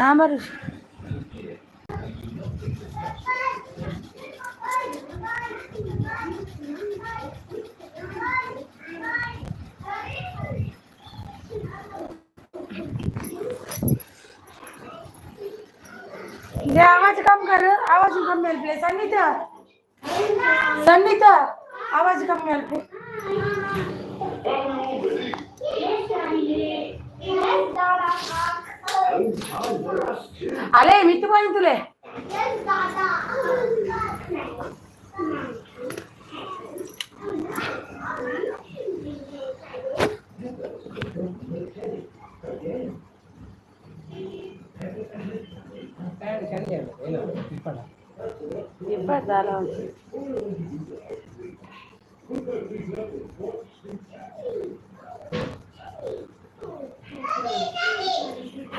ಹಾಂ ಬರ್ರಿ. ये आवाज कम कर, आवाज कम मेरे प्ले संगीता संगीता आवाज कम मेरे पे. अले मित्तू पाहिजे तुले.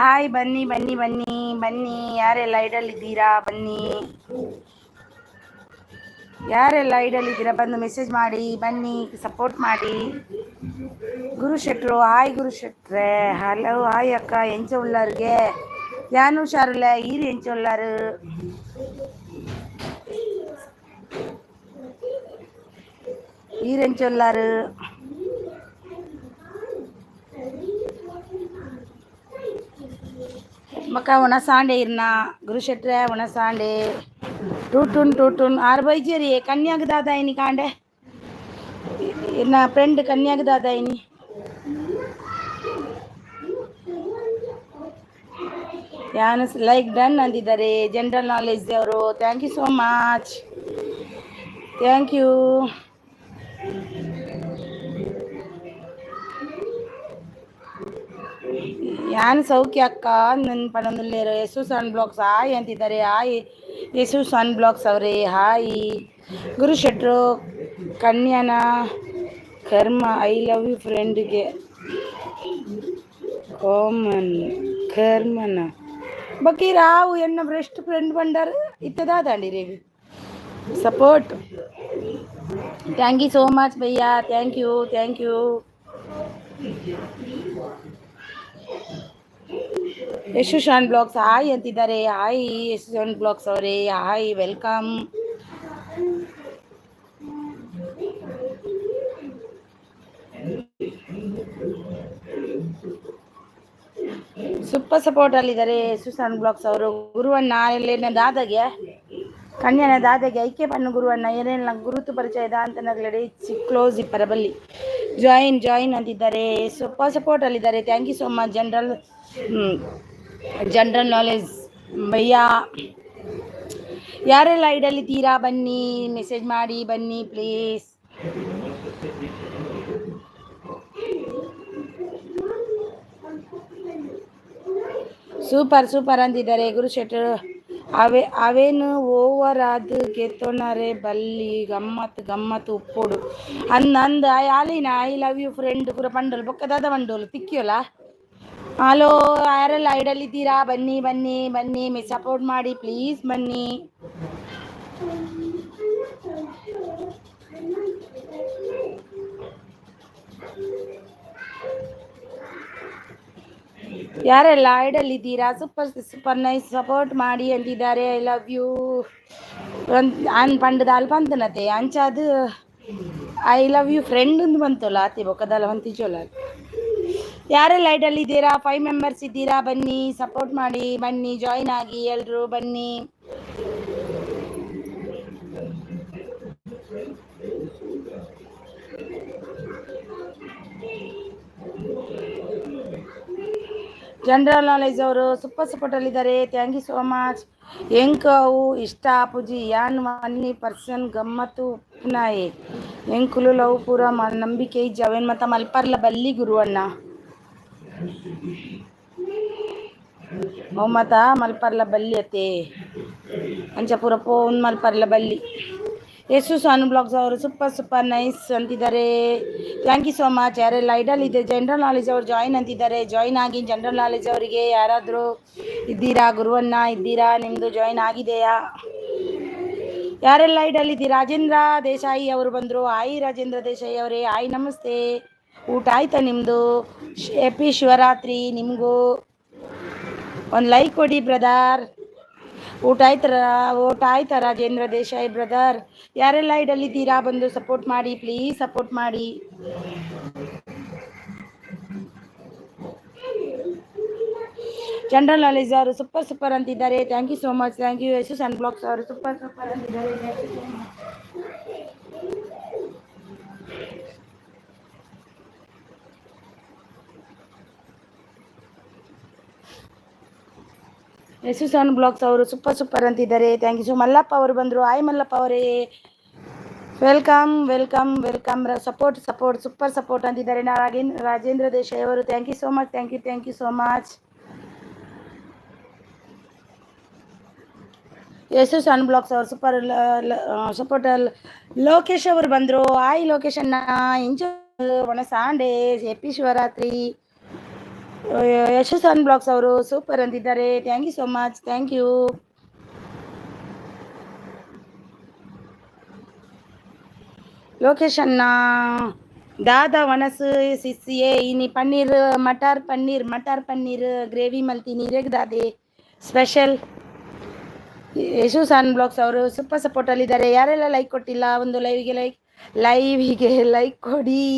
ಹಾಯ್ ಬನ್ನಿ ಬನ್ನಿ ಬನ್ನಿ ಬನ್ನಿ, ಯಾರೆಲ್ಲ ಐಡಲ್ಲಿದ್ದೀರಾ ಬನ್ನಿ, ಯಾರೆಲ್ಲ ಐಡಲ್ಲಿದ್ದೀರಾ ಬಂದು ಮೆಸೇಜ್ ಮಾಡಿ ಬನ್ನಿ, ಸಪೋರ್ಟ್ ಮಾಡಿ. ಗುರು ಶೆಟ್ರು ಹಾಯ್ ಗುರು ಶೆಟ್ರೆ, ಹಲೋ ಹಾಯ್ ಅಕ್ಕ. ಎಂಚ ಉಳ್ಳಾರ್ಗೆ ಯಾನು ಹುಷಾರಿಲ್ಲ ಈರು ಎಂಚ ಉಳ್ಳಾರು. ಈರೆಂಚ ಉಳ್ಳಾರು मक्का वना सांडे इरना गुरु शेट्रे वना सांडे टूटून आर बईजेरी कन्याग दादा इनी कांडे इरना फ्रेंड कन्याग दादा इनी यान लाइक डन अंदिदारे जनरल नॉलेज देवरू thank you so much thank you. ಯಾನು ಸೌಖ್ಯ ಅಕ್ಕ ನನ್ನ ಪಣದಲ್ಲಿರೋ ಯಶು ಸನ್ ಬ್ಲಾಗ್ಸ್ ಹಾಯ್ ಅಂತಿದ್ದಾರೆ. ಹಾಯ್ ಯಶು ಸನ್ ಬ್ಲಾಗ್ಸ್ ಅವರೇ ಹಾಯ್. ಗುರು ಶೆಟ್ರು ಕನ್ಯಾನ ಕರ್ಮ ಐ ಲವ್ ಯು ಫ್ರೆಂಡ್ಗೆ ಕಾಮನ್ ಕರ್ಮನ ಬಕಿ ರಾವು ಎನ್ನ ಬೆಸ್ಟ್ ಫ್ರೆಂಡ್ ಬಂಡರ್ ಇತ್ತದಾದಂಡಿ ರೇವಿ support. Thank you so much ಭಯ್ಯ thank you thank you. Yashu Shaan blogs hi ಅಂತಿದ್ದಾರೆ. ಹಾಯ್ ಯಶು ಶಾನ್ ಬ್ಲಾಗ್ಸ್ ಅವರೇ ಹಾಯ್ ವೆಲ್ಕಮ್. ಸೂಪರ್ ಸಪೋರ್ಟ್ ಅಲ್ಲಿದ್ದಾರೆ ಯಶು ಶಾನ್ ಬ್ಲಾಗ್ಸ್ ಅವರು. ಗುರುವಣ್ಣ ಎಲ್ಲ ದಾದಾಗೆ ಕನ್ಯಾನ ದಾದಾಗೆ ಐಕ್ಯ ಪಣ್ಣು ಗುರುವಣ್ಣ ಏನೇನ ಗುರುತು ಪರಿಚಯದ ಅಂತ ನಗಲಡಿ ಕ್ಲೋಸ್ ಇಪ್ಪರ ಬಲ್ಲಿ ಜಾಯಿನ್ ಅಂತಿದ್ದಾರೆ. ಸೂಪರ್ ಸಪೋರ್ಟ್ ಅಲ್ಲಿದ್ದಾರೆ. Thank you so much. General knowledge ಭಯ್ಯ ಯಾರೆಲ್ಲ ಐಡಲ್ಲಿದ್ದೀರಾ ಬನ್ನಿ ಮೆಸೇಜ್ ಮಾಡಿ ಬನ್ನಿ ಪ್ಲೀಸ್. ಸೂಪರ್ ಅಂತಿದ್ದಾರೆ ಗುರು ಶೆಟ್ಟರ್. ಅವೇನು ಓವರ್ ಆದ ಗೆತ್ತೋಣರೆ ಬಲ್ಲಿ ಗಮ್ಮತ್ತು ಉಪ್ಪೋಡು ಅಂದ ಯಾಲಿನ ಐ ಲವ್ ಯು ಫ್ರೆಂಡ್ ಪೂರ ಪಂಡೋಲು ಬೊಕ್ಕದಾದ ಪಂಡೋಲು ತಿಕ್ಕಿಯೋಲ್ಲ. ಹಲೋ ಯಾರೆಲ್ಲ ಐಡಲ್ಲಿದ್ದೀರಾ ಬನ್ನಿ ಬನ್ನಿ ಬನ್ನಿ ಸಪೋರ್ಟ್ ಮಾಡಿ ಪ್ಲೀಸ್ ಬನ್ನಿ. ಯಾರೆಲ್ಲ ಐಡಲ್ಲಿದ್ದೀರಾ ಸೂಪರ್ ನೈಸ್ ಸಪೋರ್ಟ್ ಮಾಡಿ ಅಂತಿದ್ದಾರೆ. ಐ ಲವ್ ಯು ಅನ್ ಪಂಡದ ಅಲ್ಲಿ ಬಂತನತೆ ಅಂಚಾದು ಐ ಲವ್ ಯು ಫ್ರೆಂಡ್ ಒಂದು ಬಂತಲ್ಲ ಅತಿ ಬೊಕ್ಕದಲ್ಲ ಹೊಂತಿಚೋಲ್ಲ. ಯಾರೆಲ್ಲ ಐಡಲ್ಲಿದ್ದೀರಾ 5 ಮೆಂಬರ್ಸ್ ಇದ್ದೀರಾ ಬನ್ನಿ ಸಪೋರ್ಟ್ ಮಾಡಿ ಬನ್ನಿ ಜಾಯಿನ್ ಆಗಿ ಎಲ್ಲರೂ ಬನ್ನಿ. ಜನರಲ್ ನಾಲೆಜ್ ಅವರು ಸೂಪರ್ ಸಪೋರ್ಟ್ ಅಲ್ಲಿದ್ದಾರೆ. Thank you so much. ಎಂಕವು ಇಷ್ಟ ಪೂಜಿ ಯಾನ್ ಮನ್ನಿ ಪರ್ಸನ್ ಗಮ್ಮತ್ತು ಉಪ್ನಾಯೆ ಎಂಕುಲು ಲವ್ ಪೂರ ನಂಬಿಕೆ ಜವೇನ್ ಮತ್ತ ಮಲ್ಪರ್ಲ ಬಲ್ಲಿ ಗುರುವಣ್ಣ ಮತ ಮಲ್ಪರ್ಲ ಬಲ್ಲಿ ಅತ್ತೆ ಅಂಚ ಪೂರ ಪೋನ್ ಮಲ್ಪರ್ಲ ಬಲ್ಲಿ. ಯಶು ಸಾನು ಬ್ಲಾಗ್ಸ್ ಅವರು ಸೂಪರ್ ನೈಸ್ ಅಂತಿದ್ದಾರೆ. Thank you so much. ಯಾರೆಲ್ಲ ಐಡಲ್ ಇದೆ ಜನರಲ್ ನಾಲೆಜ್ ಅವರು ಜಾಯಿನ್ ಅಂತಿದ್ದಾರೆ. ಜಾಯಿನ್ ಆಗಿ ಜನರಲ್ ನಾಲೆಜ್ ಅವರಿಗೆ ಯಾರಾದರೂ ಇದ್ದೀರಾ ಗುರುವಣ್ಣ ಇದ್ದೀರಾ ನಿಮ್ಮದು ಜಾಯಿನ್ ಆಗಿದೆಯಾ? ಯಾರೆಲ್ಲ ಐಡಲ್ ಇದ್ದೀರಾ? ರಾಜೇಂದ್ರ ದೇಸಾಯಿ ಅವರು ಬಂದರು. ಹಾಯ್ ರಾಜೇಂದ್ರ ದೇಸಾಯಿ ಅವರೇ ಹಾಯ್ ನಮಸ್ತೆ. ಊಟ ಆಯ್ತಾ ನಿಮ್ಮದು? ಹ್ಯಾಪಿ ಶಿವರಾತ್ರಿ ನಿಮಗೂ. ಒಂದು ಲೈಕ್ ಕೊಡಿ ಬ್ರದರ್. ಊಟ ಆಯ್ತಾ ರಾಜೇಂದ್ರ ದೇಶಾಯಿ ಬ್ರದರ್? ಯಾರೆಲ್ಲ ಇಡಲಿದ್ದೀರಾ ಬಂದು ಸಪೋರ್ಟ್ ಮಾಡಿ ಪ್ಲೀಸ್, ಸಪೋರ್ಟ್ ಮಾಡಿ. ಜನರಲ್ ನಾಲೆಜ್ ಅವರು ಸೂಪರ್ ಅಂತಿದ್ದಾರೆ. Thank you so much. Thank you. Yashu sun blogs ಅವರು ಸೂಪರ್ ಅಂತಿದ್ದಾರೆ. ಯಶು ಸನ್ ಬ್ಲಾಗ್ಸ್ ಅವರು ಸೂಪರ್ ಅಂತಿದ್ದಾರೆ. Thank you so. ಮಲ್ಲಪ್ಪ ಅವರು ಬಂದರು. ಆಯ್ ಮಲ್ಲಪ್ಪ ಅವರೇ, welcome welcome welcome. Support super support ಅಂತಿದ್ದಾರೆ. ರಾಜೇಂದ್ರ ದೇಶಾಯಿ ಅವರು thank you so much. Thank you so much. Yashu sun blogs ಅವರು ಸೂಪರ್ ಸಪೋರ್ಟ್. ಲೋಕೇಶ್ ಅವರು ಬಂದರು. ಆಯ್ ಲೋಕೇಶ್ ಅಣ್ಣ, ಎಂಜಾಯ್ ಒಣ ಸಾಂಡೇ, ಹ್ಯಾಪಿ ಶಿವರಾತ್ರಿ. ಯಶು ಸನ್ ಬ್ಲಾಗ್ಸ್ ಅವರು ಸೂಪರ್ ಅಂತಿದ್ದಾರೆ. Thank you so much. Thank you. Lokesh ಅಣ್ಣ, ದಾದಾ ವನಸ್ ಸಿಸ್ಸಿಯೇ ಇನಿ ಪನ್ನೀರ್ ಮಟರ್ ಪನ್ನೀರ್ ಗ್ರೇವಿ ಮಲ್ತೀನಿ ರೇಗ್ ದಾದೆ ಸ್ಪೆಷಲ್. ಯಶು ಸನ್ ಬ್ಲಾಗ್ಸ್ ಅವರು ಸೂಪರ್ ಸಪೋರ್ಟಲ್ಲಿದ್ದಾರೆ. ಯಾರೆಲ್ಲ ಲೈಕ್ ಕೊಟ್ಟಿಲ್ಲ ಒಂದು ಲೈವಿಗೆ ಲೈಕ್ ಕೊಡಿ.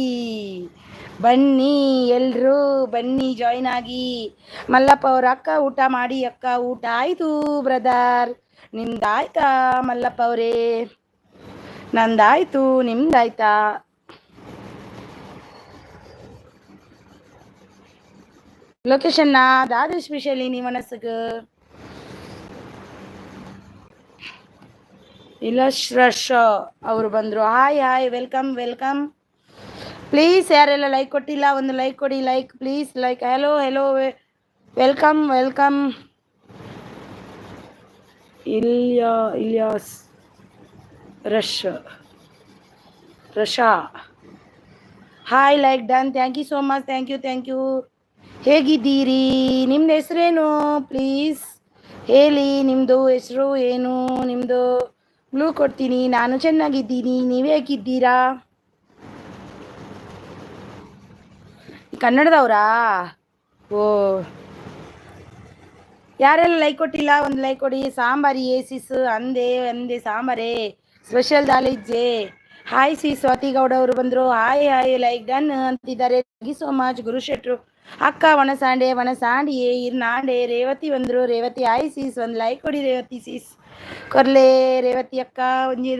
ಬನ್ನಿ ಎಲ್ಲರೂ ಬನ್ನಿ, ಜಾಯ್ನ್ ಆಗಿ. ಮಲ್ಲಪ್ಪ ಅವ್ರ ಅಕ್ಕ ಊಟ ಮಾಡಿ. ಅಕ್ಕ ಊಟ ಆಯಿತು ಬ್ರದರ್. ನಿಮ್ದಾಯ್ತಾ ಮಲ್ಲಪ್ಪ ಅವರೇ? ನಂದಾಯ್ತು, ನಿಮ್ದಾಯ್ತಾ? ಲೊಕೇಶನ್ನ ದಾದ ಸ್ಪೆಷಲಿ ನೀ ಮನಸ್ಸಿಗೆ ಇಲಶ್ರಶ್ ಅವರು ಬಂದರು. Hi welcome. ಪ್ಲೀಸ್ ಯಾರೆಲ್ಲ ಲೈಕ್ ಕೊಟ್ಟಿಲ್ಲ ಒಂದು ಲೈಕ್ ಕೊಡಿ. Like please, like. Hello welcome. Ilyas ರಶಾ hi, like done. Thank you so much. Thank you. ಹೇಗಿದ್ದೀರಿ? ನಿಮ್ದು ಹೆಸರೇನು ಪ್ಲೀಸ್ ಹೇಳಿ. ನಿಮ್ಮದು ಹೆಸರು ಏನು? ನಿಮ್ಮದು ಬ್ಲೂ ಕೊಡ್ತೀನಿ. ನಾನು ಚೆನ್ನಾಗಿದ್ದೀನಿ, ನೀವು ಹೇಗಿದ್ದೀರಾ? ಕನ್ನಡದವರಾ? ಓ, ಯಾರೆಲ್ಲ ಲೈಕ್ ಕೊಟ್ಟಿಲ್ಲ ಒಂದು ಲೈಕ್ ಕೊಡಿ. ಸಾಂಬಾರಿ ಸಿಸ್ ಅಂದೆ ಸಾಂಬಾರೇ ಸ್ಪೆಷಲ್ ದಾಲಿಜ್ಜೆ. ಹಾಯ್ ಸಿ ಸ್ವಾತಿ ಗೌಡ ಅವರು ಬಂದರು. ಹಾಯ್ ಲೈಕ್ ಡನ್ ಅಂತಿದ್ದಾರೆ. Thank you so much. Gurushettru ಅಕ್ಕ ವನಸಾಂಡಿಯೇ ಇರ್ನಾಂಡೆ. ರೇವತಿ ಬಂದರು. ರೇವತಿ ಹಾಯ್ ಸೀಸ್ ಒಂದು ಲೈಕ್ ಕೊಡಿ. ರೇವತಿ ಸೀಸ್ ಕೊರ್ಲೆ. ರೇವತಿ ಅಕ್ಕ ಒಂಜಿ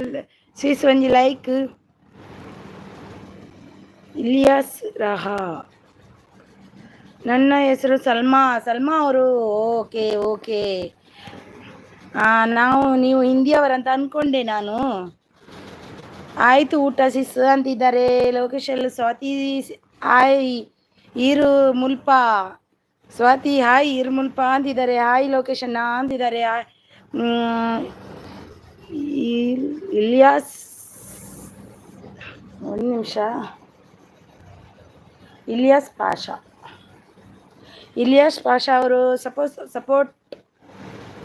ಸೀಸ್ ಒಂಜಿ ಲೈಕ್. ಇಲಿಯಾಸ್ ರಹಾ, ನನ್ನ ಹೆಸರು ಸಲ್ಮಾ ಅವರು. ಓಕೆ. ನೀವು ಹಿಂದಿಯವರಂತ ಅಂದ್ಕೊಂಡೆ ನಾನು. ಆಯಿತು ಊಟ ಸಿಸ್ ಅಂತಿದ್ದಾರೆ. ಲೋಕೇಶಲ್ಲಿ ಸ್ವಾತಿ ಹಾಯ್ ಈರು ಮುಲ್ಪ. ಸ್ವಾತಿ ಹಾಯ್ ಈರು ಮುಲ್ಪ ಅಂತಿದ್ದಾರೆ. ಹಾಯ್ ಲೋಕೇಶನ್ನ ಅಂತಿದ್ದಾರೆ. ಇಲಿಯಾಸ್ ಒಂದು ನಿಮಿಷ. ಇಲಿಯಾಸ್ ಪಾಷಾ ಅವರು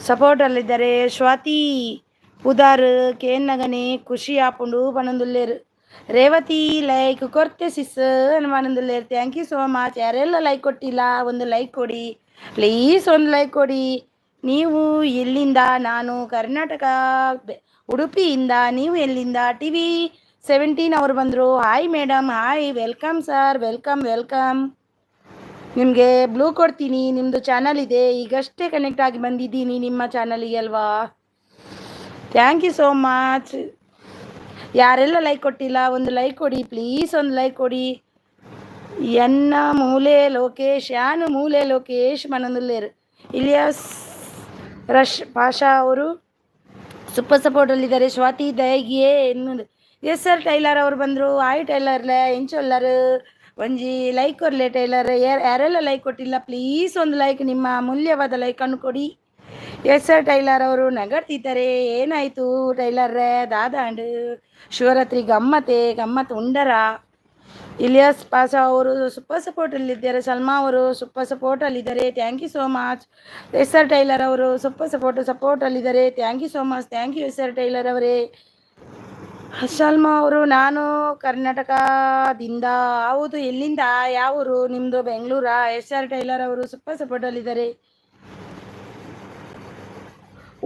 ಸಪೋರ್ಟಲ್ಲಿದ್ದಾರೆ. ಸ್ವಾತಿ ಪುದಾರ್ ಕೇನ್ನಗನೆ ಖುಷಿ ಆಪುಂಡು ಪನೊಂದುಲ್ಲೇರು. ರೇವತಿ ಲೈಕ್ ಕೊರ್ತೆ ಸಿಸ್ ಪನೊಂದುಲ್ಲೇರು. Thank you so much. ಯಾರೆಲ್ಲ ಲೈಕ್ ಕೊಟ್ಟಿಲ್ಲ ಒಂದು ಲೈಕ್ ಕೊಡಿ ಪ್ಲೀಸ್, ಒಂದು ಲೈಕ್ ಕೊಡಿ. ನೀವು ಎಲ್ಲಿಂದ? ನಾನು ಕರ್ನಾಟಕ ಉಡುಪಿಯಿಂದ. ನೀವು ಎಲ್ಲಿಂದ? TV17 ಅವರು ಬಂದರು. Hi madam. Hi, welcome sir. Welcome. ನಿಮಗೆ ಬ್ಲೂ ಕೊಡ್ತೀನಿ. ನಿಮ್ಮದು ಚಾನಲ್ ಇದೆ, ಈಗಷ್ಟೇ ಕನೆಕ್ಟ್ ಆಗಿ ಬಂದಿದ್ದೀನಿ ನಿಮ್ಮ ಚಾನಲಿಗೆ ಅಲ್ವಾ? Thank you so much. ಯಾರೆಲ್ಲ ಲೈಕ್ ಕೊಟ್ಟಿಲ್ಲ ಒಂದು ಲೈಕ್ ಕೊಡಿ ಪ್ಲೀಸ್, ಒಂದು ಲೈಕ್ ಕೊಡಿ. ಮೂಲೆ ಲೋಕೇಶ್ ಮನಂದುಲ್ಲೇರು. ಇಲಿಯಾಸ್ ಪಾಷಾ ಅವರು ಸೂಪರ್ ಸಪೋರ್ಟಲ್ಲಿದ್ದಾರೆ. ಸ್ವಾತಿ ದಯಗಿಯೇ ಎನ್ನುವುದು. ಎಸ್ ಸರ್ ಟೈಲರ್ ಅವರು ಬಂದರು. ಆಯ್ ಟೈಲರ್ಲೆ ಎಂಚೊಲ್ಲರು ಒಂಜಿ ಲೈಕ್ ಕೊರ್ಲೆ ಟೈಲರ್. ಯಾರೆಲ್ಲ ಲೈಕ್ ಕೊಟ್ಟಿಲ್ಲ ಪ್ಲೀಸ್ ಒಂದು ಲೈಕ್, ನಿಮ್ಮ ಅಮೂಲ್ಯವಾದ ಲೈಕನ್ನು ಕೊಡಿ. ಎಸ್ ಸರ್ ಟೈಲರ್ ಅವರು ನಗಡ್ತಿದ್ದಾರೆ. ಏನಾಯಿತು ಟೈಲರ್ರೆ? ದಾದಾಂಡು ಶಿವರಾತ್ರಿ ಗಮ್ಮತ್ತು ಉಂಡರ. ಇಲಿಯಾಸ್ ಪಾಷಾ ಅವರು ಸೂಪರ್ ಸಪೋರ್ಟಲ್ಲಿದ್ದಾರೆ. ಸಲ್ಮಾ ಅವರು ಸೂಪರ್ ಸಪೋರ್ಟಲ್ಲಿದ್ದಾರೆ. Thank you so much. S sir tailor ಅವರು ಸೂಪರ್ ಸಪೋರ್ಟಲ್ಲಿದ್ದಾರೆ. Thank you so much. Thank you S sir tailor ಅವರೇ. ಸಲ್ಮಾ ಅವರು ನಾನು ಕರ್ನಾಟಕದಿಂದ. ಹೌದು, ಎಲ್ಲಿಂದ? ಯಾವೂರು ನಿಮ್ಮದು? ಬೆಂಗಳೂರಾ? ಎಸ್ ಆರ್ ಟೈಲರ್ ಅವರು ಸೂಪರ್ ಸಪೋರ್ಟಲ್ಲಿದ್ದಾರೆ.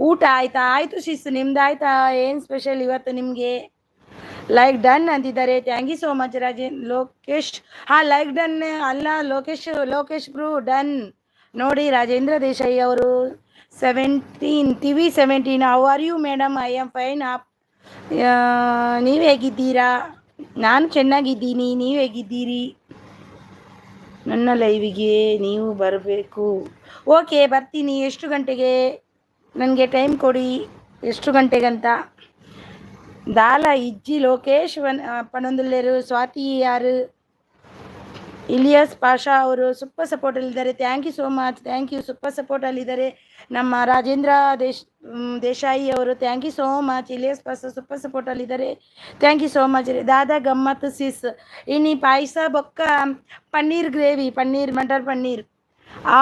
ಊಟ ಆಯ್ತಾ? ಆಯಿತು ಶಿಸ್ತು, ನಿಮ್ದು ಆಯ್ತಾ? ಏನು ಸ್ಪೆಷಲ್ ಇವತ್ತು ನಿಮಗೆ? ಲೈಕ್ ಡನ್ ಅಂತಿದ್ದಾರೆ. Thank you so much Lokesh. ಹಾಂ, ಲೈಕ್ ಡನ್ ಅಲ್ಲ ಲೋಕೇಶ್ ಬ್ರೂ ಡನ್. ನೋಡಿ ರಾಜೇಂದ್ರ ದೇಸಾಯಿ ಅವರು 17 TV17. How are you madam? I am fine. ನೀವು ಹೇಗಿದ್ದೀರಾ? ನಾನು ಚೆನ್ನಾಗಿದ್ದೀನಿ. ನೀವು ಹೇಗಿದ್ದೀರಿ? ನನ್ನ ಲೈವಿಗೆ ನೀವು ಬರಬೇಕು. ಓಕೆ, ಬರ್ತೀನಿ. ಎಷ್ಟು ಗಂಟೆಗೆ? ನನಗೆ ಟೈಮ್ ಕೊಡಿ, ಎಷ್ಟು ಗಂಟೆಗಂತ. ದಾಲ ಇಜ್ಜಿ ಲೋಕೇಶ್ ಪಣಂದುಲ್ಲೇರು. ಸ್ವಾತಿ ಯಾರು? ಇಲಿಯಾಸ್ ಪಾಷಾ ಅವರು ಸೂಪರ್ ಸಪೋರ್ಟಲ್ಲಿದ್ದಾರೆ. Thank you so much. Thank you. Super ಸಪೋರ್ಟಲ್ಲಿದ್ದಾರೆ ನಮ್ಮ ರಾಜೇಂದ್ರ ದೇಸಾಯಿ ಅವರು. Thank you so much. Ilyas Pasha super ಸಪೋರ್ಟಲ್ಲಿದ್ದಾರೆ. Thank you so much. ದಾದಾ ಗಮ್ಮತ್ ಸಿಸ್. ಇನಿ ಪಾಯಸ ಬೊಕ್ಕ paneer gravy, paneer matar paneer.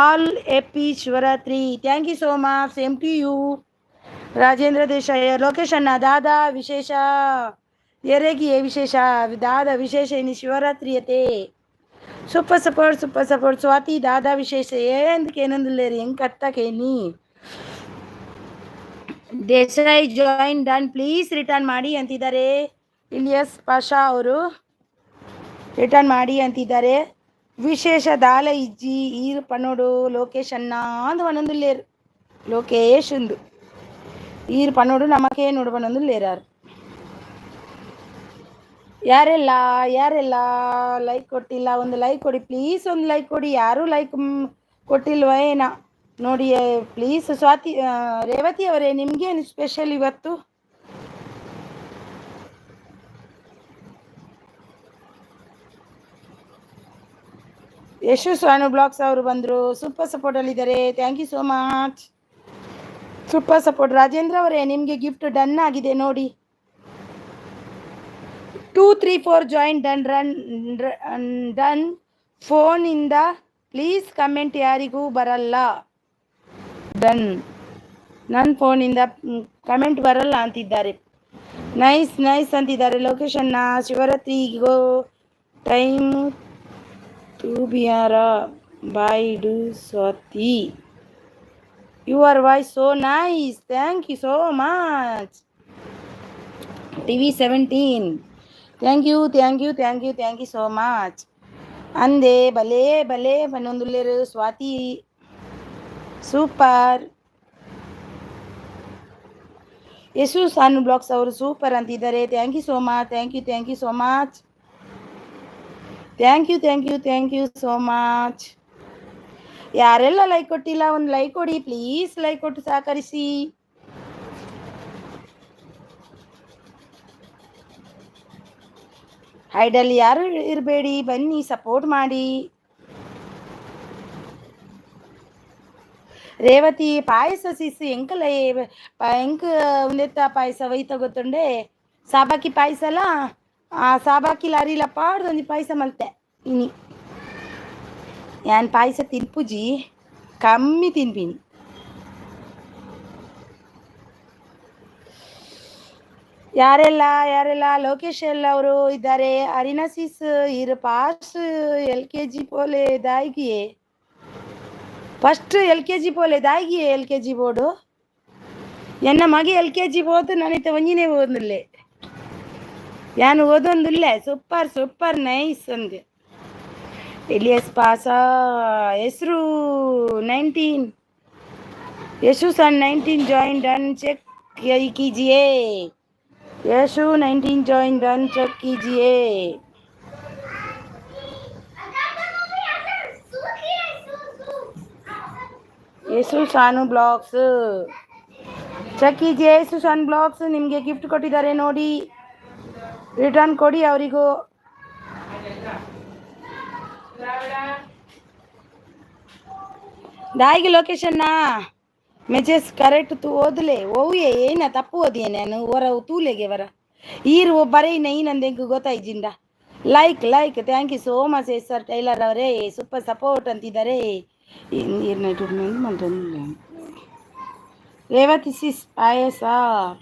All happy Shivaratri. Thank you so much. Same to you Rajendra Desai. Lokesh ಅಣ್ಣ ದಾದಾ ವಿಶೇಷ ಎರೆಗಿಯೇ ವಿಶೇಷ ದಾದಾ ವಿಶೇಷ ಇನಿ ಶಿವರಾತ್ರಿಯತೆ. ಸೂಪರ್ ಸಪೋರ್ಟ್ ಸ್ವಾತಿ ದಾದಾ ವಿಶೇಷ ಏನಂದಿಲ್ಲೇರಿ ಹೆಂಗೆ ಕತ್ತಕೇನಿ. Desai join done please return ಮಾಡಿ ಅಂತಿದ್ದಾರೆ. ಇಲಿಯಾಸ್ ಪಾಷಾ ಅವರು ರಿಟರ್ನ್ ಮಾಡಿ ಅಂತಿದ್ದಾರೆ. ವಿಶೇಷ ದಾಲ ಇಜ್ಜಿ ಈರು ಪನ್ನೋಡು ಲೋಕೇಶ್ ಅಣ್ಣ ಅಂದು ಪನ್ನೊಂದುಲ್ಲೇರು. ಲೋಕೇಶ್ ಉಂದು ಈರು ಪನ್ನೋಡು ನಮಕೇ ನೋಡು ಪನ್ನೊಂದುಲ್ಲೇರಾರು. ಯಾರೆಲ್ಲ ಲೈಕ್ ಕೊಟ್ಟಿಲ್ಲ? ಒಂದು ಲೈಕ್ ಕೊಡಿ ಪ್ಲೀಸ್, ಒಂದು ಲೈಕ್ ಕೊಡಿ. ಯಾರೂ ಲೈಕ್ ಕೊಟ್ಟಿಲ್ವ ಏನ ನೋಡಿ ಪ್ಲೀಸ್. ಸ್ವಾತಿ ರೇವತಿ ಅವರೇ, ನಿಮಗೇನು ಸ್ಪೆಷಲ್ ಇವತ್ತು? ಯಶು ಸ್ವಾನು ಬ್ಲಾಗ್ಸ್ ಅವರು ಬಂದರು. ಸೂಪರ್ ಸಪೋರ್ಟಲ್ಲಿದ್ದಾರೆ. Thank you so much. Super support. Rajendra ಅವರೇ, ನಿಮಗೆ ಗಿಫ್ಟ್ ಡನ್ ಆಗಿದೆ ನೋಡಿ. 2 3 4 ಜಾಯಿನ್ ಡನ್. ಫೋನಿಂದ ಪ್ಲೀಸ್ ಕಮೆಂಟ್ ಯಾರಿಗೂ ಬರಲ್ಲ. ಡನ್. ನನ್ನ ಫೋನಿಂದ ಕಮೆಂಟ್ ಬರಲ್ಲ ಅಂತಿದ್ದಾರೆ. ನೈಸ್ ಅಂತಿದ್ದಾರೆ. ಲೊಕೇಶನ್ನ ಶಿವರಾತ್ರಿಗೋ ಟೈಮ್ ತೂಬಿಯಾರ ಬಾಯ್ ಡು Swathi. Your voice so nice. Thank you so much. TV17. Thank you so much. ಅಂದೆ ಭಲೇ ಪನ್ನೊಂದುಲ್ಲೇರು ಸ್ವಾತಿ. ಸೂಪರ್. ಯಶು ಸಾನು ಬ್ಲಾಗ್ಸ್ ಅವರು ಸೂಪರ್ ಅಂತಿದ್ದಾರೆ. Thank you so much. Thank you so much. Thank you so much. ಯಾರೆಲ್ಲ ಲೈಕ್ ಕೊಟ್ಟಿಲ್ಲ ಒಂದು ಲೈಕ್ ಕೊಡಿ ಪ್ಲೀಸ್. ಲೈಕ್ ಕೊಟ್ಟು ಸಹಕರಿಸಿ. ಹೈಡಲ್ಲಿ ಯಾರು ಇರಬೇಡಿ, ಬನ್ನಿ ಸಪೋರ್ಟ್ ಮಾಡಿ. ರೇವತಿ ಪಾಯಸ ಸಿಸಿ ಎಂಕಲ್ಲ ಎಂಕ ಒಂದೆತ್ತ ಪಾಯಸ ಒಯ್ತ ಗೊತ್ತುಂಡೆ ಸಾಬಾಕಿ ಪಾಯಸ ಅಲ್ಲ. ಆ ಸಾಬಾಕಿ ಲಾರಿಲ ಪಾಡ್ದೊಂದು ಪಾಯಸ ಮಲ್ತೆ ಇನಿ ಯಾನ್ ಪಾಯಸ ತಿನ್ಪುಜಿ ಕಮ್ಮಿ ತಿನ್ಪಿನಿ. ಯಾರೆಲ್ಲ ಲೋಕೇಶ್ ಎಲ್ಲ ಅವರು ಇದ್ದಾರೆ. ಅರಿನಾಸಿಸ್ ಇರು ಪಾಸ್ LKG ಪೋಲೆ ದಾಯಿಗಿಯೇ ಫಸ್ಟ್ LKG ಪೋಲೆ ದಾಯಿಗಿಯೇ LKG ಬೋರ್ಡು ಎನ್ನ ಮಗೆ LKG போது ನಾನಿತ್ತ ಒಂಜಿನೇ ಓದಿಲ್ಲೇ ಯಾನು ಓದೊಂದಿಲ್ಲ. ಸೂಪರ್ ನೈಸ್ ಅಂದೆ. ಇಲಿಯಸ್ ಪಾಸ ಹೆಸರು 19 ಯಶು ಸನ್ 19 ಜಾಯಿನ್ ಡನ್ ಚೆಕ್ कीजिए. यशु 19 जॉइन डन चेक कीजिए. ಯಶು ಸಾನು ಬ್ಲಾಗ್ಸ್ ಚೆಕ್ कीजिए. ಯಶು ಸಾನು ಬ್ಲಾಗ್ಸ್ ನಿಮಗೆ ಗಿಫ್ಟ್ ಕೊಟ್ಟಿದ್ದಾರೆ ನೋಡಿ, ರಿಟರ್ನ್ ಕೊಡಿ ಅವರಿಗೂ. ದಾಯಿಗೆ ಲೊಕೇಶನ್ನ ಮೆಸೇಜ್ ಕರೆಕ್ಟ್ ತೂ ಓದಲೆ ಓವಿಯೇ ಏನ ತಪ್ಪು ಓದಿಯೇ ನಾನು ಹೊರ ತೂಲೆಗೆ ವರ ಈರು ಬರೀ ನೈ ನಂದೆಂಗೆ ಗೊತ್ತಾಯ್ಜಿಂದ. Like thank you so much sir tailor ಅವರೇ. ಸೂಪರ್ ಸಪೋರ್ಟ್ ಅಂತಿದ್ದಾರೆ. ರೇವತಿ ಸಿಸ್ ಪಾಯಸ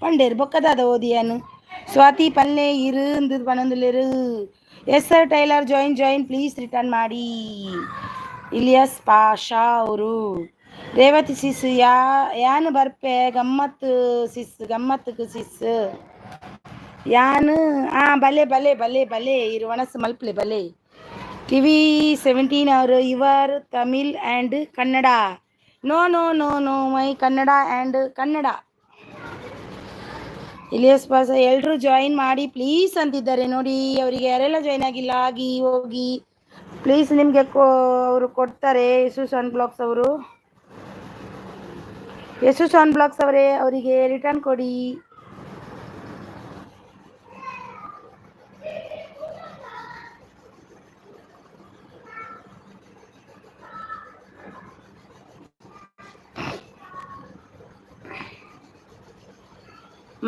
ಪಂಡೇರು ಬೊಕ್ಕದಾದ ಓದಿಯಾನು ಸ್ವಾತಿ ಪಲ್ಲೆ ಇರು ಪನೊಂದುಲೇರು. S sir tailor join please return ಮಾಡಿ. ಇಲಿಯಾಸ್ ಪಾಷಾ ಅವರು ರೇವತಿ ಸಿಸ್ ಯಾನು ಬರ್ಪೆ ಗಮ್ಮತ್ತು ಸಿಸ್ ಗಮ್ಮತ್ತು ಸಿಸ್ ಯಾನು ಭಲೆ ಭಲೆ ಭಲೆ ಭಲೆ ಇರು ಒಣಸು ಮಲ್ಪಲೆ ಭಲೆ TV17 ಅವರು your Tamil and Kannada no no no no my Kannada and Kannada Ilyas Pasha ಎಲ್ಲರೂ ಜಾಯಿನ್ ಮಾಡಿ ಪ್ಲೀಸ್ ಅಂತಿದ್ದಾರೆ ನೋಡಿ. ಅವರಿಗೆ ಯಾರೆಲ್ಲ ಜಾಯಿನ್ ಆಗಿಲ್ಲ ಆಗಿ ಹೋಗಿ ಪ್ಲೀಸ್. ನಿಮಗೆ ಅವರು ಕೊಡ್ತಾರೆ ಯಶು ಬ್ಲಾಗ್ಸ್ ಅವರು. ಯಶು ಬ್ಲಾಗ್ಸ್ ಅವರೇ ಅವರಿಗೆ ರಿಟರ್ನ್ ಕೊಡಿ.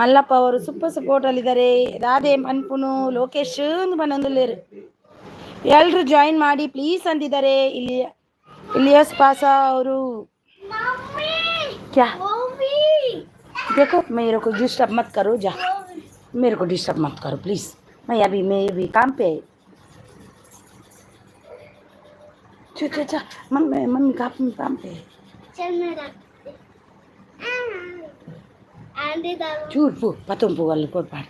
ಮಲ್ಲಪ್ಪ ಅವರು ಸೂಪರ್ ಸಪೋರ್ಟಲ್ಲಿದ್ದಾರೆ. ರಾಧೆ ಮನ್ಪುನು ಲೋಕೇಶ್ ಬಂದೊಂದುಲ್ಲೇರು ಎಲ್ಲರೂ ಜಾಯಿನ್ ಮಾಡಿ ಪ್ಲೀಸ್ ಅಂತಿದ್ದಾರೆ. ಇಲಿಯಸ್ ಪಾಸ ಅವರು क्या देखो मेरे को डिस्टर्ब मत करो, जा मेरे को डिस्टर्ब मत करो प्लीज़. मैं भी काम पे चल मम्मी काम पे चूर पू पतम पू वाले कोट पाड़.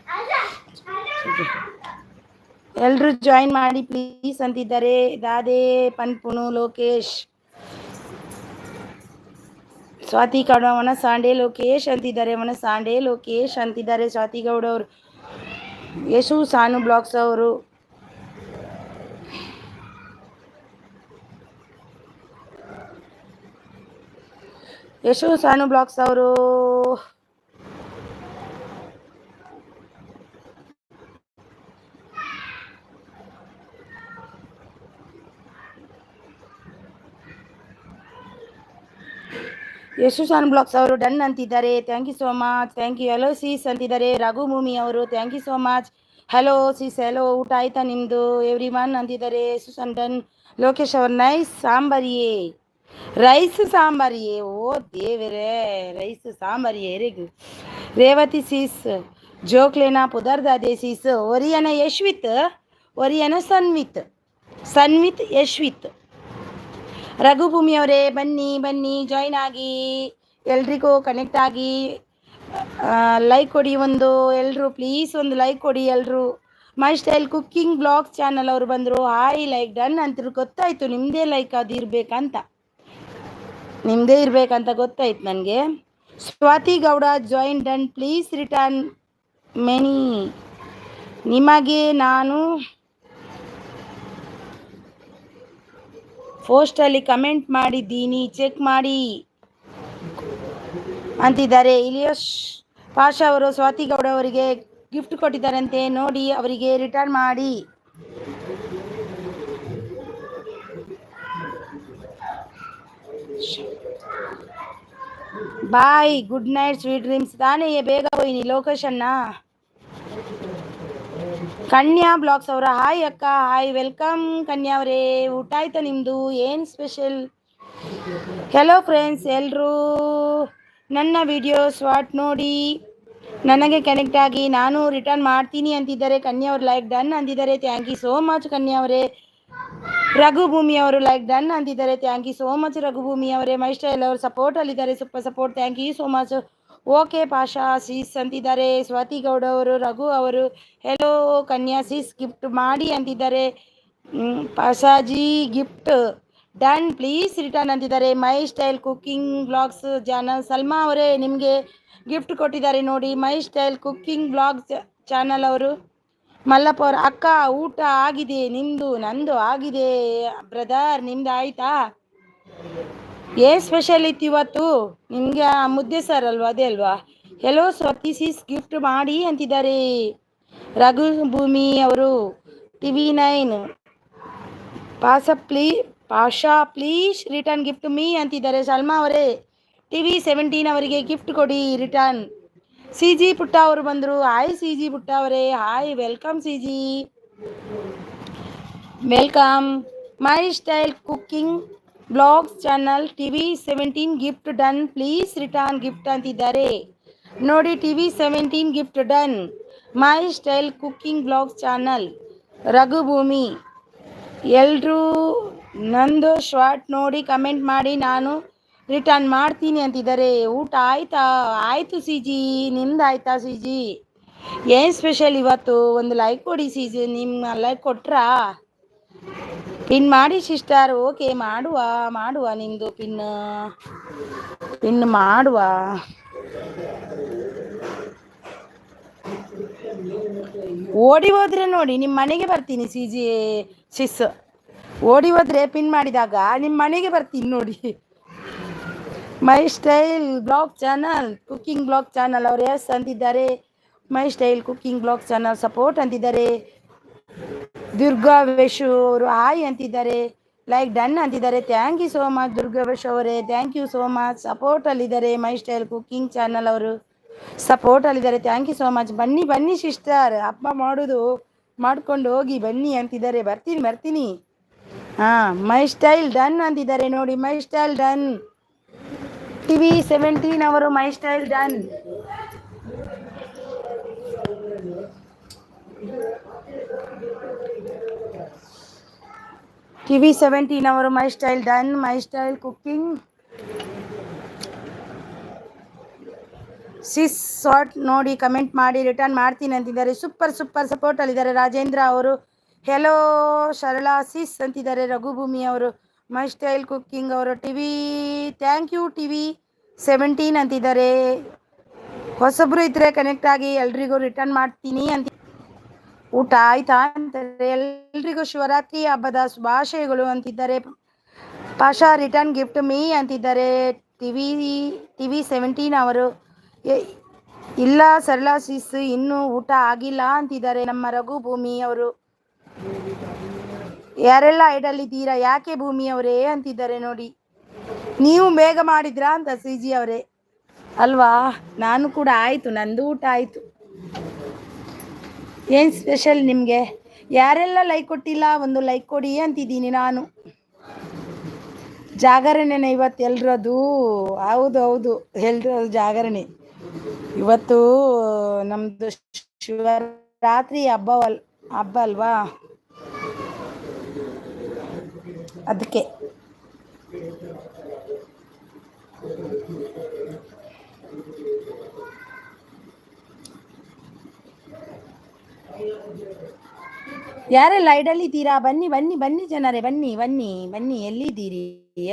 ಎಲ್ಲರೂ ಜಾಯಿನ್ ಮಾಡಿ ಪ್ಲೀಸ್ ಅಂತಿದ್ದಾರೆ. ದಾದೆ ಪನ್ಪುನು ಲೋಕೇಶ್ ಸ್ವಾತಿ ಗೌಡ ಅವನ ಸಾಂಡೆ ಲೋಕೇಶ್ ಅಂತಿದ್ದಾರೆ. ಅವನ ಸಾಂಡೆ ಲೋಕೇಶ್ ಅಂತಿದ್ದಾರೆ ಸ್ವಾತಿ ಗೌಡ ಅವರು. ಯಶು ಸಾನು ಬ್ಲಾಗ್ಸ್ ಅವರು ಯಶು ಸಾನು ಬ್ಲಾಗ್ಸ್ ಅವರು ಯಶು ಸಾನ್ ಬ್ಲಾಗ್ಸ್ ಅವರು ಡನ್ ಅಂತಿದ್ದಾರೆ. Thank you so much. Thank you. Hello sis ಅಂತಿದ್ದಾರೆ ರಘು ಭೂಮಿ ಅವರು. Thank you so much. Hello sis hello ಊಟ ಆಯ್ತಾ ನಿಮ್ಮದು ಎವ್ರಿ ಒನ್ ಅಂತಿದ್ದಾರೆ. ಸುಸನ್ ಡನ್. ಲೋಕೇಶ್ ಅವರು ನೈಸ್ ಸಾಂಬಾರಿಯೇ ರೈಸ್ ಸಾಂಬಾರಿಯೇ ಓ ದೇವರೇ ರೈಸ್ ಸಾಂಬಾರಿಯೇ ರೆಗು. ರೇವತಿ ಸೀಸ್ ಜೋಕ್ಲೇನಾ ಪುದರ್ದಾದೆ ಸೀಸ್ ಒರಿಯನ ಯಶ್ವಿತ್ ಒರಿಯನ ಸನ್ವಿತ್ ಯಶ್ವಿತ್. ರಘುಭೂಮಿ ಅವರೇ ಬನ್ನಿ ಜಾಯಿನ್ ಆಗಿ ಎಲ್ರಿಗೂ ಕನೆಕ್ಟ್ ಆಗಿ ಲೈಕ್ ಕೊಡಿ. ಎಲ್ಲರೂ ಪ್ಲೀಸ್ ಒಂದು ಲೈಕ್ ಕೊಡಿ ಎಲ್ಲರೂ. ಮೈ ಸ್ಟೈಲ್ ಕುಕ್ಕಿಂಗ್ ಬ್ಲಾಗ್ಸ್ ಚಾನಲ್ ಅವರು ಬಂದರು. ಹಾಯ್ ಲೈಕ್ ಡನ್ ಅಂತ ಗೊತ್ತಾಯಿತು. ನಿಮ್ಮದೇ ಲೈಕ್ ಅದು ಇರಬೇಕಂತ ಗೊತ್ತಾಯ್ತು ನನಗೆ. Swathi Gowda join done please return many. ನಿಮಗೆ ನಾನು ಪೋಸ್ಟಲ್ಲಿ ಕಮೆಂಟ್ ಮಾಡಿದ್ದೀನಿ ಚೆಕ್ ಮಾಡಿ ಅಂತಿದ್ದಾರೆ. ಇಲಿಯಸ್ ಪಾಷಾ ಅವರು ಸ್ವಾತಿ ಗೌಡ ಅವರಿಗೆ ಗಿಫ್ಟ್ ಕೊಟ್ಟಿದ್ದಾರಂತೆ ನೋಡಿ ಅವರಿಗೆ ರಿಟರ್ನ್ ಮಾಡಿ. Bye good night sweet dreams. ತಾನೇ ಬೇಗ ಹೋಯ್ನಿ ಲೋಕೇಶನ್ನ. ಕನ್ಯಾ ಬ್ಲಾಗ್ಸ್ ಅವರ ಹಾಯ್ ಅಕ್ಕ ಹಾಯ್ ವೆಲ್ಕಮ್ ಕನ್ಯಾ ಅವರೇ. ಊಟ ಆಯ್ತಾ ನಿಮ್ಮದು ಏನು ಸ್ಪೆಷಲ್? ಹೆಲೋ ಫ್ರೆಂಡ್ಸ್ ಎಲ್ಲರೂ ನನ್ನ ವಿಡಿಯೋ ಸ್ವಾಟ್ ನೋಡಿ ನನಗೆ ಕನೆಕ್ಟ್ ಆಗಿ ನಾನು ರಿಟರ್ನ್ ಮಾಡ್ತೀನಿ ಅಂತಿದ್ದಾರೆ. ಕನ್ಯಾ ಅವರು ಲೈಕ್ ಡನ್ ಅಂತಿದ್ದಾರೆ. Thank you so much Kanya ಅವರೇ. ರಘುಭೂಮಿ ಅವರು ಲೈಕ್ ಡನ್ ಅಂತಿದ್ದಾರೆ. Thank you so much Raghubhoomi ಅವರೇ. ಮೈ ಸ್ಟೈಲ್ ಅವರು ಸಪೋರ್ಟಲ್ಲಿದ್ದಾರೆ super support. Thank you so much. Okay Pasha sis ಅಂತಿದ್ದಾರೆ ಸ್ವಾತಿ ಗೌಡ ಅವರು. ರಘು ಅವರು ಹೆಲೋ ಕನ್ಯಾ ಸೀಸ್ ಗಿಫ್ಟ್ ಮಾಡಿ ಅಂತಿದ್ದಾರೆ. ಪಾಷಾಜಿ ಗಿಫ್ಟ್ ಡನ್ ಪ್ಲೀಸ್ ರಿಟರ್ನ್ ಅಂತಿದ್ದಾರೆ. My style cooking blogs channel Salma ಅವರೇ ನಿಮಗೆ ಗಿಫ್ಟ್ ಕೊಟ್ಟಿದ್ದಾರೆ ನೋಡಿ. My style cooking blogs channel ಅವರು. ಮಲ್ಲಪ್ಪ ಅವರು ಅಕ್ಕ ಊಟ ಆಗಿದೆ ನಂದು ಆಗಿದೆ ಬ್ರದರ್. ನಿಮ್ದು ಆಯ್ತಾ? ಏನು ಸ್ಪೆಷಲ್ ಇತ್ತು ಇವತ್ತು ನಿಮಗೆ? ಮುದ್ದೆ ಸರ್ ಅಲ್ವಾ ಅದೇ ಅಲ್ವಾ? ಹೆಲೋ ಸ್ವಾತಿ ಸೀಸ್ ಗಿಫ್ಟ್ ಮಾಡಿ ಅಂತಿದ್ದಾರೆ ರಘು ಭೂಮಿ ಅವರು. TV9 Pasha please return gift me ಅಂತಿದ್ದಾರೆ ಸಲ್ಮಾ ಅವರೇ. TV17 ಅವರಿಗೆ ಗಿಫ್ಟ್ ಕೊಡಿ ರಿಟರ್ನ್. CG ಪುಟ್ಟ ಅವರು ಬಂದರು. ಹಾಯ್ CG ಪುಟ್ಟ ಅವರೇ hi welcome CG welcome. My style cooking blogs channel TV17 gift done please return gift ಅಂತಿದ್ದಾರೆ ನೋಡಿ. TV17 gift done. My style cooking blogs channel Raghubhoomi. ಎಲ್ಲರೂ ನಂದು ಶಾರ್ಟ್ ನೋಡಿ ಕಮೆಂಟ್ ಮಾಡಿ ನಾನು ರಿಟರ್ನ್ ಮಾಡ್ತೀನಿ ಅಂತಿದ್ದಾರೆ. ಊಟ ಆಯ್ತಾ? ಆಯಿತು ಸಿ ಜಿ, ನಿಮ್ದು ಆಯ್ತಾ ಸಿ ಜಿ? ಏನು ಸ್ಪೆಷಲ್ ಇವತ್ತು? ಒಂದು ಲೈಕ್ ಕೊಡಿ ಸಿ ಜಿ. ನಿಮ್ಮ ಲೈಕ್ ಕೊಟ್ರಾ? ಪಿನ್ ಮಾಡಿ ಸಿಸ್ಟರ್. ಓಕೆ, ಮಾಡುವ ನಿಮ್ಮದು ಪಿನ್ ಮಾಡುವ. ಓಡಿ ಹೋದ್ರೆ ನೋಡಿ ನಿಮ್ಮ ಮನೆಗೆ ಬರ್ತೀನಿ ಸಿ ಜಿ ಸಿಸ್. ಓಡಿ ಹೋದ್ರೆ ಪಿನ್ ಮಾಡಿದಾಗ ನಿಮ್ಮ ಮನೆಗೆ ಬರ್ತೀನಿ ನೋಡಿ. My style blog channel, cooking blog channel ಅವ್ರು ಎಸ್ ಅಂತಿದ್ದಾರೆ. My style cooking blog channel support ಅಂತಿದ್ದಾರೆ. ದುರ್ಗಾ ವೇಶು ಅವರು ಹಾಯ್ ಅಂತಿದ್ದಾರೆ. ಲೈಕ್ ಡನ್ ಅಂತಿದ್ದಾರೆ. Thank you so much Durga Veshu ಅವರೇ, ಥ್ಯಾಂಕ್ ಯು ಸೋ ಮಚ್. ಸಪೋರ್ಟಲ್ಲಿದ್ದಾರೆ ಮೈ ಸ್ಟೈಲ್ ಕುಕ್ಕಿಂಗ್ ಚಾನಲ್ ಅವರು ಸಪೋರ್ಟಲ್ಲಿದ್ದಾರೆ. Thank you so much. ಬನ್ನಿ ಸಿಸ್ಟರ್, ಹಬ್ಬ ಮಾಡೋದು ಮಾಡ್ಕೊಂಡು ಹೋಗಿ ಬನ್ನಿ ಅಂತಿದ್ದಾರೆ. ಬರ್ತೀನಿ. ಹಾಂ, ಮೈ ಸ್ಟೈಲ್ ಡನ್ ಅಂತಿದ್ದಾರೆ ನೋಡಿ. My style done. TV 17 ಅವರು ಮೈ ಸ್ಟೈಲ್ ಡನ್. TV 17 ಅವರು my style done. My style cooking sis short ನೋಡಿ ಕಮೆಂಟ್ ಮಾಡಿ ರಿಟರ್ನ್ ಮಾಡ್ತೀನಿ ಅಂತಿದ್ದಾರೆ. ಸೂಪರ್ ಸಪೋರ್ಟಲ್ಲಿದ್ದಾರೆ ರಾಜೇಂದ್ರ ಅವರು. ಹೆಲೋ ಶರಳಾ ಸಿಸ್ ಅಂತಿದ್ದಾರೆ. ರಘುಭೂಮಿ ಅವರು ಮೈ ಸ್ಟೈಲ್ ಕುಕ್ಕಿಂಗ್ ಅವರು. ಥ್ಯಾಂಕ್ ಯು TV 17 ಅಂತಿದ್ದಾರೆ. ಹೊಸಬ್ರು ಇದ್ರೆ ಕನೆಕ್ಟ್ ಆಗಿ, ಎಲ್ರಿಗೂ ರಿಟರ್ನ್ ಮಾಡ್ತೀನಿ ಅಂತ. ಊಟ ಆಯ್ತಾ ಅಂತಾರೆ. ಎಲ್ರಿಗೂ ಶಿವರಾತ್ರಿ ಹಬ್ಬದ ಶುಭಾಶಯಗಳು ಅಂತಿದ್ದಾರೆ. ಪಾಷಾ ರಿಟರ್ನ್ ಗಿಫ್ಟ್ ಮೀ ಅಂತಿದ್ದಾರೆ. TV 17 ಅವರು. ಇಲ್ಲ ಸರಳಾ ಸಿಸ್, ಇನ್ನೂ ಊಟ ಆಗಿಲ್ಲ ಅಂತಿದ್ದಾರೆ ನಮ್ಮ ರಘು ಭೂಮಿ ಅವರು. ಯಾರೆಲ್ಲ ಐಡಲ್ಲಿದ್ದೀರಾ? ಯಾಕೆ ಭೂಮಿ ಅವರೇ ಅಂತಿದ್ದಾರೆ ನೋಡಿ. ನೀವು ಬೇಗ ಮಾಡಿದ್ರಾ ಅಂತ ಸಿ ಜಿ ಅವರೇ ಅಲ್ವಾ? ನಾನು ಕೂಡ ಆಯಿತು, ನಂದು ಊಟ ಆಯಿತು. ಏನು ಸ್ಪೆಷಲ್ ನಿಮಗೆ? ಯಾರೆಲ್ಲ ಲೈಕ್ ಕೊಟ್ಟಿಲ್ಲ ಒಂದು ಲೈಕ್ ಕೊಡಿ ಅಂತಿದ್ದೀನಿ ನಾನು. ಜಾಗರಣೆನ ಇವತ್ತು ಎಲ್ರದು? ಹೌದು ಎಲ್ರು ಜಾಗರಣೆ ಇವತ್ತು. ನಮ್ಮದು ಶಿವರಾತ್ರಿ ಹಬ್ಬ ಅಲ್ವಾ, ಅದಕ್ಕೆ. ಯಾರೆಲ್ಲ ಐಡಲ್ಲಿದ್ದೀರಾ? ಬನ್ನಿ ಜನರೇ, ಬನ್ನಿ. ಎಲ್ಲಿದ್ದೀರಿ?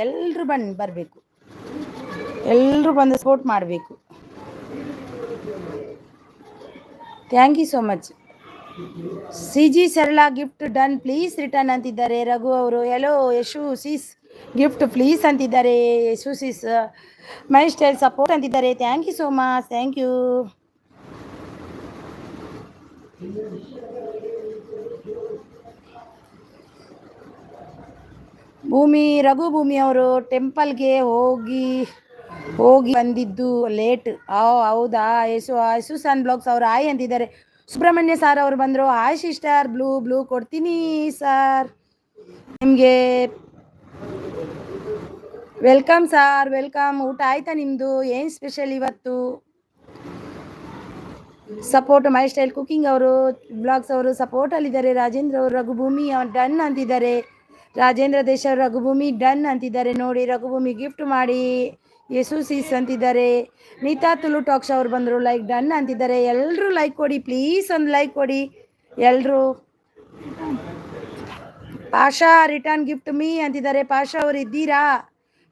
ಎಲ್ಲರೂ ಬರಬೇಕು. ಎಲ್ಲರೂ ಬಂದು ಸಪೋರ್ಟ್ ಮಾಡಬೇಕು. Thank you so much. C G Sarala gift done please return ಅಂತಿದ್ದಾರೆ ರಘು ಅವರು. Hello Yashu Sis, gift please ಅಂತಿದ್ದಾರೆ ಯಶು ಸಿಸ್. ಮೈ ಸ್ಟೈಲ್ ಸಪೋರ್ಟ್ ಅಂತಿದ್ದಾರೆ. Thank you so much, thank you. Raghu Bhoomi ಅವರು ಟೆಂಪಲ್ಗೆ ಹೋಗಿ ಬಂದಿದ್ದು ಲೇಟ್. ಹೌದಾ? ಯಶು ಸನ್ ಬ್ಲಾಗ್ಸ್ ಅವರು ಹಾಯ್ ಅಂತಿದ್ದಾರೆ. ಸುಬ್ರಹ್ಮಣ್ಯ ಸಾರ್ ಅವರು ಬಂದರು. Hi sister. ಬ್ಲೂ ಕೊಡ್ತೀನಿ ಸರ್ ನಿಮಗೆ. Welcome sir, welcome. ಊಟ ಆಯ್ತಾ ನಿಮ್ಮದು? ಏನು ಸ್ಪೆಷಲ್ ಇವತ್ತು? ಸಪೋರ್ಟ್ ಮೈ ಸ್ಟೈಲ್ ಕುಕಿಂಗ್ ಅವರು ಬ್ಲಾಗ್ಸ್ ಅವರು ಸಪೋರ್ಟಲ್ಲಿದ್ದಾರೆ. ರಾಜೇಂದ್ರ ಅವರು ರಘುಭೂಮಿ ಡನ್ ಅಂತಿದ್ದಾರೆ. ರಾಜೇಂದ್ರ ದೇಶ ಅವರು ರಘುಭೂಮಿ ಡನ್ ಅಂತಿದ್ದಾರೆ ನೋಡಿ. ರಘುಭೂಮಿ ಗಿಫ್ಟ್ ಮಾಡಿ ಯಶು ಸಿಸ್ ಅಂತಿದ್ದಾರೆ. ನೀತಾ ತುಳು ಟಾಕ್ಸ್ ಅವರು ಬಂದರು. ಲೈಕ್ ಡನ್ ಅಂತಿದ್ದಾರೆ. ಎಲ್ಲರೂ ಲೈಕ್ ಕೊಡಿ ಪ್ಲೀಸ್, ಒಂದು ಲೈಕ್ ಕೊಡಿ ಎಲ್ಲರೂ. ಪಾಷಾ ರಿಟರ್ನ್ ಗಿಫ್ಟ್ ಮೀ ಅಂತಿದ್ದಾರೆ. ಪಾಷಾ ಅವರು ಇದ್ದೀರಾ?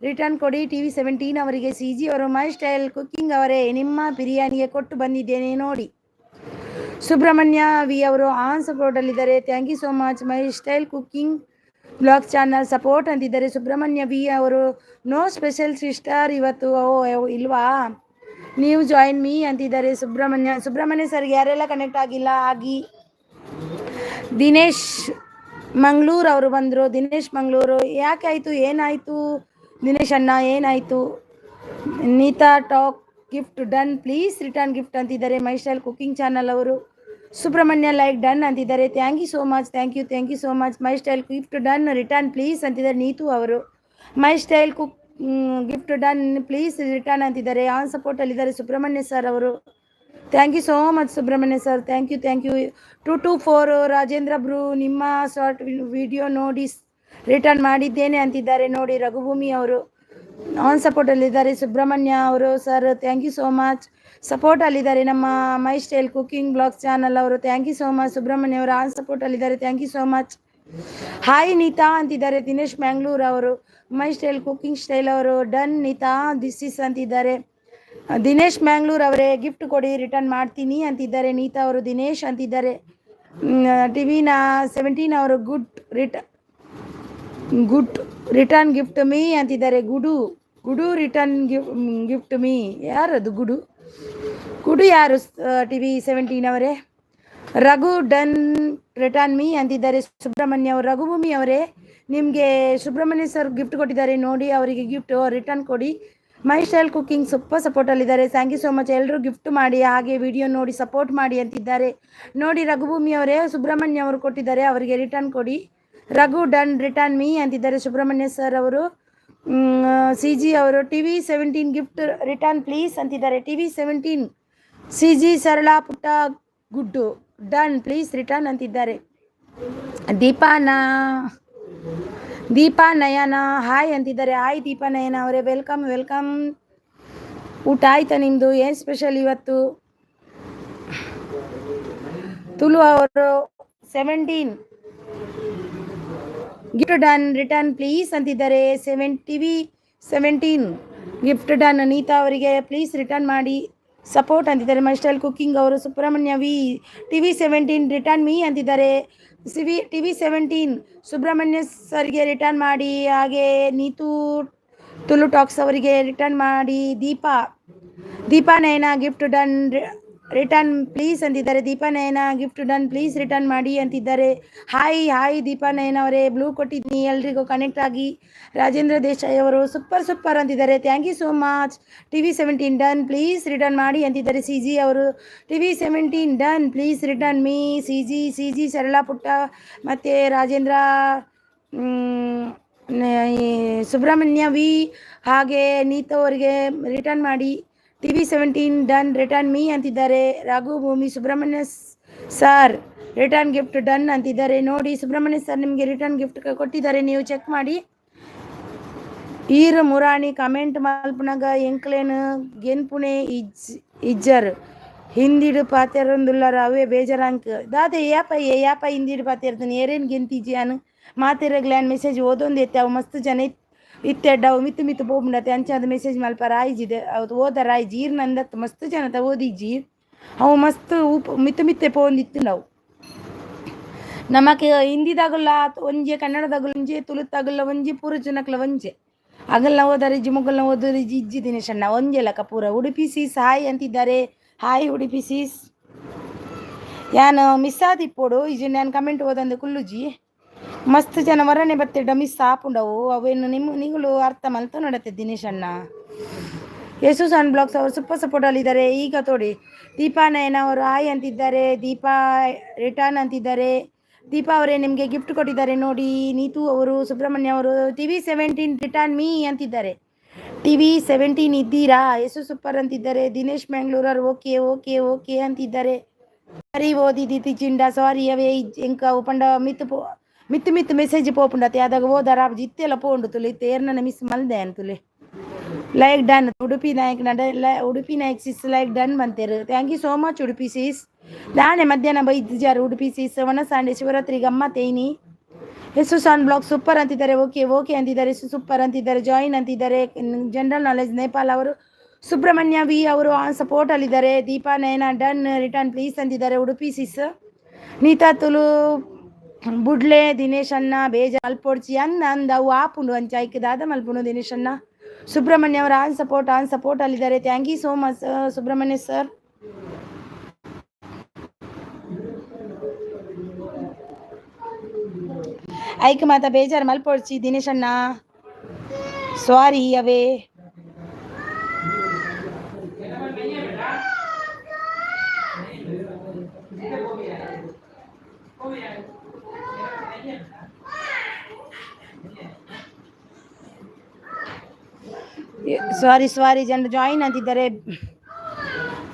ರಿಟರ್ನ್ ಕೊಡಿ. TV 17 ಅವರಿಗೆ. ಸಿ ಜಿ ಅವರು ಮೈ ಸ್ಟೈಲ್ ಕುಕ್ಕಿಂಗ್ ಅವರೇ, ನಿಮ್ಮ ಬಿರಿಯಾನಿಗೆ ಕೊಟ್ಟು ಬಂದಿದ್ದೇನೆ ನೋಡಿ. ಸುಬ್ರಹ್ಮಣ್ಯ ವಿ ಅವರು ಆನ್ ಸಪೋರ್ಟಲ್ಲಿದ್ದಾರೆ. Thank you so much. My style cooking blog channel support ಅಂತಿದ್ದಾರೆ ಸುಬ್ರಹ್ಮಣ್ಯ ವಿ ಅವರು. ನೋ ಸ್ಪೆಷಲ್ ಸಿಸ್ಟರ್ ಇವತ್ತು? ಇಲ್ವಾ? ನೀವು ಜಾಯಿನ್ ಮೀ ಅಂತಿದ್ದಾರೆ ಸುಬ್ರಹ್ಮಣ್ಯ ಸರ್ಗೆ. ಯಾರೆಲ್ಲ ಕನೆಕ್ಟ್ ಆಗಿಲ್ಲ ಆಗಿ. ದಿನೇಶ್ ಮಂಗಳೂರು ಅವರು ಬಂದರು. ದಿನೇಶ್ ಮಂಗಳೂರು. ಯಾಕಾಯಿತು? ಏನಾಯಿತು ದಿನೇಶ್ ಅಣ್ಣ, ಏನಾಯಿತು? Neeta talk gift done please return gift ಅಂತಿದ್ದಾರೆ ಮೈ ಸ್ಟೈಲ್ ಕುಕ್ಕಿಂಗ್ ಚಾನಲ್ ಅವರು. ಸುಬ್ರಹ್ಮಣ್ಯ ಲೈಕ್ ಡನ್ ಅಂತಿದ್ದಾರೆ. Thank you so much, thank you so much. My style gift done return please ಅಂತಿದ್ದಾರೆ ನೀತು ಅವರು. My style gift done please return ಅಂತಿದ್ದಾರೆ. On ಸಪೋರ್ಟಲ್ಲಿದ್ದಾರೆ Subrahmanya sir ಅವರು. Thank you so much Subrahmanya sir, thank you 224 Rajendra bro, ನಿಮ್ಮ short video ನೋಡಿ return ಮಾಡಿದ್ದೇನೆ ಅಂತಿದ್ದಾರೆ ನೋಡಿ ರಘುಭೂಮಿ ಅವರು. ಆನ್ ಸಪೋರ್ಟ್ ಅಲ್ಲಿದ್ದಾರೆ ಸುಬ್ರಹ್ಮಣ್ಯ ಅವರು sir, thank you so much. Support ಅಲ್ಲಿದ್ದಾರೆ ನಮ್ಮ my style cooking blogs channel ಅವರು, thank you so much. Subrahmanya ಅವರು ಆನ್ ಸಪೋರ್ಟ್ ಅಲ್ಲಿದ್ದಾರೆ, thank you so much. Hi Neeta ಅಂತಿದ್ದಾರೆ ದಿನೇಶ್ ಮ್ಯಾಂಗ್ಳೂರ್ ಅವರು. ಮೈ ಸ್ಟೈಲ್ ಕುಕಿಂಗ್ ಸ್ಟೈಲ್ ಅವರು ಡನ್ ನೀತಾ ದಿಸ್ ಇಸ್ ಅಂತಿದ್ದಾರೆ. ದಿನೇಶ್ ಮ್ಯಾಂಗ್ಳೂರ್ ಅವರೇ ಗಿಫ್ಟ್ ಕೊಡಿ ರಿಟರ್ನ್ ಮಾಡ್ತೀನಿ ಅಂತಿದ್ದಾರೆ ನೀತಾ ಅವರು. ದಿನೇಶ್ ಅಂತಿದ್ದಾರೆ. ಟಿವಿನ 17 ಅವರು ಗುಡ್ ರಿಟರ್ನ್ ಗಿಫ್ಟ್ ಮೀ ಅಂತಿದ್ದಾರೆ. ಗುಡು ರಿಟರ್ನ್ ಗಿಫ್ಟ್ ಮೀ, ಯಾರದು ಗುಡು ಯಾರು? ಟಿವಿ 17 ಅವರೇ. ರಘು ಡನ್ ರಿಟರ್ನ್ ಮೀ ಅಂತಿದ್ದಾರೆ ಸುಬ್ರಹ್ಮಣ್ಯ ಅವರು. ರಘುಭೂಮಿ ಅವರೇ, ನಿಮಗೆ ಸುಬ್ರಹ್ಮಣ್ಯ ಸರ್ ಗಿಫ್ಟ್ ಕೊಟ್ಟಿದ್ದಾರೆ ನೋಡಿ, ಅವರಿಗೆ ಗಿಫ್ಟ್ ರಿಟರ್ನ್ ಕೊಡಿ. ಮೈ ಸ್ಟೈಲ್ ಕುಕಿಂಗ್ ಸೂಪರ್ ಸಪೋರ್ಟಲ್ಲಿದ್ದಾರೆ, ಥ್ಯಾಂಕ್ ಯು ಸೋ ಮಚ್. ಎಲ್ಲರೂ ಗಿಫ್ಟ್ ಮಾಡಿ ಹಾಗೆ ವಿಡಿಯೋ ನೋಡಿ ಸಪೋರ್ಟ್ ಮಾಡಿ ಅಂತಿದ್ದಾರೆ ನೋಡಿ. ರಘುಭೂಮಿ ಅವರೇ ಸುಬ್ರಹ್ಮಣ್ಯ ಅವರು ಕೊಟ್ಟಿದ್ದಾರೆ, ಅವರಿಗೆ ರಿಟರ್ನ್ ಕೊಡಿ. ರಘು ಡನ್ ರಿಟರ್ನ್ ಮೀ ಅಂತಿದ್ದಾರೆ ಸುಬ್ರಹ್ಮಣ್ಯ ಸರ್ ಅವರು. ಸಿ ಜಿ ಅವರು ಟಿವಿ 17 ಗಿಫ್ಟ್ ರಿಟರ್ನ್ ಪ್ಲೀಸ್ ಅಂತಿದ್ದಾರೆ. ಟಿವಿ 17 ಸಿ ಜಿ ಸರಳ ಪುಟ್ಟ ಗುಡ್ಡು ಡನ್ ಪ್ಲೀಸ್ ರಿಟರ್ನ್ ಅಂತಿದ್ದಾರೆ. ದೀಪಾ ನಯನ ಹಾಯ್ ಅಂತಿದ್ದಾರೆ. ಹಾಯ್ ದೀಪಾ ನಯನ ಅವರೇ, ವೆಲ್ಕಮ್. ಊಟ ಆಯ್ತಾ ನಿಮ್ಮದು? ಏನು ಸ್ಪೆಷಲ್ ಇವತ್ತು? ತುಳು ಅವರು 17 ಗಿಫ್ಟ್ ಡನ್ ರಿಟರ್ನ್ ಪ್ಲೀಸ್ ಅಂತಿದ್ದಾರೆ. TV 17 gift done. ನೀತಾ ಅವರಿಗೆ ಪ್ಲೀಸ್ ರಿಟರ್ನ್ ಮಾಡಿ ಸಪೋರ್ಟ್ ಅಂತಿದ್ದಾರೆ. ಮೈ ಸ್ಟೈಲ್ ಕುಕಿಂಗ್ ಅವರು. Subrahmanya V TV 17 return me ಅಂತಿದ್ದಾರೆ. ಟಿವಿ 17 ಸುಬ್ರಹ್ಮಣ್ಯ ಸರ್ಗೆ ರಿಟರ್ನ್ ಮಾಡಿ. ಹಾಗೆ ನೀತು ತುಳು ಟಾಕ್ಸ್ ಅವರಿಗೆ ರಿಟರ್ನ್ ಮಾಡಿ. Deepa Nayana gift done return please ಅಂತಿದ್ದಾರೆ. Deepa Nayana gift done please return ಮಾಡಿ ಅಂತಿದ್ದಾರೆ. ಹಾಯ್ ದೀಪಾ ನಯನ ಅವರೇ, ಬ್ಲೂ ಕೊಟ್ಟಿದ್ದೀನಿ ಎಲ್ರಿಗೂ ಕನೆಕ್ಟ್ ಆಗಿ. ರಾಜೇಂದ್ರ ದೇಸಾಯಿ ಅವರು ಸೂಪರ್ ಅಂತಿದ್ದಾರೆ, thank you so much. TV 17 done please return ಮಾಡಿ ಅಂತಿದ್ದಾರೆ. ಸಿ ಜಿ ಅವರು TV 17 done please return me. C G Sarala ಪುಟ್ಟ ಮತ್ತು ರಾಜೇಂದ್ರ ಸುಬ್ರಹ್ಮಣ್ಯ ವಿ ಹಾಗೆ ನೀತಾ ಅವರಿಗೆ ರಿಟರ್ನ್ ಮಾಡಿ. ಟಿವಿ 17 ಡನ್ ರಿಟರ್ನ್ ಮೀ ಅಂತಿದ್ದಾರೆ. Raghu Bhoomi Subrahmanya sir return gift done ಅಂತಿದ್ದಾರೆ ನೋಡಿ. ಸುಬ್ರಹ್ಮಣ್ಯ ಸರ್ ನಿಮಗೆ ರಿಟರ್ನ್ ಗಿಫ್ಟ್ ಕೊಟ್ಟಿದ್ದಾರೆ, ನೀವು ಚೆಕ್ ಮಾಡಿ. ಈರ್ ಮುರಾಣಿ ಕಮೆಂಟ್ ಮಲ್ಪನಾಗ ಎಂಕ್ಲೇನು ಗೆನ್ಪುಣೆ ಇಜ್ಜರ್ ಹಿಂದಿಡು ಪಾತಿರೊಂದುಲ್ಲರ ಅವೇ ಬೇಜಾರಂಕ್ ದಾದೆ ಯಾಪ ಹಿಂದಿಡು ಪಾತಿರ್ತಾನೆ ಏರೇನು ಗೆಂತಿಜಿ ಅನು ಮಾತಿರಗ್ಲಾನ್ ಮೆಸೇಜ್ ಓದೊಂದು ಎತ್ತೆ ಅವು ಮಸ್ತ್ ಜನ ಇತ್ತೆಡ್ಡ ಅವು ಮಿತ್ತು ಪೋಪುಂಡತ್ತೆ ಅಂಚಾದ ಮೆಸೇಜ್ ಮಲ್ಪ ರಾಯ್ಜಿದೆ ಅವತ್ತು ಓದ ರಾಯ್ಜಿ ಈರ್ ನಂದತ್ತು ಮಸ್ತ್ ಜನತ ಓದಿಜ್ಜಿ ಅವು ಮಸ್ತ್ ಮಿತ್ತೆ ಪೋಂದಿತ್ತು ನಾವು ನಮಕ್ಕೆ ಹಿಂದಿದಾಗಲ್ಲ ಒಂಜೆ ಕನ್ನಡದಾಗಲ್ಲ ಒಂಜೆ ತುಳುತ್ತಾಗಲ್ಲ ಒಂಜೆ ಪೂರ ಜನಕ್ಲ ಒಂಜೆ ಅಗಲ್ನ ಓದರಿಜ್ಜಿ ಮುಗಲ್ನ ಓದರಿಜ್ಜಿ ಇಜ್ಜಿ ದಿನೇಶಣ್ಣ ಒಂಜೆ ಲಕ ಪೂರ. ಉಡುಪಿ ಸೀಸ್ ಹಾಯ್ ಅಂತಿದ್ದಾರೆ. Hi Udupi sis. ಯಾನು ಮಿಸ್ ಆದಿಪ್ಪೋಡು ಇಜಿ ನಾನು ಕಮೆಂಟ್ ಓದಂದು ಕುಲ್ಲುಜಿ ಮಸ್ತ್ ಜನ ವರನೆ ಬತ್ತಿಡ್ಡ ಮಿಸ್ ಆಪುಂಡವು ಅವೇನು ನಿಗಳು ಅರ್ಥ ಮಲ್ತ ನೋಡತ್ತೆ ದಿನೇಶ್ ಅಣ್ಣ. ಯೇಸು ಸನ್ ಬ್ಲಾಗ್ಸ್ ಅವರು ಸೂಪರ್ ಸಪೋರ್ಟ್ ಅಲ್ಲಿದ್ದಾರೆ. ಈಗ ತೋಡಿ ದೀಪಾ ನಯನ ಅವರು ಹಾಯ್ ಅಂತಿದ್ದಾರೆ. ದೀಪಾ ರಿಟರ್ನ್ ಅಂತಿದ್ದಾರೆ. ದೀಪಾ ಅವರೇ ನಿಮಗೆ ಗಿಫ್ಟ್ ಕೊಟ್ಟಿದ್ದಾರೆ ನೋಡಿ. ನೀತು ಅವರು ಸುಬ್ರಹ್ಮಣ್ಯ ಅವರು ಟಿವಿ 17 ರಿಟರ್ನ್ ಮೀ ಅಂತಿದ್ದಾರೆ. ಟಿವಿ 17 ಇದ್ದೀರಾ? ಯೇಸು ಸೂಪರ್ ಅಂತಿದ್ದಾರೆ. ದಿನೇಶ್ ಮ್ಯಾಂಗ್ಳೂರವ್ರು ಓಕೆ ಅಂತಿದ್ದಾರೆ. ಸರಿ ಓದಿದಿ ಚಿಂಡ ಸಾರಿ ಅವೇ ಎಂಕ ಉಪಂಡ ಮಿತ್ತು ಮೆಸೇಜ್ ಪೋಪುಂಡತೆ ಅದಾಗ ಓದಾರ ಇತ್ತೆಲ್ಲ ಪೋಂಡು ತುಲಿ ತೇರ್ನ ಮಿಸ್ ಮಲ್ದೆ ಅಂತುಲಿ like done. Udupi Nayak sis like done ಬಂತೇರು, thank you so much Udupi sis. ನಾಳೆ ಮಧ್ಯಾಹ್ನ ಬೈದು ಜಾರು ಉಡುಪಿ ಸಿಸ್. ಒಣಸಾಂಡೆ ಶಿವರಾತ್ರಿ ಗಮ್ಮತ್ತೇನಿ. ಯೇಸು ಸಾನ್ ಬ್ಲಾಗ್ ಸೂಪರ್ ಅಂತಿದ್ದಾರೆ. ಓಕೆ ಅಂತಿದ್ದಾರೆ. ಸೂಪರ್ ಅಂತಿದ್ದಾರೆ. ಜಾಯಿನ್ ಅಂತಿದ್ದಾರೆ. ಜನರಲ್ ನಾಲೆಜ್ ನೇಪಾಲ್ ಅವರು. ಸುಬ್ರಹ್ಮಣ್ಯ ವಿ ಅವರು ಆನ್ ಸಪೋರ್ಟ್ ಅಲ್ಲಿದ್ದಾರೆ. Deepa Nayana done return please ಅಂತಿದ್ದಾರೆ. ಉಡುಪಿ ಸಿಸ್. ನೀತಾ ತುಳು ಬುಡ್ಲೆ ದಿನೇಶ್ ಅಣ್ಣ ಬೇಜ ಮಲ್ಪೊಡ್ಚಿ ಅಂದ ಅವು ಆಪುಂಡು ಅಂಚಾಯ್ಕದಾದ ಮಲ್ಪುಂಡು ದಿನೇಶ್ ಅಣ್ಣ. ಸುಬ್ರಹ್ಮಣ್ಯ ಅವರು ಆನ್ ಸಪೋರ್ಟ್ ಅಲ್ಲಿದ್ದಾರೆ. Thank you so much Subrahmanya sir. ಐಕ್ ಮಾತ ಬೇಜಾರು ಮಲ್ಪೊಡ್ಚಿ ದಿನೇಶ್ ಅಣ್ಣ ಸಾರಿ ಅವೇ. ಸಾರಿ ಜನರು ಜಾಯಿನ್ ಅಂತಿದ್ದಾರೆ.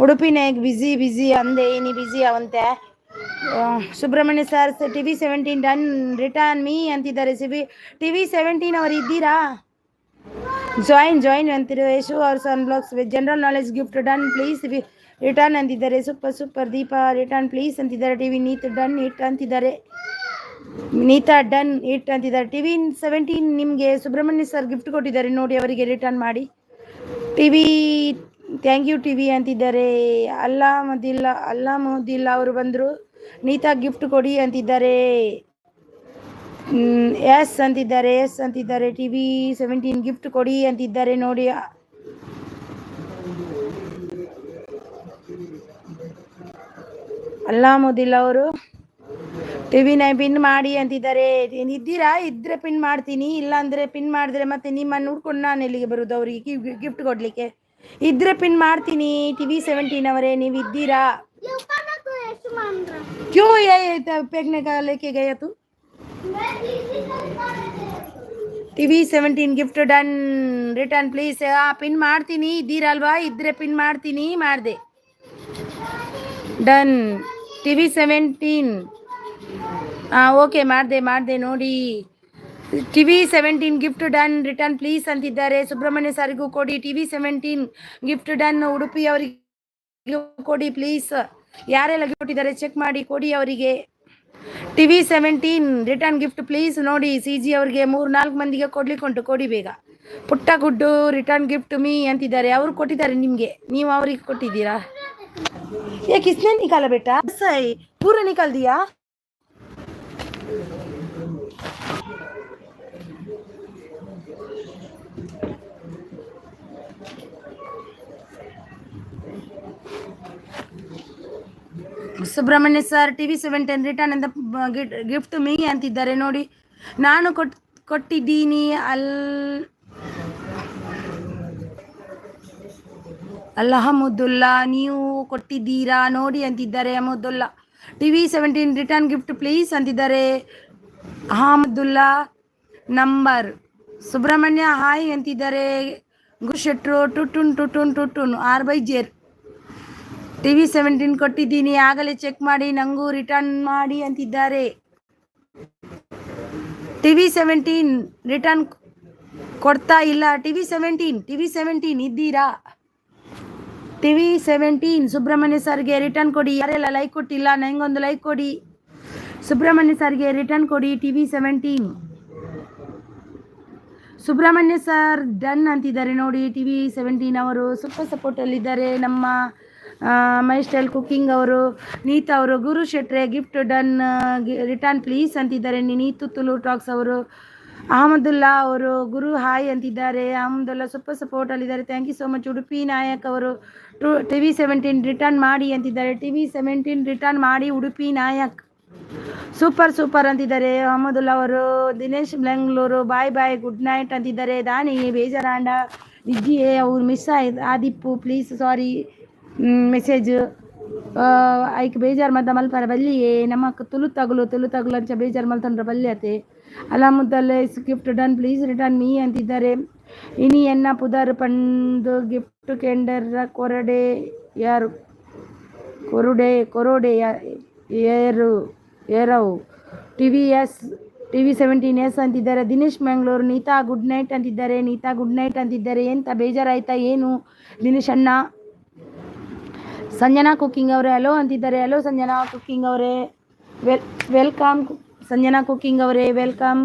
ಉಡುಪಿನಾಗ ಬಿಸಿ ಅಂದೆ ನೀ ಬಿಸಿ ಅವಂತೆ. Subrahmanya sir TV 17 done return me ಅಂತಿದ್ದಾರೆ. ಟಿವಿ 17 ಅವರು ಇದ್ದೀರಾ? ಜಾಯಿನ್ ಅಂತಿರೋ ಯಶು ಅವ್ರ ಸನ್ blogs with general knowledge gift done please return ಅಂತಿದ್ದಾರೆ. ಸೂಪರ್ ದೀಪ ರಿಟರ್ನ್ ಪ್ಲೀಸ್ ಅಂತಿದ್ದಾರೆ. ಟಿವಿ ನೀತ್ ಡನ್ ಇಟ್ ಅಂತಿದ್ದಾರೆ. ನೀತಾ ಡನ್ ಇಟ್ ಅಂತಿದ್ದಾರೆ. ಟಿವಿ 17 ನಿಮಗೆ ಸುಬ್ರಹ್ಮಣ್ಯ ಸರ್ ಗಿಫ್ಟ್ ಕೊಟ್ಟಿದ್ದಾರೆ ನೋಡಿ, ಅವರಿಗೆ ರಿಟರ್ನ್ ಮಾಡಿ. ಟಿವಿ ಥ್ಯಾಂಕ್ ಯು ಟಿವಿ ಅಂತಿದ್ದಾರೆ. ಅಲ್ಲಾಮುದಿಲ್ಲ ಅವರು ಬಂದರು. ನೀತಾ ಗಿಫ್ಟ್ ಕೊಡಿ ಅಂತಿದ್ದಾರೆ. ಎಸ್ ಅಂತಿದ್ದಾರೆ. ಟಿವಿ 17 ಗಿಫ್ಟ್ ಕೊಡಿ ಅಂತಿದ್ದಾರೆ ನೋಡಿ. ಅಲ್ಲಾಮುದಿಲ್ಲ ಅವರು ಟಿವಿನ ಪಿನ್ ಮಾಡಿ ಅಂತಿದ್ದಾರೆ. ಇದ್ದೀರಾ? ಇದ್ರೆ ಪಿನ್ ಮಾಡ್ತೀನಿ, ಇಲ್ಲ ಅಂದರೆ ಪಿನ್ ಮಾಡಿದ್ರೆ ಮತ್ತೆ ನಿಮ್ಮನ್ನು ಹುಡ್ಕೊಂಡು ನಾನು ಎಲ್ಲಿಗೆ ಬರೋದು ಅವರಿಗೆ ಗಿಫ್ಟ್ ಕೊಡಲಿಕ್ಕೆ. ಇದ್ರೆ ಪಿನ್ ಮಾಡ್ತೀನಿ. ಟಿವಿ 17 ಅವರೇ ನೀವು ಇದ್ದೀರಾ? ಕ್ಯೂ ಪೇಕ್ನೆ का लेके गया तू? TV 17 gift done return please. Pin ಮಾಡ್ತೀನಿ, ಇದ್ದೀರಲ್ವಾ? ಇದ್ರೆ ಪಿನ್ ಮಾಡ್ತೀನಿ. ಮಾಡಿದೆ ಡನ್. ಟಿವಿ 17 ಓಕೆ ಮಾಡಿದೆ ನೋಡಿ. TV 17 gift done return please ಅಂತಿದ್ದಾರೆ. ಸುಬ್ರಹ್ಮಣ್ಯ ಸಾರಿಗೂ ಕೊಡಿ. TV 17 gift done. ಉಡುಪಿ ಅವರಿಗೆ ಕೊಡಿ ಪ್ಲೀಸ್. ಯಾರೆಲ್ಲ ಗಿಫ್ಟ್ ಕೊಟ್ಟಿದ್ದಾರೆ ಚೆಕ್ ಮಾಡಿ ಕೊಡಿ ಅವರಿಗೆ. ಟಿವಿ 17 ರಿಟರ್ನ್ ಗಿಫ್ಟ್ ಪ್ಲೀಸ್ ನೋಡಿ. CG ಅವರಿಗೆ 3-4 ಮಂದಿಗೆ ಕೊಡ್ಲಿಕ್ಕೆ ಉಂಟು, ಕೊಡಿ ಬೇಗ. ಪುಟ್ಟ ಗುಡ್ಡು ರಿಟರ್ನ್ ಗಿಫ್ಟ್ ಮೀ ಅಂತಿದ್ದಾರೆ. ಅವರು ಕೊಟ್ಟಿದ್ದಾರೆ ನಿಮಗೆ, ನೀವು ಅವರಿಗೆ ಕೊಟ್ಟಿದ್ದೀರಾ? ये किसने निकाला बेटा? सही पूरा निकाल दिया. ಸುಬ್ರಹ್ಮಣ್ಯ ಸರ್ ಟಿವಿ 17 ರಿಟರ್ನ್ ಅಂತ ಗಿಫ್ಟ್ ಮೀ ಅಂತಿದ್ದಾರೆ ನೋಡಿ. ನಾನು ಕೊಟ್ಟಿದ್ದೀನಿ. ಅಹಮದುಲ್ಲಾ ನೀವು ಕೊಟ್ಟಿದ್ದೀರಾ ನೋಡಿ ಅಂತಿದ್ದಾರೆ. ಅಹಮದುಲ್ಲಾ ಟಿವಿ 17 ರಿಟರ್ನ್ ಗಿಫ್ಟ್ ಪ್ಲೀಸ್ ಅಂತಿದ್ದಾರೆ. ಅಹಮದುಲ್ಲಾ ನಂಬರ್. ಸುಬ್ರಹ್ಮಣ್ಯ ಹಾಯ್ ಅಂತಿದ್ದಾರೆ. ಗುರುಶೆಟ್ರು ಟುಟುನ್ R/J. ಟಿವಿ 17 ಕೊಟ್ಟಿದ್ದೀನಿ, ಆಗಲೇ ಚೆಕ್ ಮಾಡಿ ನಂಗೂ ರಿಟರ್ನ್ ಮಾಡಿ ಅಂತಿದ್ದಾರೆ. ಟಿವಿ 17 ರಿಟರ್ನ್ ಕೊಡ್ತಾ ಇಲ್ಲ. ಟಿವಿ 17 ಇದ್ದೀರಾ? ಟಿವಿ 17 ಸುಬ್ರಹ್ಮಣ್ಯ ಸರ್ಗೆ ರಿಟರ್ನ್ ಕೊಡಿ. ಯಾರೆಲ್ಲ ಲೈಕ್ ಕೊಟ್ಟಿಲ್ಲ ನನಗೊಂದು ಲೈಕ್ ಕೊಡಿ. ಸುಬ್ರಹ್ಮಣ್ಯ ಸರ್ಗೆ ರಿಟರ್ನ್ ಕೊಡಿ. ಟಿವಿ 17 ಸುಬ್ರಹ್ಮಣ್ಯ ಸರ್ ಡನ್ ಅಂತಿದ್ದಾರೆ ನೋಡಿ. ಟಿವಿ 17 ಅವರು ಸೂಪರ್ ಸಪೋರ್ಟಲ್ಲಿದ್ದಾರೆ. ನಮ್ಮ ಮೈ ಸ್ಟೈಲ್ ಕುಕ್ಕಿಂಗ್ ಅವರು, ನೀತಾ ಅವರು, ಗುರು ಶೆಟ್ರೆ ಗಿಫ್ಟ್ ಡನ್ ರಿಟರ್ನ್ ಪ್ಲೀಸ್ ಅಂತಿದ್ದಾರೆ. ನೀತು ತುಳು ಟಾಕ್ಸ್ ಅವರು, ಅಹಮದುಲ್ಲಾ ಅವರು, ಗುರು ಹಾಯ್ ಅಂತಿದ್ದಾರೆ. ಅಹಮದುಲ್ಲಾ ಸೂಪರ್ ಸಪೋರ್ಟಲ್ಲಿದ್ದಾರೆ. Thank you so much. Udupi Nayak ಅವರು ಟಿವಿ 17 ರಿಟರ್ನ್ ಮಾಡಿ ಅಂತಿದ್ದಾರೆ. ಟಿವಿ 17 ರಿಟರ್ನ್ ಮಾಡಿ. ಉಡುಪಿ ನಾಯಕ್ ಸೂಪರ್ ಅಂತಿದ್ದಾರೆ. ಅಹಮದುಲ್ಲಾ ಅವರು, Dinesh Bengaluru bye good night ಅಂತಿದ್ದಾರೆ. ದಾನಿ ಬೇಜಾರಾಂಡ ನಿಜ್ಜಿಯೇ ಅವ್ರು ಮಿಸ್ ಆಯ್ತು. ಆದಿಪ್ಪು ಪ್ಲೀಸ್ ಸಾರಿ ಮೆಸೇಜ್ ಐಕ್ ಬೇಜಾರು ಮದ್ದ ಮಲ್ಪಾರ ಬಲ್ಲಿಯೇ ನಮ್ಮ ತುಳು ತಗುಲು ಅಂಚ ಬೇಜಾರು ಮಲ್ತಂಡ್ರ ಬಲ್ಲಿಯತೆ. ಅಲಾಮುದ್ದಲ್ಲೇ gift done please return me ಅಂತಿದ್ದಾರೆ. ಇನಿ ಎನ್ನ ಪುದರ್ ಪಂದು ಗಿಫ್ಟ್ ಕೆಂಡರ ಕೊರಡೆ ಯಾರು ಕೊರಡೆ ಏರವು. ಟಿವಿ 17 ಅಂತಿದ್ದಾರೆ. ದಿನೇಶ್ ಮ್ಯಾಂಗ್ಳೂರು. ನೀತಾ ಗುಡ್ ನೈಟ್ ಅಂತಿದ್ದಾರೆ. ಎಂತ ಬೇಜಾರಾಯ್ತಾ ಏನು ದಿನೇಶ್ ಅಣ್ಣ? ಸಂಜನಾ ಕುಕ್ಕಿಂಗ್ ಅವರೇ ಹಲೋ ಅಂತಿದ್ದಾರೆ. ಹಲೋ ಸಂಜನಾ ಕುಕ್ಕಿಂಗ್ ಅವರೇ, ವೆಲ್ಕಮ್. ಸಂಜನಾ ಕುಕ್ಕಿಂಗ್ ಅವರೇ ವೆಲ್ಕಮ್.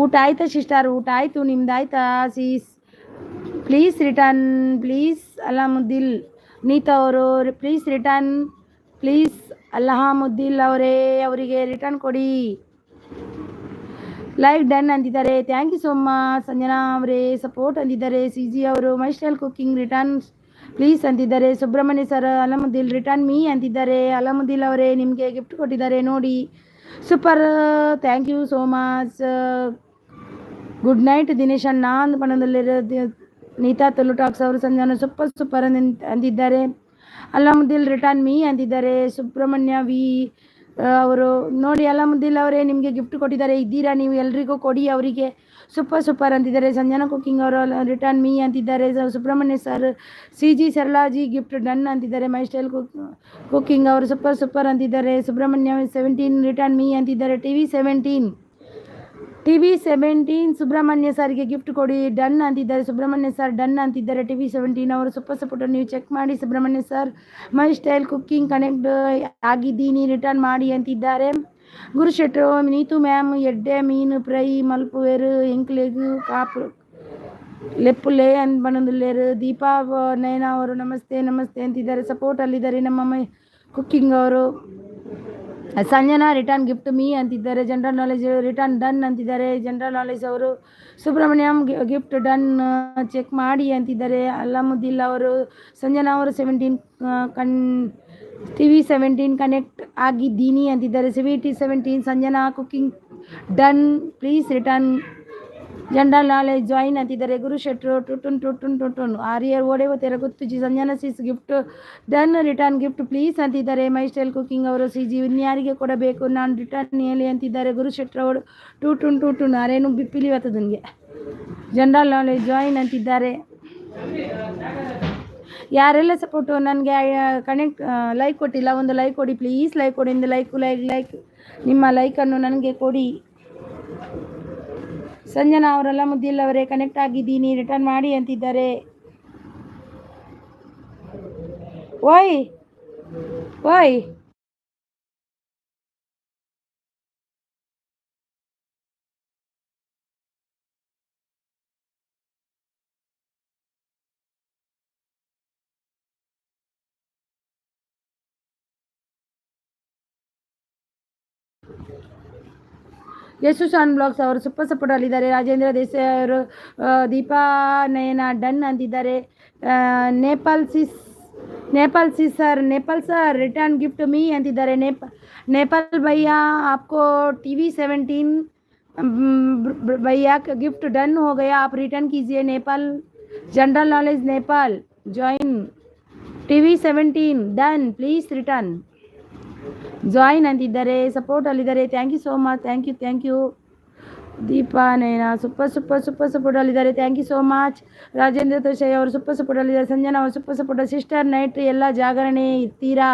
ಊಟ ಆಯ್ತಾ ಸಿಸ್ಟರ್? ಊಟ ಆಯಿತು, ನಿಮ್ದಾಯ್ತಾ ಸೀಸ್? Please return please. ಅಲ್ಲಾಮುದ್ದಿಲ್ ನೀತಾ ಅವರು ಪ್ಲೀಸ್ ರಿಟರ್ನ್ ಪ್ಲೀಸ್. ಅಲ್ಲಾಮುದ್ದಿಲ್ ಅವರಿಗೆ ರಿಟರ್ನ್ ಕೊಡಿ. ಲೈಕ್ ಡನ್ ಅಂತಿದ್ದಾರೆ. Thank you so much Sanjana ಅವರೇ ಸಪೋರ್ಟ್ ಅಂತಿದ್ದಾರೆ. CG ಅವರು my style cooking return please ಅಂತಿದ್ದಾರೆ. ಸುಬ್ರಹ್ಮಣ್ಯ ಸರ್ ಅಲಮುದ್ದಿಲ್ ರಿಟರ್ನ್ ಮೀ ಅಂತಿದ್ದಾರೆ. ಅಲಮುದ್ದಿಲ್ ಅವರೇ ನಿಮಗೆ ಗಿಫ್ಟ್ ಕೊಟ್ಟಿದ್ದಾರೆ ನೋಡಿ. Super thank you so much. Good night Dinesh ಅಣ್ಣ ಪಣದಲ್ಲಿರೋ ನೀತಾ ತುಳು ಟಾಕ್ಸ್ ಅವರು ಸಂಜಾನ ಸೂಪರ್ ಅಂತಿದ್ದಾರೆ. ಅಲಾಮುದ್ದಿಲ್ ರಿಟರ್ನ್ ಮೀ ಅಂತಿದ್ದಾರೆ. ಸುಬ್ರಹ್ಮಣ್ಯ ವಿ ಅವರು ನೋಡಿ ಅಲಾಮುದ್ದಿಲ್ ಅವರೇ ನಿಮಗೆ ಗಿಫ್ಟ್ ಕೊಟ್ಟಿದ್ದಾರೆ. ಇದ್ದೀರಾ ನೀವು? ಎಲ್ರಿಗೂ ಕೊಡಿ ಅವರಿಗೆ. ಸೂಪರ್ ಅಂತಿದ್ದಾರೆ. ಸಂಜನಾ ಕುಕ್ಕಿಂಗ್ ಅವರು ರಿಟರ್ನ್ ಮೀ ಅಂತಿದ್ದಾರೆ. ಸುಬ್ರಹ್ಮಣ್ಯ ಸರ್ CG ಸರಳಾಜಿ ಗಿಫ್ಟ್ ಡನ್ ಅಂತಿದ್ದಾರೆ. ಮೈ ಸ್ಟೈಲ್ ಕುಕ್ಕಿಂಗ್ ಅವರು ಸೂಪರ್ ಅಂತಿದ್ದಾರೆ. ಸುಬ್ರಹ್ಮಣ್ಯ 17 ರಿಟರ್ನ್ ಮೀ ಅಂತಿದ್ದಾರೆ. ಟಿವಿ TV17 ಸುಬ್ರಹ್ಮಣ್ಯ ಸರ್ಗೆ ಗಿಫ್ಟ್ ಕೊಡಿ ಡನ್ ಅಂತಿದ್ದಾರೆ. ಸುಬ್ರಹ್ಮಣ್ಯ ಸರ್ ಡನ್ ಅಂತಿದ್ದಾರೆ. TV17 ಅವರು ಸೂಪರ್ ಸಪೋರ್ಟ್. ನೀವು ಚೆಕ್ ಮಾಡಿ Subrahmanya sir. My style cooking connect ಆಗಿದ್ದೀನಿ ರಿಟರ್ನ್ ಮಾಡಿ ಅಂತಿದ್ದಾರೆ. ಗುರು ಶೆಟ್ರು ನೀತು ಮ್ಯಾಮ್ ಎಡ್ಡೆ ಮೀನು ಫ್ರೈ ಮಲ್ಪುವೇರು ಎಂಕ್ಲೆಗು ಕಾಪು ಲೆಪ್ಪುಲೆ ಅಂತ ಬಂದಿಲ್ಲೇರು. ದೀಪಾ ನಯನ ಅವರು ನಮಸ್ತೆ ನಮಸ್ತೆ ಅಂತಿದ್ದಾರೆ. ಸಪೋರ್ಟ್ ಅಲ್ಲಿದ್ದಾರೆ ನಮ್ಮ ಕುಕ್ಕಿಂಗ್ ಅವರು. ಸಂಜನಾ ರಿಟರ್ನ್ ಗಿಫ್ಟ್ ಮೀ ಅಂತಿದ್ದಾರೆ. ಜನರಲ್ ನಾಲೆಜ್ ರಿಟರ್ನ್ ಡನ್ ಅಂತಿದ್ದಾರೆ ಜನರಲ್ ನಾಲೆಜ್ ಅವರು. ಸುಬ್ರಹ್ಮಣ್ಯಂ ಗಿಫ್ಟ್ ಡನ್ ಚೆಕ್ ಮಾಡಿ ಅಂತಿದ್ದಾರೆ. ಅಲ್ಲಾಮುದ್ದಿಲ್ಲ ಅವರು. ಸಂಜನಾ ಅವರು 17 TV17 ಕನೆಕ್ಟ್ ಆಗಿದ್ದೀನಿ ಅಂತಿದ್ದಾರೆ. TV17 Sanjana cooking done please return general knowledge join ಅಂತಿದ್ದಾರೆ. ಗುರು ಶೆಟ್ರು ಟುಟುನ್ ಆರ್ಯರ್ ಓಡೆವ ತೆರಗುತ್ತುಜಿ Sanjana sis gift done return gift please ಅಂತಿದ್ದಾರೆ. ಮೈ ಸ್ಟೈಲ್ ಕುಕಿಂಗ್ ಅವರು. CG ಇನ್ಯಾರಿಗೆ ಕೊಡಬೇಕು ನಾನು ರಿಟರ್ನ್ ಹೇಳಿ ಅಂತಿದ್ದಾರೆ. ಗುರು ಶೆಟ್ರು ಅವರು ಟುಟುನ್ ಅರೇನು ಬಿಪ್ಪಿಲಿ ಬರ್ತದೆ ನನಗೆ. ಜನರಲ್ ನಾಲೆಜ್ ಜಾಯಿನ್ ಅಂತಿದ್ದಾರೆ. ಯಾರೆಲ್ಲ ಸಪೋರ್ಟು ನನಗೆ ಕನೆಕ್ಟ್ ಲೈಕ್ ಕೊಟ್ಟಿಲ್ಲ ಒಂದು ಲೈಕ್ ಕೊಡಿ ಪ್ಲೀಸ್. ಲೈಕ್ ಕೊಡಿ ಒಂದು ಲೈಕ್ ನಿಮ್ಮ ಲೈಕನ್ನು ನನಗೆ ಕೊಡಿ. ಸಂಜನಾ ಅವರೆಲ್ಲ ಮುದ್ದಿಲ್ಲ ಅವರೇ ಕನೆಕ್ಟ್ ಆಗಿದ್ದೀನಿ ರಿಟರ್ನ್ ಮಾಡಿ ಅಂತಿದ್ದಾರೆ. ಓಯ್ ಯಶು ಶಾನ್ ಬ್ಲಾಗ್ಸ್ ಅವರು ಸೂಪರ್ ಸಪೋರ್ಟ್ ಅಲ್ಲಿದ್ದಾರೆ. ರಾಜೇಂದ್ರ ದೇಸಾಯಿ ಅವರು. ದೀಪಾ ನಯನ ಡನ್ ಅಂತಿದ್ದಾರೆ. Nepal sis sir return gift me ಅಂತಿದ್ದಾರೆ. ನೇಪಾಲ್ ಭಯ್ಯ आपको TV17 भैया गिफ्ट डन हो गया आप रिटर्न कीजिए. Nepal general knowledge Nepal join TV17 done please return join ಅಂತಿದ್ದಾರೆ. ಸಪೋರ್ಟ್ ಅಲ್ಲಿದ್ದಾರೆ. Thank you so much. Thank you Deepa Nayana super support ಅಲ್ಲಿದ್ದಾರೆ. Thank you so much. Rajendra ತೋಷಯ್ ಅವರು ಸೂಪರ್ ಸಪೋರ್ಟ್ ಅಲ್ಲಿದ್ದಾರೆ. ಸಂಜನಾ ಅವರು ಸೂಪರ್ ಸಪೋರ್ಟ್. ಸಿಸ್ಟರ್ ನೈಟ್ ಎಲ್ಲ ಜಾಗರಣೆ ಇರ್ತೀರಾ?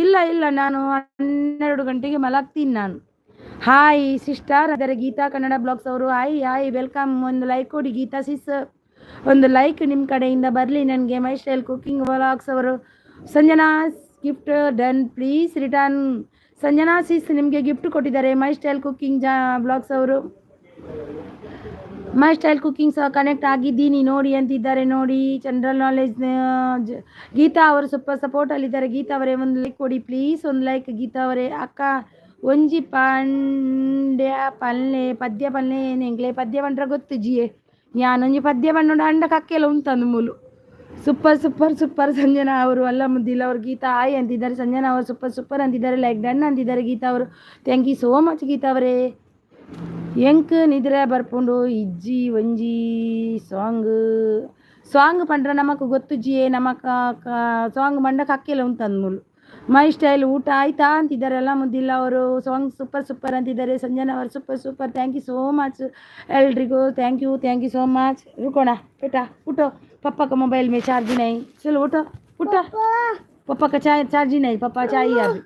ಇಲ್ಲ ನಾನು 12 ಗಂಟೆಗೆ ಮಲಗ್ತೀನಿ ನಾನು. ಹಾಯ್ ಸಿಸ್ಟರ್ ಅಂದರೆ ಗೀತಾ ಕನ್ನಡ ಬ್ಲಾಗ್ಸ್ ಅವರು. Hi welcome. ಒಂದು ಲೈಕ್ ಕೊಡಿ ಗೀತಾ ಸಿಸ್. ಒಂದು ಲೈಕ್ ನಿಮ್ಮ ಕಡೆಯಿಂದ ಬರಲಿ ನನಗೆ. ಮೈ ಸ್ಟೈಲ್ ಕುಕಿಂಗ್ ಬ್ಲಾಗ್ಸ್ ಅವರು. Sanjana gift done please return. Sanjana sis ನಿಮಗೆ ಗಿಫ್ಟ್ ಕೊಟ್ಟಿದ್ದಾರೆ. ಮೈ ಸ್ಟೈಲ್ ಕುಕಿಂಗ್ ಬ್ಲಾಗ್ಸ್ ಅವರು. ಮೈ ಸ್ಟೈಲ್ ಕುಕಿಂಗ್ ಸಹ ಕನೆಕ್ಟ್ ಆಗಿದ್ದೀನಿ ನೋಡಿ ಅಂತಿದ್ದಾರೆ. ನೋಡಿ ಜನರಲ್ ನಾಲೆಜ್ ಗೀತಾ ಅವರು ಸೂಪರ್ ಸಪೋರ್ಟ್ ಅಲ್ಲಿದ್ದಾರೆ. ಗೀತಾ ಅವರೇ ಒಂದು ಲೈಕ್ ಕೊಡಿ ಪ್ಲೀಸ್. ಒಂದು ಲೈಕ್ ಗೀತಾ ಅವರೇ. ಅಕ್ಕ ಒಂಜಿ ಪದ್ಯ ಪಲ್ಲೆ ನೆಂಗ್ಲೆ ಪದ್ಯ ಬಂಡ್ರೆ ಗೊತ್ತು ಜಿಯೇ ಯಾನೊಂಜಿ ಪದ್ಯ ಬಣ್ಣೋಡ ಅಂಡ ಕಕ್ಕೆಲ್ಲ ಉಂಟಂದು ಮೂಲು. ಸೂಪರ್ ಸಂಜನಾ ಅವರು. ಅಲ್ಲ ಮುದ್ದಿಲ್ಲ ಅವರು. ಗೀತಾ ಆಯ್ ಅಂತಿದ್ದಾರೆ. ಸಂಜನಾ ಅವರು ಸೂಪರ್ ಅಂತಿದ್ದಾರೆ. ಲೈಕ್ ಡನ್ ಅಂತಿದ್ದಾರೆ ಗೀತಾ ಅವರು. Thank you so much Geetha ಅವರೇ. ಎಂಕ್ ನಿದ್ರೆ ಬರ್ಕೊಂಡು ಇಜ್ಜಿ ಒಂಜಿ ಸಾಂಗ್ ಪಂಡ್ರೆ ನಮಕ್ ಗೊತ್ತು ಜಿಯೇ ನಮಕ್ ಸಾಂಗ್ ಮಂಡ ಕಕ್ಕೆಲ್ಲ ಉಂಟಂದು ಮೂಲು. ಮೈ ಸ್ಟೈಲ್ ಊಟ ಆಯ್ತಾ ಅಂತಿದ್ದಾರೆ. ಎಲ್ಲ ಮುದ್ದಿಲ್ಲ ಅವರು. ಸಾಂಗ್ ಸೂಪರ್ ಅಂತಿದ್ದಾರೆ. ಸಂಜನಾ ಅವರು super. Thank you so much ಎಲ್ರಿಗೂ. Thank you so much. रुको ना बेटा उठो, पापा का मोबाइल में चार्ज नहीं. चलो उठो पापा का चार्ज नहीं. पापा चाहिए अभी.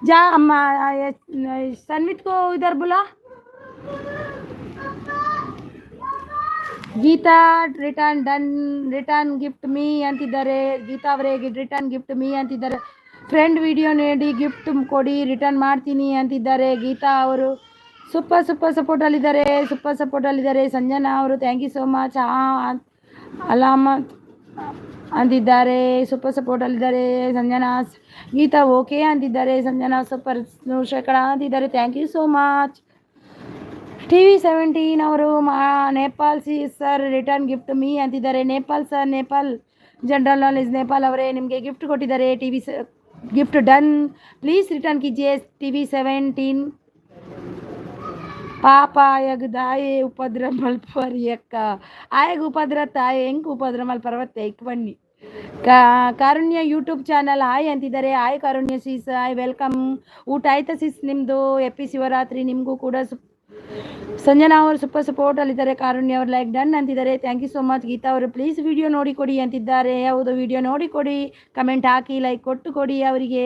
जा अम्मा सन्मित को इधर बुला. ಗೀತಾ ರಿಟರ್ನ್ ಗಿಫ್ಟ್ ಮೀ ಅಂತಿದ್ದಾರೆ. ಗೀತಾ ಅವರೇ ರಿಟರ್ನ್ ಗಿಫ್ಟ್ ಮೀ ಅಂತಿದ್ದಾರೆ. ಫ್ರೆಂಡ್ ವಿಡಿಯೋ ನೀಡಿ ಗಿಫ್ಟ್ ಕೊಡಿ ರಿಟರ್ನ್ ಮಾಡ್ತೀನಿ ಅಂತಿದ್ದಾರೆ ಗೀತಾ ಅವರು. ಸೂಪರ್ ಸಪೋರ್ಟ್ ಅಲ್ಲಿದ್ದಾರೆ. ಸಂಜನಾ ಅವರು ಥ್ಯಾಂಕ್ ಯು ಸೋ ಮಚ್. ಅಲಾಮ ಅಂತಿದ್ದಾರೆ. ಸೂಪರ್ ಸಪೋರ್ಟ್ ಅಲ್ಲಿದ್ದಾರೆ ಸಂಜನಾ. ಗೀತಾ ಓಕೆ ಅಂತಿದ್ದಾರೆ. ಸಂಜನಾ ಸೂಪರ್ 100% ಅಂತಿದ್ದಾರೆ. Thank you so much. TV17 ಅವರು. Nepal sir return gift me ಅಂತಿದ್ದಾರೆ. ನೇಪಾಲ್ ಜನರಲ್ ನಾಲೆಜ್ ನೇಪಾಲ್ ಅವರೇ ನಿಮಗೆ ಗಿಫ್ಟ್ ಕೊಟ್ಟಿದ್ದಾರೆ. ಗಿಫ್ಟ್ ಡನ್ ಪ್ಲೀಸ್ ರಿಟರ್ನ್ कीजिए TV17. ಪಾಪ ಆಯಗ ದಾಯೆ ಉಪದ್ರ ಮಲ್ಪರಿ ಅಕ್ಕ ಆಯಗ ಉಪದ್ರ ತಾಯಿ ಹೆಂಗೆ ಉಪದ್ರ ಮಲ್ಪರವತ್ತೆ ಇಕ್ ಬನ್ನಿ. ಕಾರುಣ್ಯ ಯೂಟ್ಯೂಬ್ ಚಾನಲ್ ಹಾಯ್ ಅಂತಿದ್ದಾರೆ. Hi Karunya sis. Hi welcome. ಊಟ ಆಯ್ತಾ ಸಿಸ್ ನಿಮ್ಮದು? ಎಪ್ಪಿ ಶಿವರಾತ್ರಿ ನಿಮಗೂ ಕೂಡ. ಸಂಜನಾ ಅವರು ಸೂಪರ್ ಸಪೋರ್ಟ್ ಅಲ್ಲಿದ್ದಾರೆ. ಕಾರುಣ್ಯ ಅವರು ಲೈಕ್ ಡನ್ ಅಂತಿದ್ದಾರೆ. Thank you so much. Geetha ಅವರು ಪ್ಲೀಸ್ ವಿಡಿಯೋ ನೋಡಿ ಕೊಡಿ ಅಂತಿದ್ದಾರೆ. ಹೌದು ವಿಡಿಯೋ ನೋಡಿ ಕೊಡಿ, ಕಮೆಂಟ್ ಹಾಕಿ, ಲೈಕ್ ಕೊಟ್ಟು ಕೊಡಿ ಅವರಿಗೆ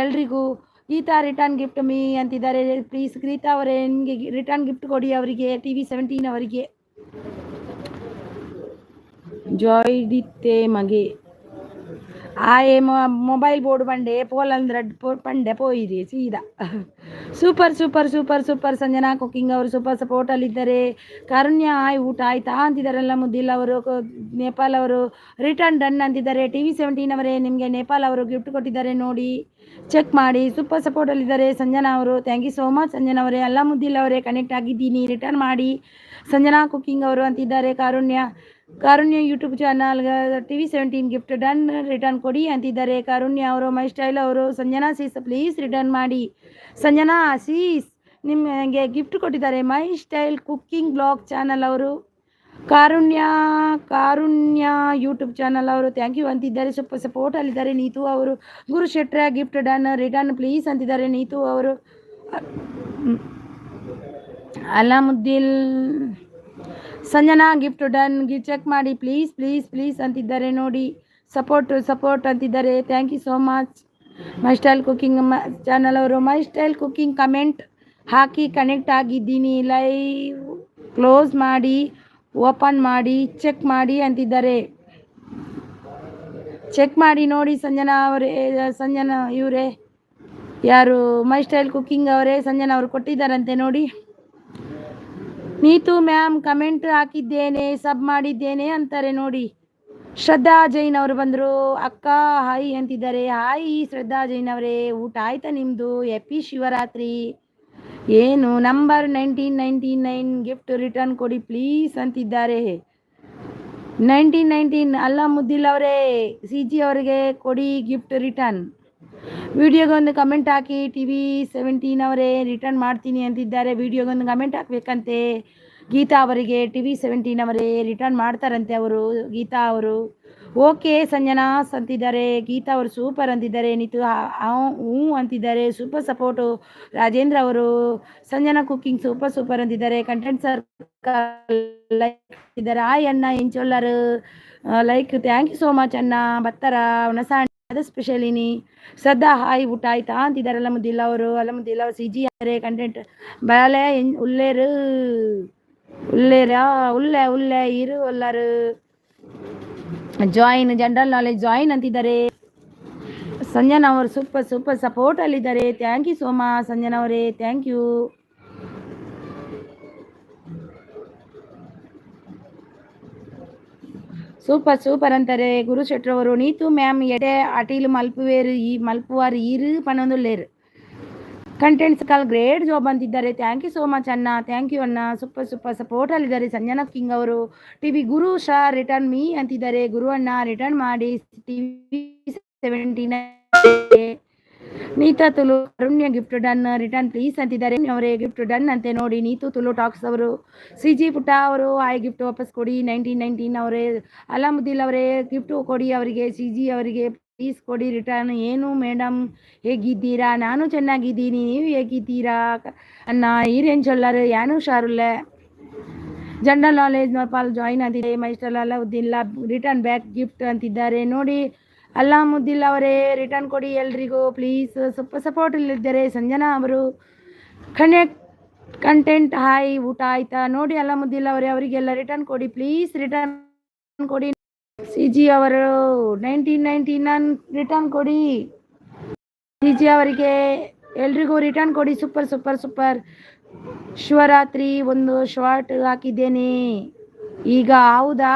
ಎಲ್ರಿಗೂ. ಗೀತಾ ರಿಟರ್ನ್ ಗಿಫ್ಟ್ ಮೀ ಅಂತಿದ್ದಾರೆ. ಪ್ಲೀಸ್ ಗೀತಾ ಅವರೇ ನಿಮಗೆ ರಿಟರ್ನ್ ಗಿಫ್ಟ್ ಕೊಡಿ ಅವರಿಗೆ, TV17 ಅವರಿಗೆ. ಜೋಯ್ದಿತ್ತೆ ಮಗೆ ಆಯೆ ಮೊಬೈಲ್ ಬೋರ್ಡ್ ಬಂಡೆ ಪೋಲಂದ್ ರೆಡ್ ಪಂಡೆ ಪೋಯಿರಿ ಸೀದಾ. Super super super super. Sanjana cooking ಅವರು ಸೂಪರ್ ಸಪೋರ್ಟಲ್ಲಿದ್ದಾರೆ. ಕಾರುಣ್ಯ ಆಯ್ ಊಟ ಆಯ್ತಾ ಅಂತಿದ್ದಾರಲ್ಲ. ಮುದ್ದಿಲ್ ಅವರು ನೇಪಾಲ್ ಅವರು ರಿಟರ್ನ್ ಡನ್ ಅಂತಿದ್ದಾರೆ. TV17 ಅವರೇ ನಿಮಗೆ ನೇಪಾಲ್ ಅವರು ಗಿಫ್ಟ್ ಕೊಟ್ಟಿದ್ದಾರೆ ನೋಡಿ, ಚೆಕ್ ಮಾಡಿ. ಸೂಪರ್ ಸಪೋರ್ಟಲ್ಲಿದ್ದಾರೆ ಸಂಜನಾ ಅವರು. Thank you so much Sanjana ಅವರೇ. ಅಲ್ಲ ಮುದ್ದಿಲ್ ಅವರೇ ಕನೆಕ್ಟ್ ಆಗಿದ್ದೀನಿ, ರಿಟರ್ನ್ ಮಾಡಿ. ಸಂಜನಾ ಕುಕಿಂಗ್ ಅವರು ಅಂತಿದ್ದಾರೆ. Karunya YouTube channel TV17 gift done, return ಕೊಡಿ ಅಂತಿದ್ದಾರೆ ಕಾರುಣ್ಯ ಅವರು. ಮೈ ಸ್ಟೈಲ್ ಅವರು ಸಂಜನಾ ಸೀಸ್ ಪ್ಲೀಸ್ ರಿಟರ್ನ್ ಮಾಡಿ. ಸಂಜನಾ ಸೀಸ್ ನಿಮಗೆ ಗಿಫ್ಟ್ ಕೊಟ್ಟಿದ್ದಾರೆ my style cooking blog channel ಅವರು. ಕಾರುಣ್ಯ ಯೂಟ್ಯೂಬ್ ಚಾನಲ್ ಅವರು ಥ್ಯಾಂಕ್ ಯು ಅಂತಿದ್ದಾರೆ. ಸೂಪರ್ ಸಪೋರ್ಟಲ್ಲಿದ್ದಾರೆ. ನೀತು ಅವರು ಗುರು ಶೆಟ್ರ ಗಿಫ್ಟ್ ಡನ್, ರಿಟರ್ನ್ ಪ್ಲೀಸ್ ಅಂತಿದ್ದಾರೆ ನೀತು ಅವರು. Alamuddin Sanjana gift done, check ಮಾಡಿ ಪ್ಲೀಸ್ ಪ್ಲೀಸ್ ಪ್ಲೀಸ್ ಅಂತಿದ್ದಾರೆ ನೋಡಿ. ಸಪೋರ್ಟ್ ಅಂತಿದ್ದಾರೆ. Thank you so much. My style cooking channel ಅವರು. ಮೈ ಸ್ಟೈಲ್ ಕುಕಿಂಗ್ ಕಮೆಂಟ್ ಹಾಕಿ ಕನೆಕ್ಟ್ ಆಗಿದ್ದೀನಿ. ಲೈವ್ ಕ್ಲೋಸ್ ಮಾಡಿ ಓಪನ್ ಮಾಡಿ ಚೆಕ್ ಮಾಡಿ ಅಂತಿದ್ದಾರೆ. ಚೆಕ್ ಮಾಡಿ ನೋಡಿ ಸಂಜನಾ ಅವರೇ. ಸಂಜನಾ ಇವರೇ ಯಾರು ಮೈ ಸ್ಟೈಲ್ ಕುಕಿಂಗ್ ಅವರೇ ಸಂಜನಾ ಅವರು ಕೊಟ್ಟಿದ್ದಾರಂತೆ ನೋಡಿ. ನೀತು ಮ್ಯಾಮ್ ಕಮೆಂಟ್ ಹಾಕಿದ್ದೇನೆ, ಸಬ್ ಮಾಡಿದ್ದೇನೆ ಅಂತಾರೆ ನೋಡಿ. ಶ್ರದ್ಧಾ ಜೈನ್ ಅವರು ಬಂದರು. ಅಕ್ಕ ಹಾಯ್ ಅಂತಿದ್ದಾರೆ. ಹಾಯ್ ಶ್ರದ್ಧಾ ಜೈನ್ ಅವರೇ, ಊಟ ಆಯ್ತಾ ನಿಮ್ಮದು? ಹ್ಯಾಪಿ ಶಿವರಾತ್ರಿ. ಏನು ನಂಬರ್ 1999 ಗಿಫ್ಟ್ ರಿಟರ್ನ್ ಕೊಡಿ ಪ್ಲೀಸ್ ಅಂತಿದ್ದಾರೆ. 1919 ಅಲ್ಲ ಮುದ್ದಿಲ್ ಅವರೇ, CG ಅವರಿಗೆ ಕೊಡಿ ಗಿಫ್ಟ್ ರಿಟರ್ನ್. ವಿಡಿಯೋಗೊಂದು ಕಮೆಂಟ್ ಹಾಕಿ. TV17 ಅವರೇ ರಿಟರ್ನ್ ಮಾಡ್ತೀನಿ ಅಂತಿದ್ದಾರೆ. ವಿಡಿಯೋಗೊಂದು ಕಮೆಂಟ್ ಹಾಕಬೇಕಂತೆ ಗೀತಾ ಅವರಿಗೆ. TV17 ಅವರೇ ರಿಟರ್ನ್ ಮಾಡ್ತಾರಂತೆ ಅವರು, ಗೀತಾ ಅವರು. ಓಕೆ ಸಂಜನಾಸ್ ಅಂತಿದ್ದಾರೆ. ಗೀತಾ ಅವರು ಸೂಪರ್ ಅಂತಿದ್ದಾರೆ. ನೀತು ಹ್ಞೂ ಅಂತಿದ್ದಾರೆ. ಸೂಪರ್ ಸಪೋರ್ಟು ರಾಜೇಂದ್ರ ಅವರು. ಸಂಜನಾ ಕುಕಿಂಗ್ ಸೂಪರ್ ಅಂತಿದ್ದಾರೆ. ಕಂಟೆಂಟ್ ಸರ್ ಲೈಕ್ ಇದ್ದಾರೆ. ಆಯ್ ಅಣ್ಣ ಎಂಚೊಲ್ಲರು like. Thank you so much ಅಣ್ಣ. ಬತ್ತರ ಉಣಸಾಣ ಅದು ಸ್ಪೆಷಲಿನಿ. ಶ್ರದ್ಧಾ ಹಾಯ್ ಊಟ ಆಯ್ತಾ ಅಂತಿದ್ದಾರಲ್ಲ ಮುದ್ದಿಲ್ಲ ಅವರು. ಅಲ್ಲ ಮುದ್ದಿಲ್ಲ ಅವರು. CG ಅವರೇ ಕಂಟೆಂಟ್ ಬಾಳೆ ಉಲ್ಲೇರು ಉಲ್ಲೆ ಇರು ಎಲ್ಲರು ಜಾಯಿನ್ ಜನರಲ್ ನಾಲೆಜ್ ಜಾಯಿನ್ ಅಂತಿದ್ದಾರೆ. ಸಂಜನಾ ಅವರು ಸೂಪರ್ ಸಪೋರ್ಟಲ್ಲಿದ್ದಾರೆ. Thank you so much Sanjana ಅವರೇ, ಥ್ಯಾಂಕ್ ಯು. ಸೂಪರ್ ಅಂತಾರೆ ಗುರು ಶೆಟ್ರ್ ಅವರು. ನೀತು ಮ್ಯಾಮ್ ಎಡೆ ಅಟೀಲು ಮಲ್ಪುವೇರು ಈ ಮಲ್ಪುವಾರು ಈರು ಪನ್ನೊಂದುಲ್ಲೇರು. ಕಂಟೆಂಟ್ಸ್ ಕಾಲ್ ಗ್ರೇಟ್ ಜಾಬ್ ಅಂತಿದ್ದಾರೆ. ಥ್ಯಾಂಕ್ ಯು ಸೋ ಮಚ್ ಅಣ್ಣ, ಥ್ಯಾಂಕ್ ಯು ಅಣ್ಣ. ಸೂಪರ್ ಸಪೋರ್ಟಲ್ಲಿದ್ದಾರೆ ಸಂಜನಾ ಕಿಂಗ್ ಅವರು. TV ಗುರು ಶಾ ರಿಟರ್ನ್ ಮೀ ಅಂತಿದ್ದಾರೆ. ಗುರು ಅಣ್ಣ ರಿಟರ್ನ್ ಮಾಡಿ. TV17 Neeta Tulu Arunya gift done, return please ಅಂತಿದ್ದಾರೆ ಅವರೇ. ಗಿಫ್ಟ್ ಡನ್ ಅಂತೆ ನೋಡಿ. ನೀತು ತುಳು ಟಾಕ್ಸ್ ಅವರು. CG ಪುಟ್ಟ ಅವರು ಆಯ್ ಗಿಫ್ಟ್ ವಾಪಸ್ ಕೊಡಿ. 1919 ಅವರೇ. ಅಲಾಮುದ್ದೀಲ್ ಅವರೇ ಗಿಫ್ಟ್ ಕೊಡಿ ಅವರಿಗೆ. CG ಅವರಿಗೆ ಪ್ಲೀಸ್ ಕೊಡಿ ರಿಟರ್ನ್. ಏನು ಮೇಡಮ್ ಹೇಗಿದ್ದೀರಾ? ನಾನು ಚೆನ್ನಾಗಿದ್ದೀನಿ, ನೀವು ಹೇಗಿದ್ದೀರಾ ಅಣ್ಣ? ಈರೇನು ಚೊಲ್ಲರು ಯಾನು ಶಾರುಲ್ಲೆ. ಜನರಲ್ ನಾಲೆಜ್ ನೋಪಾಲ್ ಜಾಯಿನ್ ಅಂತಿದೆ. ಮೈಸ್ಟರ್ ಅಲಾವುದ್ದೀನ್ ರಿಟರ್ನ್ ಬ್ಯಾಕ್ ಗಿಫ್ಟ್ ಅಂತಿದ್ದಾರೆ ನೋಡಿ. ಅಲ್ಲಾಮುದ್ದೀಲ್ ಅವರೇ ರಿಟರ್ನ್ ಕೊಡಿ ಎಲ್ರಿಗೂ ಪ್ಲೀಸ್. ಸೂಪರ್ ಸಪೋರ್ಟಲ್ಲಿದ್ದಾರೆ ಸಂಜನಾ ಅವರು. ಕಂಟೆಂಟ್ ಹಾಯ್ ಊಟ ಆಯ್ತಾ ನೋಡಿ. ಅಲ್ಲಾಮುದ್ದೀಲ್ ಅವರೇ ಅವರಿಗೆಲ್ಲ ರಿಟರ್ನ್ ಕೊಡಿ ಪ್ಲೀಸ್, ರಿಟರ್ನ್ ಕೊಡಿ. CG ಅವರು 1999 ರಿಟರ್ನ್ ಕೊಡಿ. CG ಅವರಿಗೆ ಎಲ್ರಿಗೂ ರಿಟರ್ನ್ ಕೊಡಿ. ಸೂಪರ್. ಶಿವರಾತ್ರಿ ಒಂದು ಶಾರ್ಟ್ ಹಾಕಿದ್ದೇನೆ ಈಗ. ಹೌದಾ?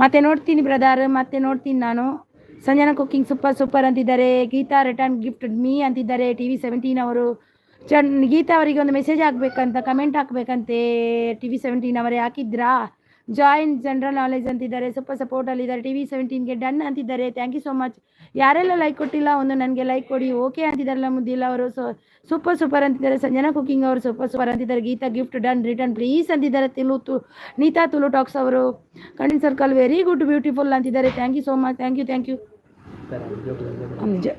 ಮತ್ತೆ ನೋಡ್ತೀನಿ ಬ್ರದರ್, ಮತ್ತೆ ನೋಡ್ತೀನಿ ನಾನು. ಸಂಜನಾ ಕುಕಿಂಗ್ ಸೂಪರ್ ಅಂತಿದ್ದಾರೆ. ಗೀತಾ ರಿಟರ್ನ್ ಗಿಫ್ಟ್ ಮೀ ಅಂತಿದ್ದಾರೆ. TV17 ಅವರು. ಗೀತಾ ಅವರಿಗೆ ಒಂದು ಮೆಸೇಜ್ ಹಾಕ್ಬೇಕಂತ, ಕಮೆಂಟ್ ಹಾಕ್ಬೇಕಂತೆ. TV17 ಅವರೇ ಹಾಕಿದ್ರಾ? ಜಾಯಿನ್ ಜನರಲ್ ನಾಲೆಜ್ ಅಂತಿದ್ದಾರೆ. ಸೂಪರ್ ಸಪೋರ್ಟಲ್ಲಿದ್ದಾರೆ. TV17ಗೆ ಡನ್ ಅಂತಿದ್ದಾರೆ. Thank you so much. ಯಾರೆಲ್ಲ ಲೈಕ್ ಕೊಟ್ಟಿಲ್ಲ ಒಂದು ನನಗೆ ಲೈಕ್ ಕೊಡಿ. ಓಕೆ ಅಂತಿದ್ದಾರಲ್ಲ ಮುದ್ದಿಲ್ಲ ಅವರು. ಸೂಪರ್ ಅಂತಿದ್ದಾರೆ. ಸಂಜನಾ ಕುಕಿಂಗ್ ಅವರು ಸೂಪರ್ ಅಂತಿದ್ದಾರೆ. Geeta gift done, return please ಅಂತಿದ್ದಾರೆ. ನೀತಾ ತುಳು ಟಾಕ್ಸ್ ಅವರು. Content circle very good beautiful ಅಂತಿದ್ದಾರೆ. Thank you so much. Thank you.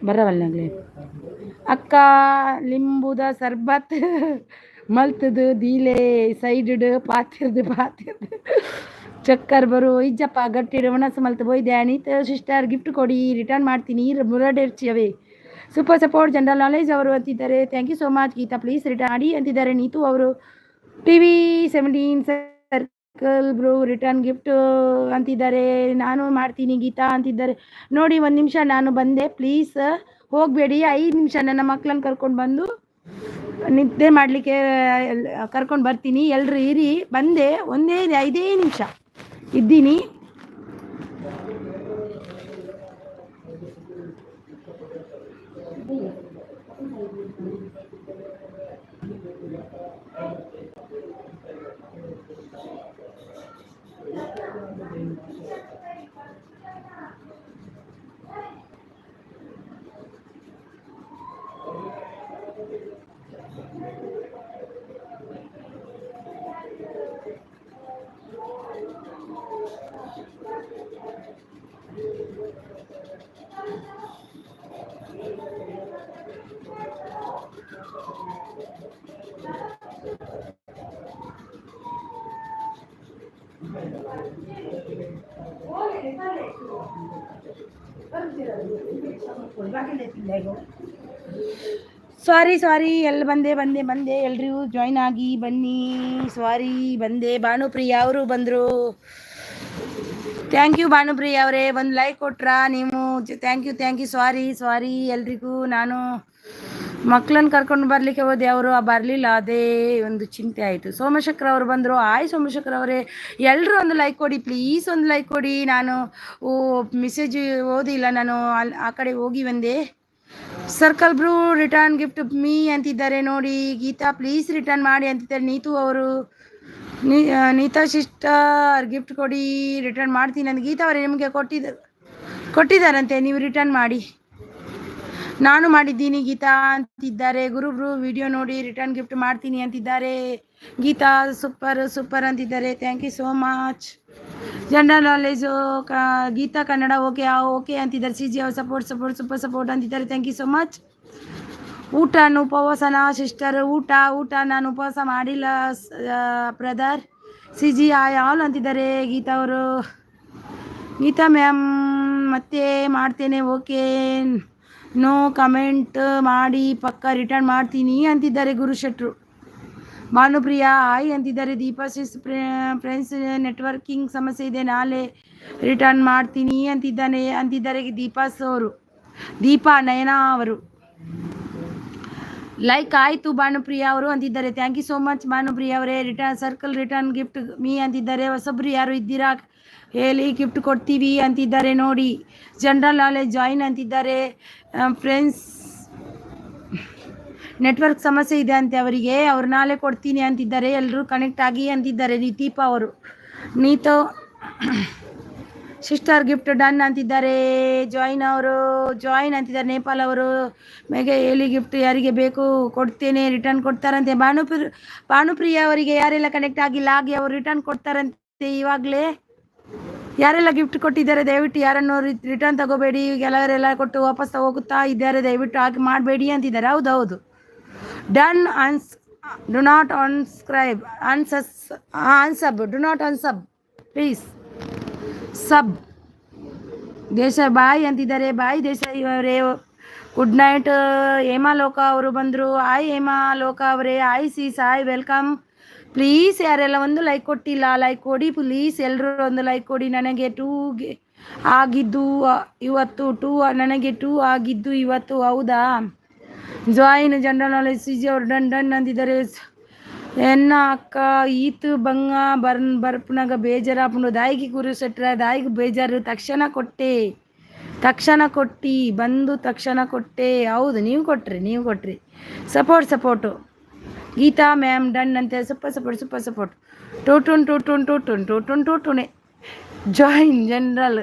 ಬರವಲ್ಲಾಗಲಿ ಅಕ್ಕ ಲಿಂಬುದ ಸರ್ಬತ್ ಮಲ್ತದು ದೀಲೆ ಸೈಡ್ ಪಾತಿರ್ದು ಚಕ್ಕರ್ ಬರು ಇಜ್ಜಪ್ಪ ಗಟ್ಟಿಡು ಮನಸ್ಸು ಮಲ್ತು ಬೋಯ್ದೆ. ನೀತ ಸಿಸ್ಟರ್ ಗಿಫ್ಟ್ ಕೊಡಿ, ರಿಟರ್ನ್ ಮಾಡ್ತೀನಿ. ಮುರಡೇರ್ಚಿ ಅವೇ ಸೂಪರ್ ಸಪೋರ್ಟ್. ಜನರಲ್ ನಾಲೆಜ್ ಅವರು ಅಂತಿದ್ದಾರೆ, thank you so much. Geetha please return ಮಾಡಿ ಅಂತಿದ್ದಾರೆ. ನೀತು ಅವರು TV17 circle bro return gift ಅಂತಿದ್ದಾರೆ. ನಾನು ಮಾಡ್ತೀನಿ ಗೀತಾ ಅಂತಿದ್ದಾರೆ. ನೋಡಿ ಒಂದು ನಿಮಿಷ, ನಾನು ಬಂದೆ, ಪ್ಲೀಸ್ ಹೋಗಬೇಡಿ. 5 ನಿಮಿಷ ನನ್ನ ಮಕ್ಕಳನ್ನ ಕರ್ಕೊಂಡು ಬಂದು ನಿದ್ದೆ ಮಾಡಲಿಕ್ಕೆ ಕರ್ಕೊಂಡು ಬರ್ತೀನಿ. ಎಲ್ಲರೂ ಇರಿ, ಬಂದೆ, 5 ನಿಮಿಷ ಇದ್ದೀನಿ. ಸಾರಿ ಎಲ್ಲಿ ಬಂದೆ ಎಲ್ರಿಗೂ ಜಾಯ್ನ್ ಆಗಿ ಬನ್ನಿ. ಸಾರಿ ಬಂದೆ. ಭಾನುಪ್ರಿಯ ಅವರು ಬಂದರು. ಥ್ಯಾಂಕ್ ಯು ಭಾನುಪ್ರಿಯ ಅವರೇ, ಒಂದು ಲೈಕ್ ಕೊಟ್ರಾ ನೀವು? Thank you. ಸಾರಿ ಎಲ್ರಿಗೂ. ನಾನು ಮಕ್ಕಳನ್ನ ಕರ್ಕೊಂಡು ಬರಲಿಕ್ಕೆ ಹೋದೆ, ಅವರು ಬರಲಿಲ್ಲ, ಅದೇ ಒಂದು ಚಿಂತೆ ಆಯಿತು. ಸೋಮಶೇಖರ್ ಅವರು ಬಂದರು. ಸೋಮಶೇಖರ್ ಅವರೇ, ಎಲ್ಲರೂ ಒಂದು ಲೈಕ್ ಕೊಡಿ ಪ್ಲೀಸ್, ಒಂದು ಲೈಕ್ ಕೊಡಿ. ನಾನು ಮೆಸೇಜ್ ಓದಿಲ್ಲ, ನಾನು ಆ ಕಡೆ ಹೋಗಿ ಬಂದೆ. ಸರ್ಕಲ್ ಬ್ರೂ ರಿಟರ್ನ್ ಗಿಫ್ಟ್ ಮೀ ಅಂತಿದ್ದಾರೆ ನೋಡಿ. ಗೀತಾ ಪ್ಲೀಸ್ ರಿಟರ್ನ್ ಮಾಡಿ ಅಂತಿದ್ದಾರೆ. ನೀತು ಅವರು, ನೀತಾ ಸಿಸ್ಟರ್ ಗಿಫ್ಟ್ ಕೊಡಿ, ರಿಟರ್ನ್ ಮಾಡ್ತೀನಿ ಅಂತ ಗೀತಾ ಅವರೇ ನಿಮಗೆ ಕೊಟ್ಟಿದ್ದಾರಂತೆ, ನೀವು ರಿಟರ್ನ್ ಮಾಡಿ. ನಾನು ಮಾಡಿದ್ದೀನಿ ಗೀತಾ ಅಂತಿದ್ದಾರೆ. ಗುರುಬ್ರು ವಿಡಿಯೋ ನೋಡಿ ರಿಟರ್ನ್ ಗಿಫ್ಟ್ ಮಾಡ್ತೀನಿ ಅಂತಿದ್ದಾರೆ. ಗೀತಾ ಸೂಪರ್ ಅಂತಿದ್ದಾರೆ. Thank you so much. General knowledge Geetha Kannada okay ಅಂತಿದ್ದಾರೆ. CG ಅವ್ರು ಸಪೋರ್ಟ್ ಸಪೋರ್ಟ್ ಅಂತಿದ್ದಾರೆ. Thank you so much. ಊಟ ಉಪವಾಸನ ಸಿಸ್ಟರ್? ಊಟ ನಾನು ಉಪವಾಸ ಮಾಡಿಲ್ಲ ಬ್ರದರ್. CG ಆಲ್ ಅಂತಿದ್ದಾರೆ ಗೀತಾ ಅವರು. ಗೀತಾ ಮ್ಯಾಮ್ ಮತ್ತೆ ಮಾಡ್ತೇನೆ, ಓಕೆ ನೋ ಕಮೆಂಟ್ ಮಾಡಿ, ಪಕ್ಕ ರಿಟರ್ನ್ ಮಾಡ್ತೀನಿ ಅಂತಿದ್ದಾರೆ ಗುರುಶೆಟ್ರು. ಭಾನುಪ್ರಿಯಾ ಅಂತಿದ್ದಾರೆ. ದೀಪಾಶಿಸ್ ಫ್ರೆಂಡ್ಸ್ ನೆಟ್ವರ್ಕಿಂಗ್ ಸಮಸ್ಯೆ ಇದೆ, ನಾಳೆ ರಿಟರ್ನ್ ಮಾಡ್ತೀನಿ ಅಂತಿದ್ದಾರೆ ದೀಪಾ ನಯನಾ ಅವರು. ಲೈಕ್ ಆಯಿತು ಭಾನುಪ್ರಿಯಾ ಅವರು ಅಂತಿದ್ದಾರೆ. Thank you so much Bhanupriya ಅವರೇ. ರಿಟರ್ನ್ ಗಿಫ್ಟ್ ಮೀ ಅಂತಿದ್ದಾರೆ. ಹೊಸಬ್ರು ಯಾರು ಇದ್ದೀರಾ ಹೇಳಿ, ಗಿಫ್ಟ್ ಕೊಡ್ತೀವಿ ಅಂತಿದ್ದಾರೆ ನೋಡಿ. ಜನರಲ್ ನಾಲೆಜ್ ಜಾಯಿನ್ ಅಂತಿದ್ದಾರೆ. ಫ್ರೆಂಡ್ಸ್ ನೆಟ್ವರ್ಕ್ ಸಮಸ್ಯೆ ಇದೆ ಅಂತೆ ಅವರಿಗೆ, ಅವ್ರು ನಾಳೆ ಕೊಡ್ತೀನಿ ಅಂತಿದ್ದಾರೆ. ಎಲ್ಲರೂ ಕನೆಕ್ಟ್ ಆಗಿ ಅಂತಿದ್ದಾರೆ. ದೀಪಾ ಅವರು. ನೀತು ಸಿಸ್ಟರ್ ಗಿಫ್ಟ್ ಡನ್ ಅಂತಿದ್ದಾರೆ. ಜಾಯಿನ್ ಅಂತಿದ್ದಾರೆ. ನೇಪಾಲ್ ಅವರು ಮೇಗೆ ಹೇಳಿ, ಗಿಫ್ಟ್ ಯಾರಿಗೆ ಬೇಕು ಕೊಡ್ತೇನೆ, ರಿಟರ್ನ್ ಕೊಡ್ತಾರಂತೆ. ಭಾನುಪ್ರಿಯಾ ಅವರಿಗೆ ಯಾರೆಲ್ಲ ಕನೆಕ್ಟ್ ಆಗಿಲ್ಲ ಹಾಗೆ ಅವರು ರಿಟರ್ನ್ ಕೊಡ್ತಾರಂತೆ. ಇವಾಗಲೇ ಯಾರೆಲ್ಲ ಗಿಫ್ಟ್ ಕೊಟ್ಟಿದ್ದಾರೆ ದಯವಿಟ್ಟು ಯಾರನ್ನು ರಿಟರ್ನ್ ತಗೋಬೇಡಿ. ಕೆಲವರೆಲ್ಲ ಕೊಟ್ಟು ವಾಪಸ್ ಹೋಗುತ್ತಾ ಇದ್ದಾರೆ, ದಯವಿಟ್ಟು ಹಾಗೆ ಮಾಡಬೇಡಿ ಅಂತಿದ್ದಾರೆ. ಹೌದು. Done do not unsubscribe unsub do not unsub please sub. Desai bye ಅಂತಿದ್ದಾರೆ. ಬಾಯ್ ದೇಸಾಯಿ ಅವರೇ. Good night. ಹೇಮಾಲೋಕ ಅವರು ಬಂದರು. ಹೇಮಾಲೋಕ ಅವರೇ. ಸಾಯ್ ವೆಲ್ಕಮ್. ಪ್ಲೀಸ್ ಯಾರೆಲ್ಲ ಒಂದು ಲೈಕ್ ಕೊಟ್ಟಿಲ್ಲ ಲೈಕ್ ಕೊಡಿ ಪ್ಲೀಸ್. ಎಲ್ಲರೂ ಒಂದು ಲೈಕ್ ಕೊಡಿ. ನನಗೆ 2 ಆಗಿದ್ದು ಇವತ್ತು 2 ನನಗೆ 2 ಆಗಿದ್ದು ಇವತ್ತು. ಹೌದಾ? ಜಾಯಿನ್ ಜನರಲ್ ನಾಲೆಜ್ CG ಅವರು ಡನ್ ಅಂತಿದ್ದಾರೆ. ಎನ್ನ ಅಕ್ಕ ಈತ್ ಬಂಗ ಬರ್ಪನಾಗ ಬೇಜಾರಾಪುಂಡು ದಾಯಿಗೆ ಗುರು ಸೆಟ್ರ ದಾಯಿಗೆ ಬೇಜಾರು ತಕ್ಷಣ ಕೊಟ್ಟಿ ಬಂದು ತಕ್ಷಣ ಕೊಟ್ಟೆ. ಹೌದು, ನೀವು ಕೊಟ್ರಿ. ಸಪೋರ್ಟು. ಗೀತಾ ಮ್ಯಾಮ್ ಡನ್ ಅಂತೆ. Super support. ಟೂಟುನೆ join general.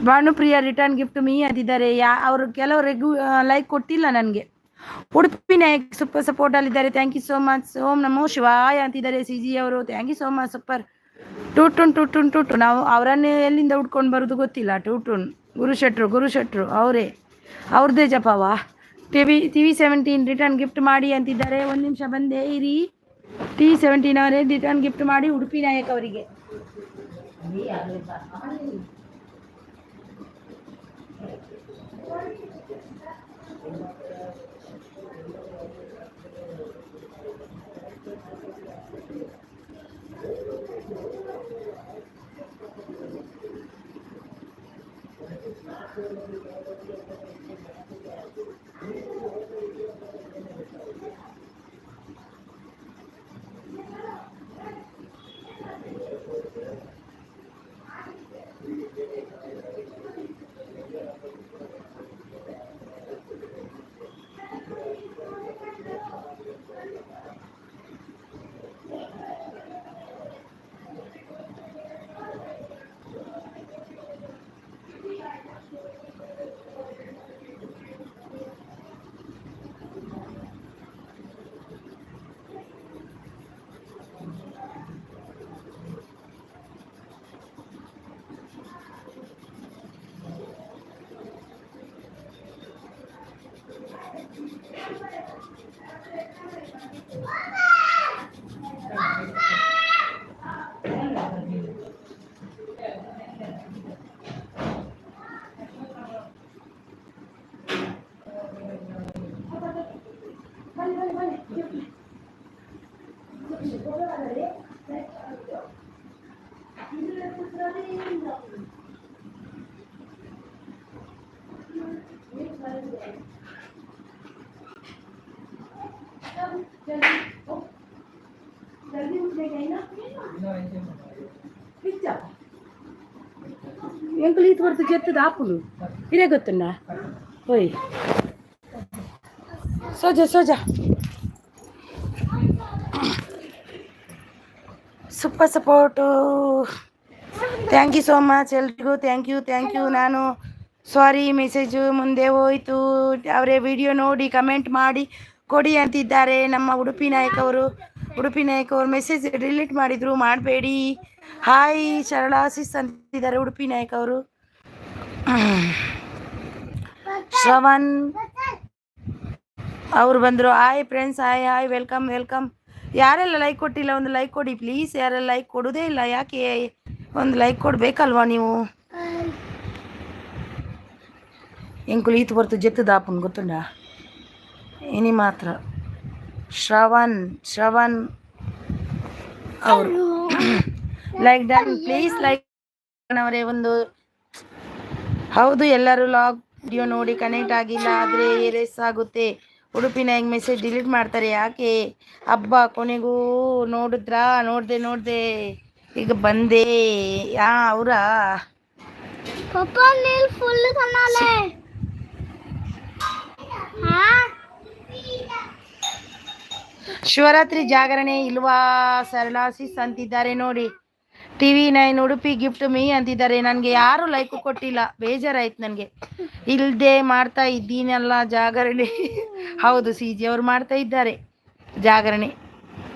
Bhanupriya return gift me ಅಂತಿದ್ದಾರೆ. ಅವರು ಕೆಲವರು ಲೈಕ್ ಕೊಟ್ಟಿಲ್ಲ ನನಗೆ. ಉಡುಪಿ ನಾಯಕ್ ಸೂಪರ್ ಸಪೋರ್ಟಲ್ಲಿದ್ದಾರೆ. Thank you so much. ಓಂ ನಮೋ ಶಿವಾಯ ಅಂತಿದ್ದಾರೆ CG ಅವರು. Thank you so much. Super. ಟೂಟುನ್ ನಾವು ಅವರನ್ನೇ ಎಲ್ಲಿಂದ ಉಟ್ಕೊಂಡು ಬರೋದು ಗೊತ್ತಿಲ್ಲ. ಟೂಟುನ್ ಗುರುಶೆಟ್ರು ಅವ್ರದ್ದೇ ಜಪವಾ. TV17 ರಿಟರ್ನ್ ಗಿಫ್ಟ್ ಮಾಡಿ ಅಂತಿದ್ದಾರೆ. 1 ನಿಮಿಷ ಬಂದೆ ಇರಿ. TV17 ಅವರೇ ರಿಟರ್ನ್ ಗಿಫ್ಟ್ ಮಾಡಿ ಉಡುಪಿ ನಾಯಕ್ ಅವರಿಗೆ. ఎంకులు ఈత పడుతూ చెత్తది ఆపులు ఇదే గుర్తుండా పోయి సోజా సోజా super support thank you so much ಎಲ್ರಿಗೂ ಥ್ಯಾಂಕ್ ಯು ನಾನು ಸಾರಿ ಮೆಸೇಜು ಮುಂದೆ ಹೋಯಿತು ಅವರೇ ವಿಡಿಯೋ ನೋಡಿ ಕಮೆಂಟ್ ಮಾಡಿ ಕೊಡಿ ಅಂತಿದ್ದಾರೆ ನಮ್ಮ ಉಡುಪಿ ನಾಯಕ್ ಅವರು ಮೆಸೇಜ್ ಡಿಲೀಟ್ ಮಾಡಿದ್ರು ಮಾಡಬೇಡಿ ಹಾಯ್ ಶರಳಾಸಿಸ್ ಅಂತಿದ್ದಾರೆ ಉಡುಪಿ ನಾಯಕ್ ಅವರು ಶ್ರವಣ್ ಅವರು ಬಂದರು ಹಾಯ್ ಫ್ರೆಂಡ್ಸ್ ಹಾಯ್ ವೆಲ್ಕಮ್ ಯಾರೆಲ್ಲ ಲೈಕ್ ಕೊಟ್ಟಿಲ್ಲ ಒಂದು ಲೈಕ್ ಕೊಡಿ ಪ್ಲೀಸ್ ಯಾರೆಲ್ಲ ಲೈಕ್ ಕೊಡೋದೇ ಇಲ್ಲ ಯಾಕೆ ಒಂದು ಲೈಕ್ ಕೊಡಬೇಕಲ್ವಾ ನೀವು ಎಂಕುಲು ಈತ ಬರ್ತು ಜೆತ್ತು ದಾಪನ್ ಗೊತ್ತುಂಡ ಇನಿ ಮಾತ್ರ ಶ್ರವಣ್ ಅವರು ಲೈಕ್ ಡನ್ ಪ್ಲೀಸ್ ಲೈಕ್ ಅವರೇ ಒಂದು ಹೌದು ಎಲ್ಲರೂ ಲಾಗ್ ವಿಡಿಯೋ ನೋಡಿ ಕನೆಕ್ಟ್ ಆಗಿಲ್ಲ ಆದರೆ ರೇಸ್ ಆಗುತ್ತೆ ಉಡುಪಿನ ಹೆಂಗೆ ಮೆಸೇಜ್ ಡಿಲೀಟ್ ಮಾಡ್ತಾರೆ ಯಾಕೆ ಹಬ್ಬ ಕೊನೆಗೂ ನೋಡ್ದೆ ಈಗ ಬಂದೆ ಅವರಾ ಶಿವರಾತ್ರಿ ಜಾಗರಣೆ ಇಲ್ವಾ ಸರಳಾಸಿಸ್ ಅಂತಿದ್ದಾರೆ ನೋಡಿ TV9 ಉಡುಪಿ ಗಿಫ್ಟ್ ಮೀ ಅಂತಿದ್ದಾರೆ ನನಗೆ ಯಾರು ಲೈಕ್ ಕೊಟ್ಟಿಲ್ಲ ಬೇಜಾರಾಯ್ತು ನನಗೆ ಇಲ್ಲದೆ ಮಾಡ್ತಾ ಇದ್ದೀನಲ್ಲ ಜಾಗರಣೆ ಹೌದು CG ಅವರು ಮಾಡ್ತಾ ಇದ್ದಾರೆ ಜಾಗರಣೆ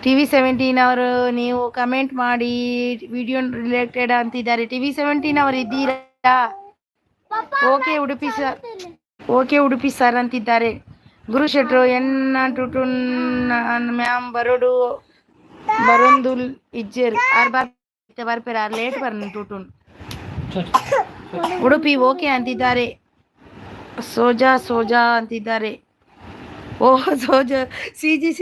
TV17 ಅವರು ನೀವು ಕಮೆಂಟ್ ಮಾಡಿ ವಿಡಿಯೋ ರಿಲೇಟೆಡ್ ಅಂತಿದ್ದಾರೆ TV17 ಅವರು ಇದ್ದೀರಾ ಓಕೆ ಉಡುಪಿ ಸರ್ ಅಂತಿದ್ದಾರೆ ಗುರು ಶೆಟ್ರು ಟುಟುನ್ ಮ್ಯಾಮ್ ಬರೊಂದುಲ್ ಇಜ್ಜರ್ ಬರ್ಪೇರ ಲೇಟ್ ಬರ್ನ ಟುಟುನ್ ಉಡುಪಿ ಓಕೆ ಅಂತಿದ್ದಾರೆ ಸೋಜಾ ಅಂತಿದ್ದಾರೆ ಸೋಜಾ CGC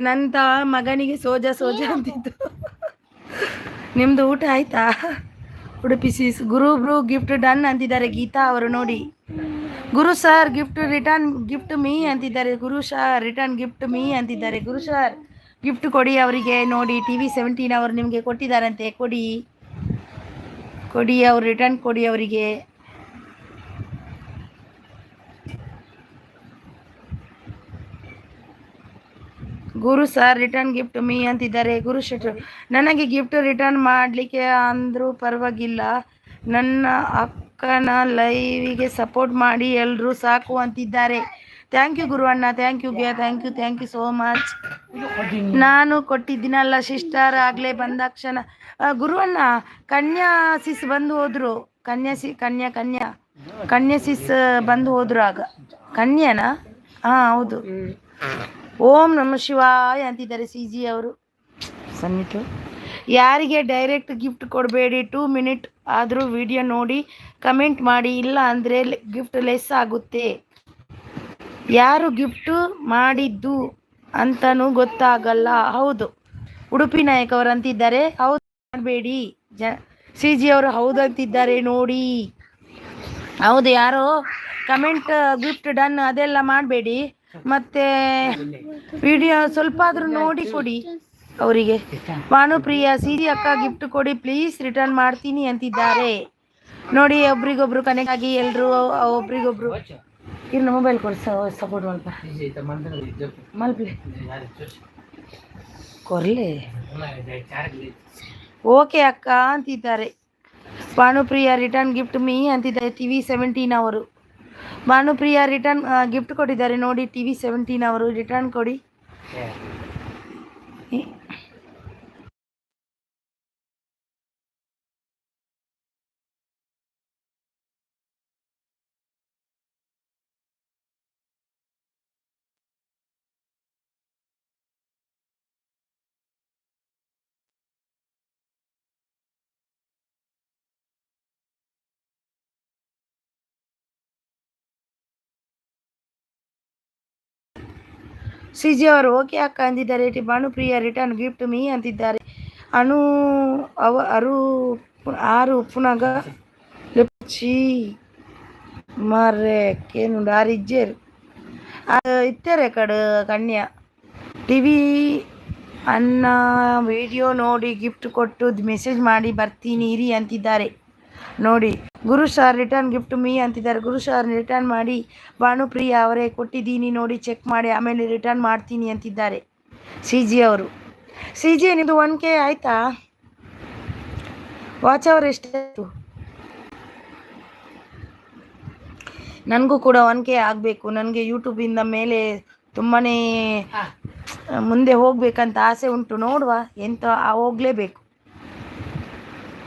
ನಂತ ಮಗನಿಗೆ ಸೋಜಾ ಅಂತಿದ್ದು ನಿಮ್ದು ಊಟ ಆಯ್ತಾ ಉಡುಪಿ ಗುರು ಗಿಫ್ಟ್ ಡನ್ ಅಂತಿದ್ದಾರೆ ಗೀತಾ ಅವರು ನೋಡಿ ಗುರು ಸರ್ ಗಿಫ್ಟ್ ಮೀ ಅಂತಿದ್ದಾರೆ ಗುರು ಸರ್ ರಿಟರ್ನ್ ಗಿಫ್ಟ್ ಮೀ ಅಂತಿದ್ದಾರೆ ಗುರು ಸರ್ ಗಿಫ್ಟ್ ಕೊಡಿ ಅವರಿಗೆ ನೋಡಿ TV17 ಅವರು ನಿಮಗೆ ಕೊಟ್ಟಿದ್ದಾರಂತೆ ಕೊಡಿ ಅವ್ರು ರಿಟರ್ನ್ ಕೊಡಿ ಅವರಿಗೆ ಗುರು ಸರ್ ರಿಟರ್ನ್ ಗಿಫ್ಟ್ ಮೀ ಅಂತಿದ್ದಾರೆ ಗುರು ಶೆಟ್ರು ನನಗೆ ಗಿಫ್ಟ್ ರಿಟರ್ನ್ ಮಾಡಲಿಕ್ಕೆ ಅಂದರೂ ಪರವಾಗಿಲ್ಲ ನನ್ನ ಅಕ್ಕನ ಲೈವಿಗೆ ಸಪೋರ್ಟ್ ಮಾಡಿ ಎಲ್ಲರೂ ಸಾಕು ಅಂತಿದ್ದಾರೆ ಥ್ಯಾಂಕ್ ಯು ಗುರು ಅಣ್ಣ ಥ್ಯಾಂಕ್ ಯು ಸೋ ಮಚ್ ನಾನು ಕೊಟ್ಟಿದ್ದೀನಲ್ಲ ಸಿಸ್ಟರ್ ಆಗಲೇ ಬಂದಾಕ್ಷಣ ಗುರು ಅಣ್ಣ ಕನ್ಯಾ ಸಿಸ್ ಬಂದು ಹೋದ್ರು ಕನ್ಯಾ ಸಿಸ್ ಬಂದು ಹೋದ್ರು ಆಗ ಕನ್ಯಾನಾ ಹೌದು ಓಂ ನಮ ಶಿವಾಯ ಅಂತಿದ್ದಾರೆ CG ಅವರು ಸನ್ನಿಟು ಯಾರಿಗೆ ಡೈರೆಕ್ಟ್ ಗಿಫ್ಟ್ ಕೊಡಬೇಡಿ 2 ಮಿನಿಟ್ ಆದರೂ ವಿಡಿಯೋ ನೋಡಿ ಕಮೆಂಟ್ ಮಾಡಿ ಇಲ್ಲ ಅಂದರೆ ಗಿಫ್ಟ್ ಲೆಸ್ ಆಗುತ್ತೆ ಯಾರು ಗಿಫ್ಟ್ ಮಾಡಿದ್ದು ಅಂತನೂ ಗೊತ್ತಾಗಲ್ಲ. ಹೌದು, ಉಡುಪಿ ನಾಯಕ್ ಅವರು ಅಂತಿದ್ದಾರೆ. ಹೌದು ಮಾಡಬೇಡಿ. ಸಿ ಜಿ ಅವರು ಹೌದು ಅಂತಿದ್ದಾರೆ ನೋಡಿ. ಹೌದು, ಯಾರೋ ಕಮೆಂಟ್ ಗಿಫ್ಟ್ ಡನ್ ಅದೆಲ್ಲ ಮಾಡಬೇಡಿ. ಮತ್ತೆ ವಿಡಿಯೋ ಸ್ವಲ್ಪ ಆದರೂ ನೋಡಿ ಕೊಡಿ ಅವರಿಗೆ. ಭಾನುಪ್ರಿಯ, ಸಿ ಜಿ ಅಕ್ಕ ಗಿಫ್ಟ್ ಕೊಡಿ ಪ್ಲೀಸ್, ರಿಟರ್ನ್ ಮಾಡ್ತೀನಿ ಅಂತಿದ್ದಾರೆ ನೋಡಿ. ಒಬ್ರಿಗೊಬ್ರು ಕನೆಕ್ಟ್ ಆಗಿ ಎಲ್ಲರೂ ಒಬ್ರಿಗೊಬ್ರು ಇನ್ನು ಮೊಬೈಲ್ ಕೊಡ್ಸ ಸಪೋರ್ಟ್ ಮಾಡ್ಪ ಮಲ್ಪ್ಲೆ ಕೊರ್ಲೆ. ಓಕೆ ಅಕ್ಕ ಅಂತಿದ್ದಾರೆ. ಭಾನುಪ್ರಿಯ ರಿಟರ್ನ್ ಗಿಫ್ಟ್ ಮೀ ಅಂತಿದ್ದಾರೆ TV17 ಅವರು. ಭಾನುಪ್ರಿಯ ರಿಟರ್ನ್ ಗಿಫ್ಟ್ ಕೊಟ್ಟಿದ್ದಾರೆ ನೋಡಿ. TV17 ಅವರು ರಿಟರ್ನ್ ಕೊಡಿ. ಸಿ ಜಿ ಅವರು ಓಕೆ ಅಕ್ಕ ಅಂದಿದ್ದಾರೆ. ಭಾನುಪ್ರಿಯ ರಿಟರ್ನ್ ಗಿಫ್ಟ್ ಮೀ ಅಂತಿದ್ದಾರೆ. ಆರು ಪುನಗ ಲೆಪ್ಚಿ ಮಾರೇನು ಡಾರಿಜ್ಜೇರು ಇತ್ತರೆ ಕಡೆ ಕನ್ಯಾ ಟಿವಿ ಅನ್ನ ವಿಡಿಯೋ ನೋಡಿ ಗಿಫ್ಟ್ ಕೊಟ್ಟು ಮೆಸೇಜ್ ಮಾಡಿ ಬರ್ತೀನಿ ಇರಿ ಅಂತಿದ್ದಾರೆ ನೋಡಿ. ಗುರು ಸರ್ ರಿಟರ್ನ್ ಗಿಫ್ಟ್ ಮೀ ಅಂತಿದ್ದಾರೆ. ಗುರು ಸರ್ ರಿಟರ್ನ್ ಮಾಡಿ. ಭಾನುಪ್ರಿಯ ಅವರೇ ಕೊಟ್ಟಿದ್ದೀನಿ ನೋಡಿ, ಚೆಕ್ ಮಾಡಿ ಆಮೇಲೆ ರಿಟರ್ನ್ ಮಾಡ್ತೀನಿ ಅಂತಿದ್ದಾರೆ ಸಿ ಜಿ ಅವರು. ಸಿ ಜಿ ನಿಮ್ಮದು 1K ಆಯಿತಾ? ವಾಚ್ ಅವರ್ ಎಷ್ಟಾಯಿತು? ನನಗೂ ಕೂಡ 1K ಆಗಬೇಕು. ನನಗೆ ಯೂಟ್ಯೂಬಿಂದ ಮೇಲೆ ತುಂಬಾ ಮುಂದೆ ಹೋಗ್ಬೇಕಂತ ಆಸೆ ಉಂಟು. ನೋಡುವ, ಎಂತ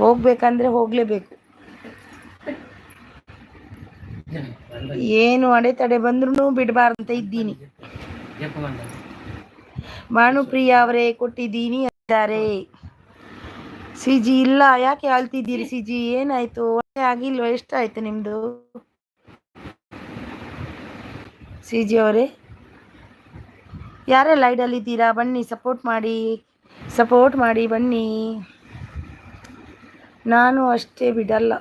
ಹೋಗ್ಬೇಕಂದ್ರೆ ಹೋಗಲೇಬೇಕು. ಏನು ಅಡೆತಡೆ ಬಂದ್ರೂ ಬಿಡಬಾರ್ದಂತ ಇದ್ದೀನಿ. ಭಾನುಪ್ರಿಯ ಅವರೇ ಕೊಟ್ಟಿದ್ದೀನಿ ಅಂತಾರೆ. ಸಿ ಜಿ ಇಲ್ಲ, ಯಾಕೆ ಅಳ್ತಿದ್ದೀರಿ ಸಿ ಜಿ? ಏನಾಯ್ತು? ಒಳ್ಳೆ ಆಗಿಲ್ವ? ಎಷ್ಟಾಯ್ತು ನಿಮ್ಮದು ಸಿ ಜಿ ಅವರೇ? ಯಾರೆಲ್ಲ ಐಡಲ್ಲಿದ್ದೀರಾ ಬನ್ನಿ, ಸಪೋರ್ಟ್ ಮಾಡಿ ಬನ್ನಿ. ನಾನು ಅಷ್ಟೇ ಬಿಡಲ್ಲ.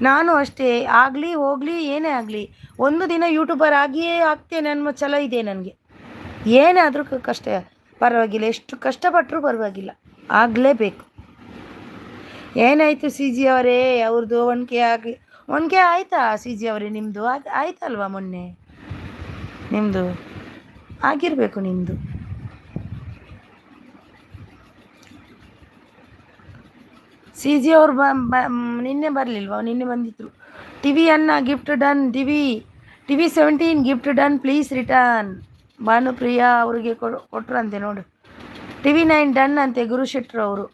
ನಾನು ಅಷ್ಟೇ, ಆಗಲಿ ಹೋಗಲಿ ಏನೇ ಆಗಲಿ ಒಂದು ದಿನ ಯೂಟ್ಯೂಬರ್ ಆಗಿಯೇ ಆಗ್ತೇನೆ ಅನ್ನೋ ಛಲ ಇದೆ ನನಗೆ. ಏನೇ ಆದರೂ ಕಷ್ಟ ಪರವಾಗಿಲ್ಲ, ಎಷ್ಟು ಕಷ್ಟಪಟ್ಟರೂ ಪರವಾಗಿಲ್ಲ, ಆಗಲೇಬೇಕು. ಏನಾಯಿತು ಸಿ ಜಿ ಅವರೇ? ಅವ್ರದ್ದು 1K ಆಯಿತಾ ಸಿ ಜಿ ಅವರೇ? ನಿಮ್ಮದು ಆಯ್ತಲ್ವಾ ಮೊನ್ನೆ? ನಿಮ್ಮದು ಆಗಿರಬೇಕು. ನಿಮ್ಮದು ಸಿ ಜಿ ಅವರು ನಿನ್ನೆ ಬರಲಿಲ್ವಾ? ನಿನ್ನೆ ಬಂದಿದ್ರು. ಟಿವಿ ಅನ್ನ gift done. TV17 gift done please return. Bhanupriya ಅವರಿಗೆ ಕೊಟ್ರಂತೆ ನೋಡು. TV9 ಡನ್ ಅಂತೆ ಗುರು ಶೆಟ್ರು ಅವರು.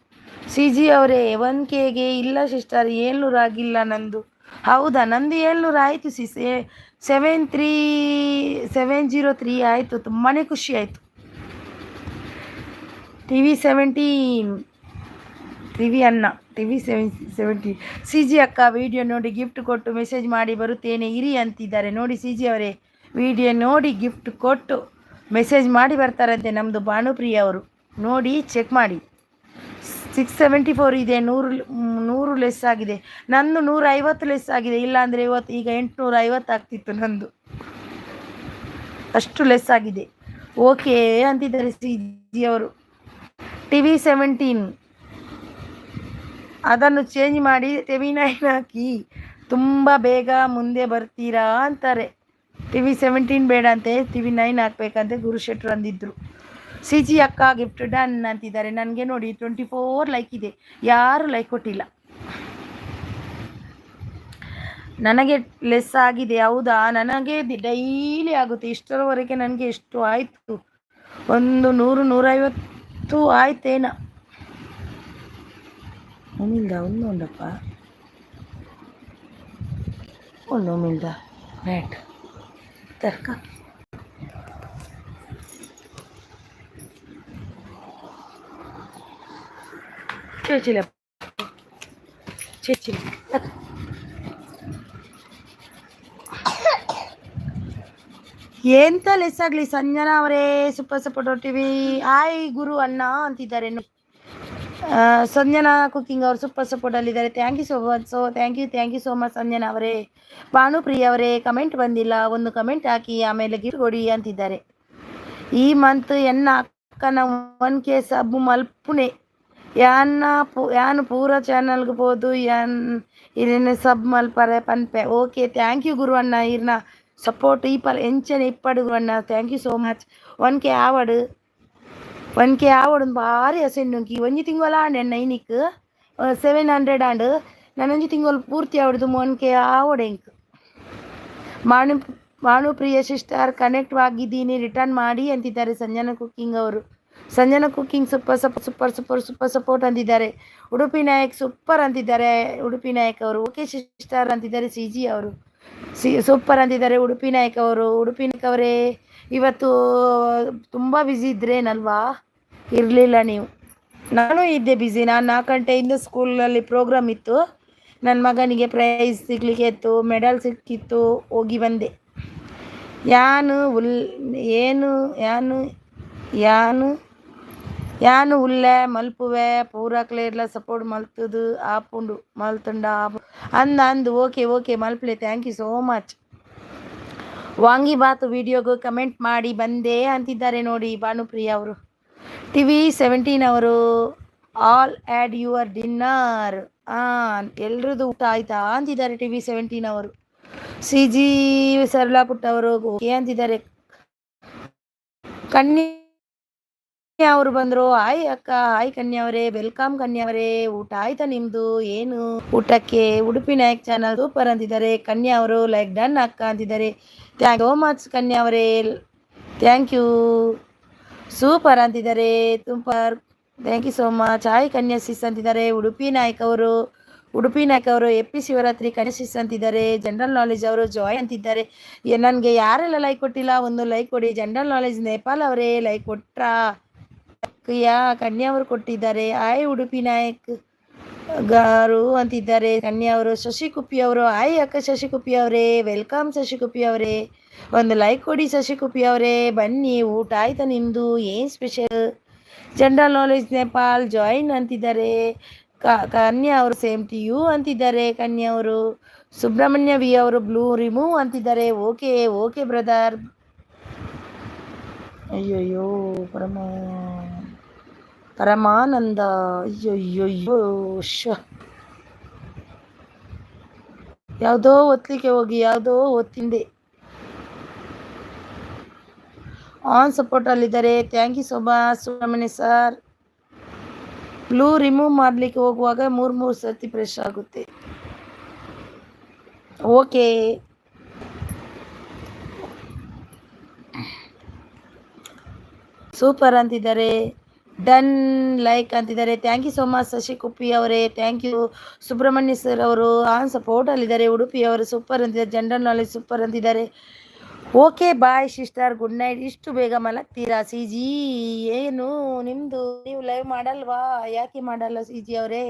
ಸಿ ಜಿ ಅವರೇ 1Kಗೆ ಇಲ್ಲ ಸಿಸ್ಟರ್, 700 ಆಗಿಲ್ಲ ನಂದು. ಹೌದಾ? ನಂದು 700 ಆಯಿತು ಸಿ 703 ಆಯಿತು. ತುಂಬಾ ಖುಷಿ ಆಯಿತು. TV17 TV17 ಸಿ ಜಿ ಅಕ್ಕ ವಿಡಿಯೋ ನೋಡಿ ಗಿಫ್ಟ್ ಕೊಟ್ಟು ಮೆಸೇಜ್ ಮಾಡಿ ಬರುತ್ತೇನೆ ಇರಿ ಅಂತಿದ್ದಾರೆ ನೋಡಿ. ಸಿ ಜಿ ಅವರೇ ವಿಡಿಯೋ ನೋಡಿ ಗಿಫ್ಟ್ ಕೊಟ್ಟು ಮೆಸೇಜ್ ಮಾಡಿ ಬರ್ತಾರಂತೆ ನಮ್ಮದು ಭಾನುಪ್ರಿಯ ಅವರು. ನೋಡಿ ಚೆಕ್ ಮಾಡಿ. 674 ಇದೆ. 100 ಲೆಸ್ ಆಗಿದೆ. ನಂದು 150 ಲೆಸ್ ಆಗಿದೆ. ಇಲ್ಲಾಂದರೆ ಈಗ 850 ಆಗ್ತಿತ್ತು ನಂದು, ಅಷ್ಟು ಲೆಸ್ ಆಗಿದೆ. ಓಕೆ ಅಂತಿದ್ದಾರೆ ಸಿ ಜಿ ಅವರು. TV17 ಅದನ್ನು ಚೇಂಜ್ ಮಾಡಿ TV9 ಹಾಕಿ, ತುಂಬ ಬೇಗ ಮುಂದೆ ಬರ್ತೀರಾ ಅಂತಾರೆ. TV17 ಬೇಡ ಅಂತೆ, TV9 ಹಾಕ್ಬೇಕಂತೆ ಗುರು ಶೆಟ್ರು ಅಂದಿದ್ರು. ಸಿ ಜಿ ಅಕ್ಕ ಗಿಫ್ಟ್ ಡನ್ ಅಂತಿದ್ದಾರೆ. ನನಗೆ ನೋಡಿ 24 ಲೈಕ್ ಇದೆ, ಯಾರು ಲೈಕ್ ಕೊಟ್ಟಿಲ್ಲ. ನನಗೆ ಲೆಸ್ ಆಗಿದೆ. ಹೌದಾ? ನನಗೆ ಡೈಲಿ ಆಗುತ್ತೆ. ಇಷ್ಟರವರೆಗೆ ನನಗೆ ಎಷ್ಟು ಆಯಿತು? 100-150 ಆಯ್ತೇನ. ಒಂದಪ್ಪ ಒಂದು ನೆಟ್ ತರ್ಕ ചേച്ചില്ല ಎಂತ ಲೆಸ್ ಆಗಲಿ ಸಂಜನಾ ಅವರೇ ಸೂಪರ್ ಸಪೋರ್ಟ್ ಟಿವಿ ಆಯ್ ಗುರು ಅಣ್ಣ ಅಂತಿದ್ದಾರೆ ಸಂಜನಾ ಕುಕಿಂಗ್ ಅವರು ಸೂಪರ್ ಸಪೋರ್ಟ್ ಅಲ್ಲಿದ್ದಾರೆ. Thank you so much. Thank you so much Sanjana ಅವರೇ. ಭಾನುಪ್ರಿಯ ಅವರೇ ಕಮೆಂಟ್ ಬಂದಿಲ್ಲ, ಒಂದು ಕಮೆಂಟ್ ಹಾಕಿ ಆಮೇಲೆ ಗಿಫ್ಟ್ ಕೊಡಿ ಅಂತಿದ್ದಾರೆ. ಈ ಮಂತ್ ಎನ್ನ ಅಕ್ಕನ 1K ಸಬ್ ಮಲ್ಪುನೆ ಯಾನು ಪೂರ ಚಾನಲ್ಗೆ ಹೋದು ಇಲ್ಲಿನ ಸಬ್ ಮಲ್ಪರೆ ಪನ್ಪೆ. ಓಕೆ ಥ್ಯಾಂಕ್ ಯು ಗುರು ಅಣ್ಣ ಇರ್ನ ಸಪೋರ್ಟ್ ಈ ಪಲ್ ಎಂಚನೆ ಇಪ್ಪಡು ಗುರು ಅಣ್ಣ. Thank you so much. 1K ಆವಡು ಭಾರಿ ಹಸೆಂಡುಂಕಿ ಒಂಜಿ ತಿಂಗಳ ಆಂಡೆ ನೈನಿಕ್ 700 ಆಂಡ್ ನನ್ನೊಂಜಿ ತಿಂಗಳು ಪೂರ್ತಿ ಆವಡ್ದು 1K ಆವಡೆಂಕ್. ಭಾನುಪ್ರಿಯ ಸಿಸ್ಟರ್ ಕನೆಕ್ಟ್ ಆಗಿದ್ದೀನಿ ರಿಟರ್ನ್ ಮಾಡಿ ಅಂತಿದ್ದಾರೆ ಸಂಜನಾ ಕುಕಿಂಗ್ ಅವರು. ಸಂಜನಾ ಕುಕಿಂಗ್ ಸೂಪರ್ ಸಪೋರ್ಟ್ ಅಂತಿದ್ದಾರೆ. ಉಡುಪಿ ನಾಯಕ್ ಸೂಪರ್ ಅಂತಿದ್ದಾರೆ ಉಡುಪಿ ನಾಯಕ್ ಅವರು. ಓಕೆ ಸಿಸ್ಟರ್ ಅಂತಿದ್ದಾರೆ CG ಅವರು. ಸೂಪರ್ ಅಂತಿದ್ದಾರೆ ಉಡುಪಿ ನಾಯಕ್ ಅವರು. ಉಡುಪಿ ನಾಯಕ್ ಅವರೇ ಇವತ್ತು ತುಂಬ ಬ್ಯುಸಿ ಇದ್ರೇನಲ್ವಾ? ಇರಲಿಲ್ಲ ನೀವು. ನಾನು ಇದ್ದೆ ಬ್ಯುಸಿ. ನಾನು 4 ಗಂಟೆಯಿಂದ ಸ್ಕೂಲಲ್ಲಿ ಪ್ರೋಗ್ರಾಮ್ ಇತ್ತು. ನನ್ನ ಮಗನಿಗೆ ಪ್ರೈಸ್ ಸಿಗಲಿಕ್ಕೆ ಇತ್ತು, ಮೆಡಲ್ ಸಿಕ್ಕಿತ್ತು, ಹೋಗಿ ಬಂದೆ. ಯಾನು ಉಲ್ಲೆ ಮಲ್ಪುವೆ ಪೂರ ಕ್ಲಿಯರ್ಲ ಸಪೋರ್ಟ್ ಮಲ್ತದು ಆಪುಂಡು ಮಲ್ತುಂಡ ಅಂದು ಓಕೆ ಮಲ್ಪ್ಲೆ. Thank you so much. Vangibath ವಿಡಿಯೋಗೂ ಕಮೆಂಟ್ ಮಾಡಿ ಬಂದೆ ಅಂತಿದ್ದಾರೆ ನೋಡಿ ಭಾನುಪ್ರಿಯ ಅವರು. TV 17 ಅವರು ಆಲ್ ಆ್ಯಡ್ ಯುವರ್ ಡಿನ್ನರ್. ಎಲ್ರದ್ದು ಊಟ ಆಯ್ತಾ ಅಂತಿದ್ದಾರೆ TV 17 ಅವರು. CG ಸರಳಾ ಪುಟ್ಟವರು ಓಕೆ ಅಂತಿದ್ದಾರೆ. ಕನ್ಯಾ ಅವರು ಬಂದರು. ಹಾಯ್ ಅಕ್ಕ, ಹಾಯ್ ಕನ್ಯಾ ಅವರೇ, ವೆಲ್ಕಮ್ ಕನ್ಯಾ ಅವರೇ. ಊಟ ಆಯ್ತಾ ನಿಮ್ಮದು? ಏನು ಊಟಕ್ಕೆ? ಉಡುಪಿ ನಾಯಕ್ ಚಾನಲ್ ಸೂಪರ್ ಅಂತಿದ್ದಾರೆ ಕನ್ಯಾ ಅವರು. ಲೈಕ್ ಡನ್ ಅಕ್ಕ ಅಂತಿದ್ದಾರೆ. ಥ್ಯಾಂಕ್ ಸೋ ಮಚ್ ಕನ್ಯಾ ಅವರೇ, ಥ್ಯಾಂಕ್ ಯು. ಸೂಪರ್ ಅಂತಿದ್ದಾರೆ super, thank you so much. Hi Kanya sis ಅಂತಿದ್ದಾರೆ ಉಡುಪಿ ನಾಯಕ್ ಅವರು. ಎಪ್ಪಿ ಶಿವರಾತ್ರಿ ಕನ್ಯಾ ಸಿಸ್ ಅಂತಿದ್ದಾರೆ. ಜನರಲ್ ನಾಲೆಜ್ ಅವರು ಜಾಯ್ ಅಂತಿದ್ದಾರೆ. ನನಗೆ ಯಾರೆಲ್ಲ ಲೈಕ್ ಕೊಟ್ಟಿಲ್ಲ ಒಂದು ಲೈಕ್ ಕೊಡಿ. ಜನರಲ್ ನಾಲೆಜ್ ನೇಪಾಲ್ ಅವರೇ ಲೈಕ್ ಕೊಟ್ರಾ? ಕನ್ಯಾ ಅವರು ಕೊಟ್ಟಿದ್ದಾರೆ. ಹಾಯ್ ಉಡುಪಿ ನಾಯಕ್ ಗಾರು ಅಂತಿದ್ದಾರೆ ಕನ್ಯಾ ಅವರು. ಶಶಿ ಕುಪ್ಪಿ ಅವರು ಹಾಯ್ ಅಕ್ಕ ಶಶಿ ಕುಪ್ಪಿ ಅವರೇ, ವೆಲ್ಕಮ್ ಶಶಿ ಕುಪ್ಪಿ ಅವರೇ. ಒಂದು ಲೈಕ್ ಕೊಡಿ ಶಶಿ ಕುಪ್ಪಿ ಅವರೇ. ಬನ್ನಿ, ಊಟ ಆಯ್ತಾ ನಿಮ್ಮದು? ಏನು special? General knowledge Nepal join ಅಂತಿದ್ದಾರೆ ಕನ್ಯಾ ಅವರು. ಸೇಮ್ ಟು ಯು ಅಂತಿದ್ದಾರೆ ಕನ್ಯಾ ಅವರು. ಸುಬ್ರಹ್ಮಣ್ಯ ವಿ ಅವರು ಬ್ಲೂ ರಿಮೂವ್ ಅಂತಿದ್ದಾರೆ. Okay brother. ಅಯ್ಯೋಯ್ಯೋ ಪರಮಾನಂದ, ಅಯ್ಯೋಯ್ಯೋ ಯಾವುದೋ ಒತ್ತಲಿಕ್ಕೆ ಹೋಗಿ ಯಾವುದೋ ಒತ್ತಿಂದೆ. ಆನ್ ಸಪೋರ್ಟ್ ಅಲ್ಲಿದ್ದಾರೆ. Thank you so much Subrahmanya sir. Blue remove ಮಾಡಲಿಕ್ಕೆ ಹೋಗುವಾಗ 3 ಸರ್ತಿ ಪ್ರೆಸ್ ಆಗುತ್ತೆ. ಓಕೆ ಸೂಪರ್ ಅಂತಿದ್ದಾರೆ. ಡನ್ ಲೈಕ್ ಅಂತಿದ್ದಾರೆ. Thank you so much Shashi Kuppi ಅವರೇ, ಥ್ಯಾಂಕ್ ಯು. ಸುಬ್ರಹ್ಮಣ್ಯ ಸರ್ ಅವರು ಆನ್ ಸಪೋರ್ಟ್ ಅಲ್ಲಿದ್ದಾರೆ. ಉಡುಪಿ ಅವರು ಸೂಪರ್ ಅಂತಿದ್ದಾರೆ. ಜನರಲ್ ನಾಲೆಜ್ ಸೂಪರ್ ಅಂತಿದ್ದಾರೆ. Okay bye sister, good night. ಇಷ್ಟು ಬೇಗ ಮಲಗ್ತೀರಾ CG? ಏನು ನಿಮ್ಮದು, ನೀವು ಲೈವ್ ಮಾಡಲ್ವಾ? ಯಾಕೆ ಮಾಡಲ್ಲ CG ಅವರೇ?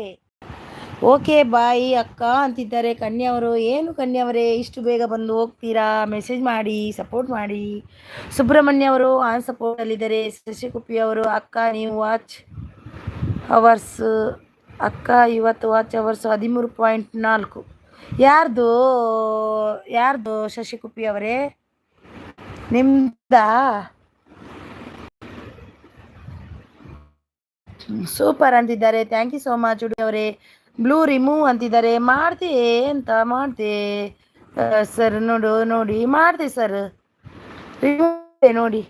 ಓಕೆ ಬಾಯ್ ಅಕ್ಕ ಅಂತಿದ್ದಾರೆ ಕನ್ಯಾ ಅವರು. ಏನು ಕನ್ಯಾ ಅವರೇ ಇಷ್ಟು ಬೇಗ ಬಂದು ಹೋಗ್ತೀರಾ? ಮೆಸೇಜ್ ಮಾಡಿ, ಸಪೋರ್ಟ್ ಮಾಡಿ. ಸುಬ್ರಹ್ಮಣ್ಯ ಅವರು ಆನ್ ಸಪೋರ್ಟ್ ಅಲ್ಲಿದ್ದಾರೆ. ಶಶಿ ಕುಪ್ಪಿ ಅವರು ಅಕ್ಕ ನೀವು ವಾಚ್ ಅವರ್ಸ್ ಅಕ್ಕ ಇವತ್ತು ವಾಚ್ ಅವರ್ಸ್ 13.4. ಯಾರ್ದು ಶಶಿ ಕುಪ್ಪಿ ಅವರೇ? ನಿಮ್ದಾ? ಸೂಪರ್ ಅಂತಿದ್ದಾರೆ. ಥ್ಯಾಂಕ್ ಯು ಸೋ ಮಚ್ ಉಡಿ ಅವರೇ. ಬ್ಲೂ ರಿಮೂವ್ ಅಂತಿದ್ದಾರೆ. ಮಾಡ್ದೆ ಅಂತ ಮಾಡಿದೆ ಸರ್, ನೋಡಿ ಮಾಡಿದೆ ಸರ್, ರಿಮೂವ್ ನೋಡಿ.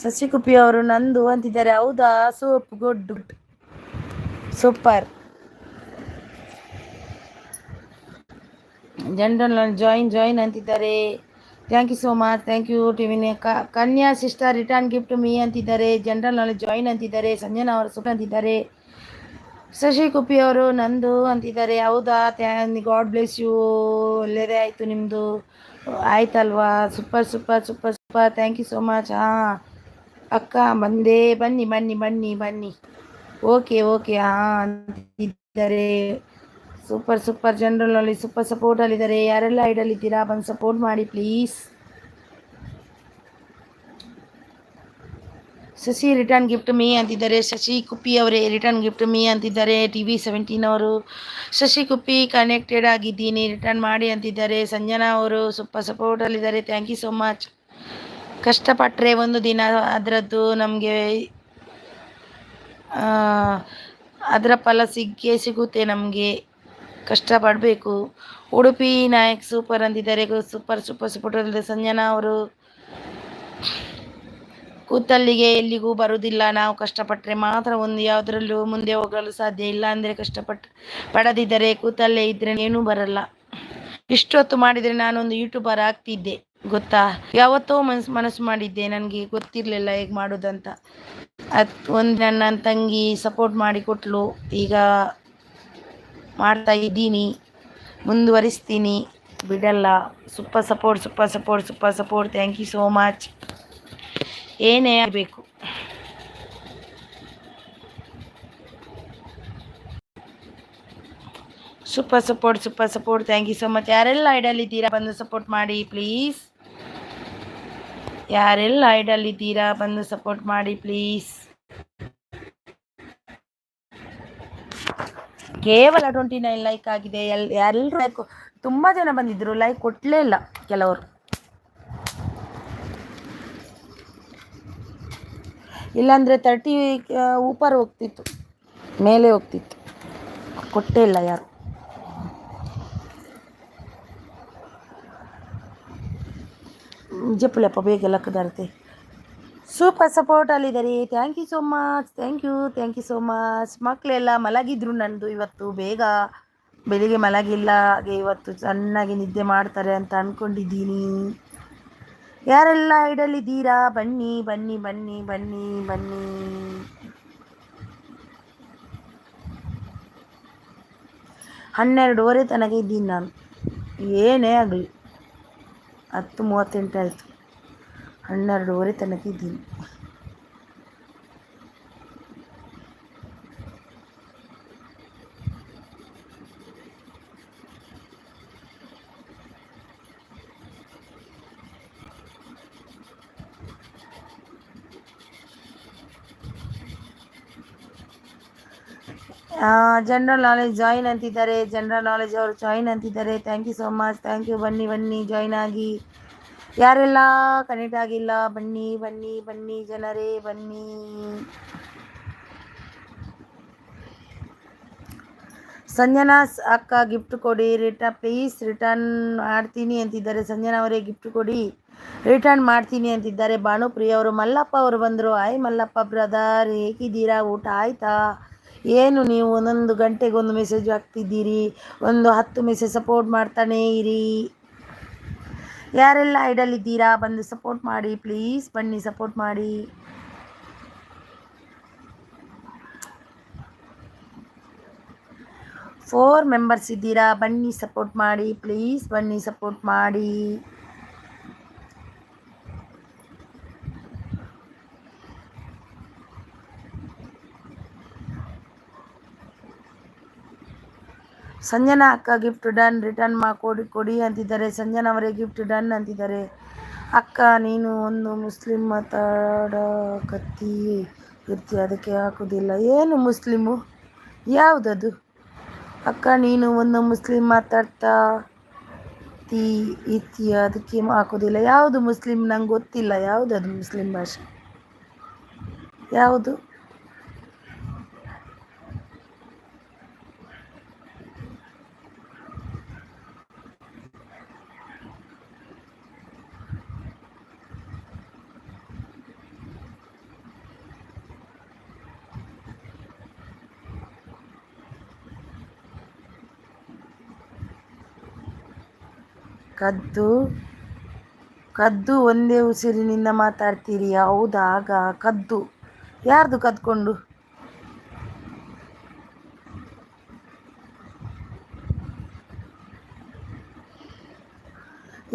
ಶಶಿ ಕುಪ್ಪಿ ಅವರು ನಂದು ಅಂತಿದ್ದಾರೆ. ಹೌದಾ? Good super. ಜನರಲ್ ಜಾಯಿನ್ ಅಂತಿದ್ದಾರೆ. Thank you so much. Thank you ಟಿವಿನ Kanya sister return gift me ಅಂತಿದ್ದಾರೆ. ಜನರಲ್ ನಾಲೆಜ್ ಜಾಯಿನ್ ಅಂತಿದ್ದಾರೆ. ಸಂಜನಾ ಅವರು ಸೂಪರ್ ಅಂತಿದ್ದಾರೆ. ಶಶಿ ಕುಪ್ಪಿ ಅವರು ನಂದು ಅಂತಿದ್ದಾರೆ. ಹೌದಾ? God bless you. ಒಳ್ಳೆಯದೇ ಆಯಿತು ನಿಮ್ಮದು, ಆಯ್ತಲ್ವಾ? Super. Thank you so much. ಅಕ್ಕ ಬಂದೆ, ಬನ್ನಿ. ಓಕೆ ಅಂತಿದ್ದಾರೆ. ಸೂಪರ್ ಸೂಪರ್ ಜನರಲ್ನಲ್ಲಿ ಸೂಪರ್ ಸಪೋರ್ಟಲ್ಲಿದ್ದಾರೆ. ಯಾರೆಲ್ಲ ಐಡಲ್ಲಿದ್ದೀರಾ ಬಂದು ಸಪೋರ್ಟ್ ಮಾಡಿ please. Shashi return gift me ಅಂತಿದ್ದಾರೆ. ಶಶಿ ಕುಪ್ಪಿ ಅವರೇ ರಿಟರ್ನ್ ಗಿಫ್ಟ್ ಮೀ ಅಂತಿದ್ದಾರೆ. TV17 ಅವರು ಶಶಿ ಕುಪ್ಪಿ ಕನೆಕ್ಟೆಡ್ ಆಗಿದ್ದೀನಿ ರಿಟರ್ನ್ ಮಾಡಿ ಅಂತಿದ್ದಾರೆ. ಸಂಜನಾ ಅವರು ಸೂಪರ್ ಸಪೋರ್ಟಲ್ಲಿದ್ದಾರೆ. Thank you so much. ಕಷ್ಟಪಟ್ಟರೆ ಒಂದು ದಿನ ಅದರದ್ದು ನಮಗೆ ಅದರ ಫಲ ಸಿಗುತ್ತೆ. ನಮಗೆ ಕಷ್ಟಪಡಬೇಕು. ಉಡುಪಿ ನಾಯಕ್ ಸೂಪರ್ ಅಂತಿದ್ದಾರೆ. ಸೂಪರ್ ಸೂಪರ್ ಸಪೋರ್ಟಲ್ಲಿದೆ. ಸಂಜನಾ ಅವರು ಕೂತಲ್ಲಿಗೆ ಎಲ್ಲಿಗೂ ಬರುವುದಿಲ್ಲ. ನಾವು ಕಷ್ಟಪಟ್ಟರೆ ಮಾತ್ರ ಒಂದು ಯಾವುದರಲ್ಲೂ ಮುಂದೆ ಹೋಗಲು ಸಾಧ್ಯ. ಇಲ್ಲ ಅಂದರೆ ಪಡದಿದ್ದರೆ ಕೂತಲ್ಲೇ ಇದ್ದರೆ ಏನೂ ಬರಲ್ಲ. ಇಷ್ಟೊತ್ತು ಮಾಡಿದರೆ ನಾನೊಂದು ಯೂಟ್ಯೂಬರ್ ಆಗ್ತಿದ್ದೆ ಗೊತ್ತಾ. ಯಾವತ್ತೋ ಮನಸ್ಸು ಮಾಡಿದ್ದೆ, ನನಗೆ ಗೊತ್ತಿರಲಿಲ್ಲ ಹೇಗೆ ಮಾಡೋದಂತ. ಒಂದು ನನ್ನ ತಂಗಿ ಸಪೋರ್ಟ್ ಮಾಡಿ ಕೊಟ್ಲು. ಈಗ ಮಾಡ್ತಾ ಇದ್ದೀನಿ, ಮುಂದುವರಿಸ್ತೀನಿ, ಬಿಡಲ್ಲ. Super support super support super support. Thank you so much. ಏನೇ ಆಗಬೇಕು super support super support. Thank you so much. ಯಾರೆಲ್ಲ ಐಡಲ್ಲಿದ್ದೀರಾ ಬಂದು ಸಪೋರ್ಟ್ ಮಾಡಿ ಪ್ಲೀಸ್. ಯಾರೆಲ್ಲ ಐಡಲ್ಲಿದ್ದೀರಾ ಬಂದು ಸಪೋರ್ಟ್ ಮಾಡಿ ಪ್ಲೀಸ್. ಕೇವಲ 29 ಲೈಕ್ ಆಗಿದೆ. ಎಲ್ಲರೂ ಲೈಕ್, ತುಂಬ ಜನ ಬಂದಿದ್ದರು, ಲೈಕ್ ಕೊಟ್ಟಲೇ ಇಲ್ಲ ಕೆಲವರು. ಇಲ್ಲಾಂದರೆ 30 ಊಪರ್ ಹೋಗ್ತಿತ್ತು, ಮೇಲೆ ಹೋಗ್ತಿತ್ತು. ಕೊಟ್ಟೇ ಇಲ್ಲ ಯಾರು. ಜಪ್ಪಲಪ್ಪ ಬೇಗ ಲಕ್ಕದಾರತೆ. ಸೂಪರ್ ಸಪೋರ್ಟಲ್ಲಿದ್ದಾರೆ. Thank you so much. Thank you so much. ಮಕ್ಕಳೆಲ್ಲ ಮಲಗಿದ್ರು ನಂದು ಇವತ್ತು ಬೇಗ. ಬೆಳಿಗ್ಗೆ ಮಲಗಿಲ್ಲ, ಹಾಗೆ ಇವತ್ತು ಚೆನ್ನಾಗಿ ನಿದ್ದೆ ಮಾಡ್ತಾರೆ ಅಂತ ಅಂದ್ಕೊಂಡಿದ್ದೀನಿ. ಯಾರೆಲ್ಲ ಐಡಲ್ಲಿದ್ದೀರಾ ಬನ್ನಿ ಬನ್ನಿ ಬನ್ನಿ ಬನ್ನಿ ಬನ್ನಿ. 12:30 ತನಕ ಇದ್ದೀನಿ ನಾನು. ಏನೇ ಆಗಲಿ 10:38 ಆಯಿತು. 12:30 ತನಕ ಇದ್ದೀನಿ. ಜನರಲ್ ನಾಲೆಜ್ ಜಾಯಿನ್ ಅಂತಿದ್ದಾರೆ. ಜನರಲ್ ನಾಲೆಜ್ ಅವರು ಜಾಯಿನ್ ಅಂತಿದ್ದಾರೆ. Thank you so much. Thank you. ಬನ್ನಿ ಬನ್ನಿ ಜಾಯಿನ್ ಆಗಿ. ಯಾರೆಲ್ಲ ಕನೆಕ್ಟ್ ಆಗಿಲ್ಲ ಬನ್ನಿ ಬನ್ನಿ ಬನ್ನಿ ಜನರೇ ಬನ್ನಿ. ಸಂಜನಾ ಅಕ್ಕ ಗಿಫ್ಟ್ ಕೊಡಿ ಪ್ಲೀಸ್. ರಿಟರ್ನ್ ಮಾಡ್ತೀನಿ ಅಂತಿದ್ದಾರೆ. ಸಂಜನಾ ಅವರೇ ಗಿಫ್ಟ್ ಕೊಡಿ, ರಿಟರ್ನ್ ಮಾಡ್ತೀನಿ ಅಂತಿದ್ದಾರೆ. ಭಾನುಪ್ರಿಯ ಅವರು. ಮಲ್ಲಪ್ಪ ಅವರು ಬಂದರು. ಆಯ್ ಮಲ್ಲಪ್ಪ ಬ್ರದರ್, ಹೇಗಿದ್ದೀರಾ? ಊಟ ಆಯಿತಾ? ಏನು ನೀವು ಒಂದೊಂದು ಗಂಟೆಗೊಂದು ಮೆಸೇಜ್ ಹಾಕ್ತಿದ್ದೀರಿ, ಒಂದು 10 ಮೆಸೇಜ್ ಸಪೋರ್ಟ್ ಮಾಡ್ತಾನೇ ಇರಿ. ಯಾರೆಲ್ಲ ಐಡಲ್ಲಿದ್ದೀರಾ ಬಂದು ಸಪೋರ್ಟ್ ಮಾಡಿ ಪ್ಲೀಸ್. ಬನ್ನಿ ಸಪೋರ್ಟ್ ಮಾಡಿ. ಫೋರ್ ಮೆಂಬರ್ಸ್ ಇದ್ದೀರಾ, ಬನ್ನಿ ಸಪೋರ್ಟ್ ಮಾಡಿ ಪ್ಲೀಸ್. ಬನ್ನಿ ಸಪೋರ್ಟ್ ಮಾಡಿ. ಸಂಜನಾ ಅಕ್ಕ ಗಿಫ್ಟ್ ಡನ್, ರಿಟರ್ನ್ ಕೊಡಿ ಅಂತಿದ್ದಾರೆ. ಸಂಜನಾ ಅವರೇ ಗಿಫ್ಟ್ ಡನ್ ಅಂತಿದ್ದಾರೆ. ಅಕ್ಕ ನೀನು ಒಂದು ಮುಸ್ಲಿಂ ಮಾತಾಡಕತ್ತಿ ಇರ್ತಿ, ಅದಕ್ಕೆ ಹಾಕೋದಿಲ್ಲ. ಏನು ಮುಸ್ಲಿಮು? ಯಾವುದದು? ಅಕ್ಕ ನೀನು ಒಂದು ಮುಸ್ಲಿಂ ಮಾತಾಡ್ತಾ ಇರ್ತಿ, ಅದಕ್ಕೆ ಹಾಕೋದಿಲ್ಲ. ಯಾವುದು ಮುಸ್ಲಿಂ? ನಂಗೆ ಗೊತ್ತಿಲ್ಲ ಯಾವುದದು ಮುಸ್ಲಿಂ ಭಾಷೆ. ಯಾವುದು? ಕದ್ದು ಒಂದೇ ಉಸಿರಿನಿಂದ ಮಾತಾಡ್ತೀರಿ. ಹೌದಾ? ಆಗ ಕದ್ದು ಯಾರ್ದು ಕದ್ಕೊಂಡು?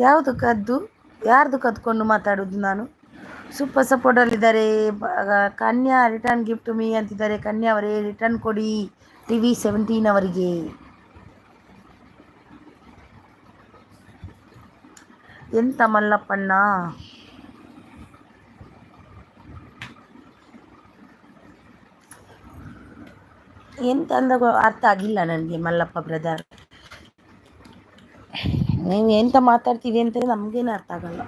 ಯಾವುದು ಕದ್ದು? ಯಾರ್ದು ಕದ್ಕೊಂಡು ಮಾತಾಡೋದು ನಾನು? ಸೂಪರ್ ಸಪೋರ್ಟಲ್ಲಿದ್ದಾರೆ. ಕನ್ಯಾ ರಿಟರ್ನ್ ಗಿಫ್ಟ್ ಮೀ ಅಂತಿದ್ದಾರೆ. ಕನ್ಯಾ ಅವರೇ ರಿಟರ್ನ್ ಕೊಡಿ TV17 ಅವರಿಗೆ. ಎಂತ ಮಲ್ಲಪ್ಪಣ್ಣ? ಎಂತ ಅಂದಾಗ ಅರ್ಥ ಆಗಿಲ್ಲ ನನಗೆ ಮಲ್ಲಪ್ಪ ಬ್ರದರ್. ನೀವು ಎಂತ ಮಾತಾಡ್ತೀವಿ ಅಂತ ನಮಗೇನು ಅರ್ಥ ಆಗಲ್ಲ.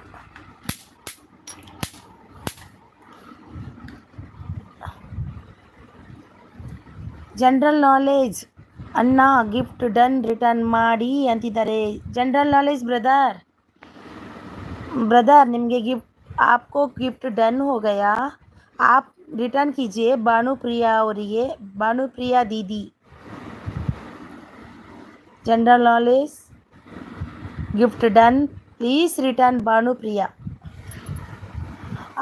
ಜನರಲ್ ನಾಲೆಜ್ ಅಣ್ಣ ಗಿಫ್ಟ್ ಡನ್ ರಿಟರ್ನ್ ಮಾಡಿ ಅಂತಿದ್ದಾರೆ. ಜನರಲ್ ನಾಲೆಜ್ ಬ್ರದರ್ ನಿಮಗೆ ಗಿಫ್ಟ್ आपको गिफ्ट डन हो गया, आप रिटर्न कीजिए भानुप्रिया ಅವರಿಗೆ, ಭಾನುಪ್ರಿಯಾ दीदी. General knowledge gift done, please return Bhanupriya.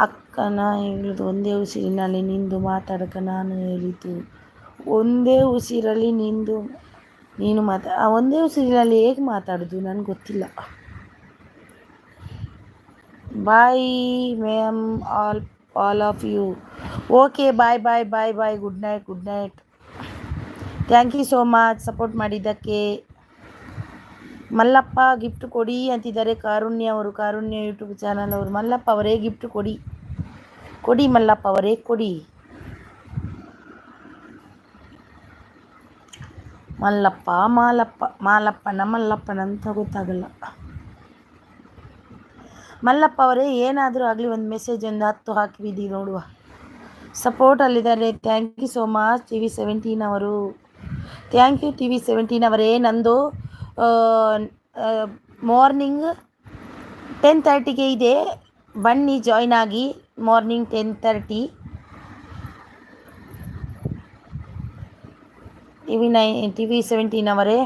ಅಕ್ಕನ ಹೇಳಿದ್ದು ಒಂದೇ ಉಸಿರಿನಲ್ಲಿ ನಿಂದು ಮಾತಾಡಕ ನಾನು ಹೇಳಿದ್ದು ಒಂದೇ ಉಸಿರಲ್ಲಿ ನೀನು ಒಂದೇ ಉಸಿರಿನಲ್ಲಿ ಹೇಗೆ ಮಾತಾಡೋದು ನನಗೆ ಗೊತ್ತಿಲ್ಲ. Bye ma'am all of you. Okay bye bye bye bye, good night. Thank you so much support ಮಾಡಿದ್ದಕ್ಕೆ. ಮಲ್ಲಪ್ಪ ಗಿಫ್ಟ್ ಕೊಡಿ ಅಂತಿದ್ದಾರೆ ಕಾರುಣ್ಯ ಅವರು, ಕಾರುಣ್ಯ ಯೂಟ್ಯೂಬ್ ಚಾನಲ್ ಅವರು. ಮಲ್ಲಪ್ಪ ಅವರೇ ಗಿಫ್ಟ್ ಕೊಡಿ ಮಲ್ಲಪ್ಪ ಅವರೇ ಕೊಡಿ. ಮಾಲಪ್ಪನ ಅಂತ ಗೊತ್ತಾಗಲ್ಲ. ಮಲ್ಲಪ್ಪ ಅವರೇ ಏನಾದರೂ ಆಗಲಿ ಒಂದು ಮೆಸೇಜ್ ಒಂದು 10 ಹಾಕಿಬಿಡಿ ನೋಡುವ. ಸಪೋರ್ಟ್ ಅಲ್ಲಿದ್ದಾರೆ. Thank you so much TV17 ಅವರು. ಥ್ಯಾಂಕ್ ಯು TV17 ಅವರೇ. ನಂದು ಮಾರ್ನಿಂಗ್ 10:30ಗೆ ಇದೆ, ಬನ್ನಿ ಜಾಯ್ನ್ ಆಗಿ. ಮಾರ್ನಿಂಗ್ 10:30 TV17 ಅವರೇ.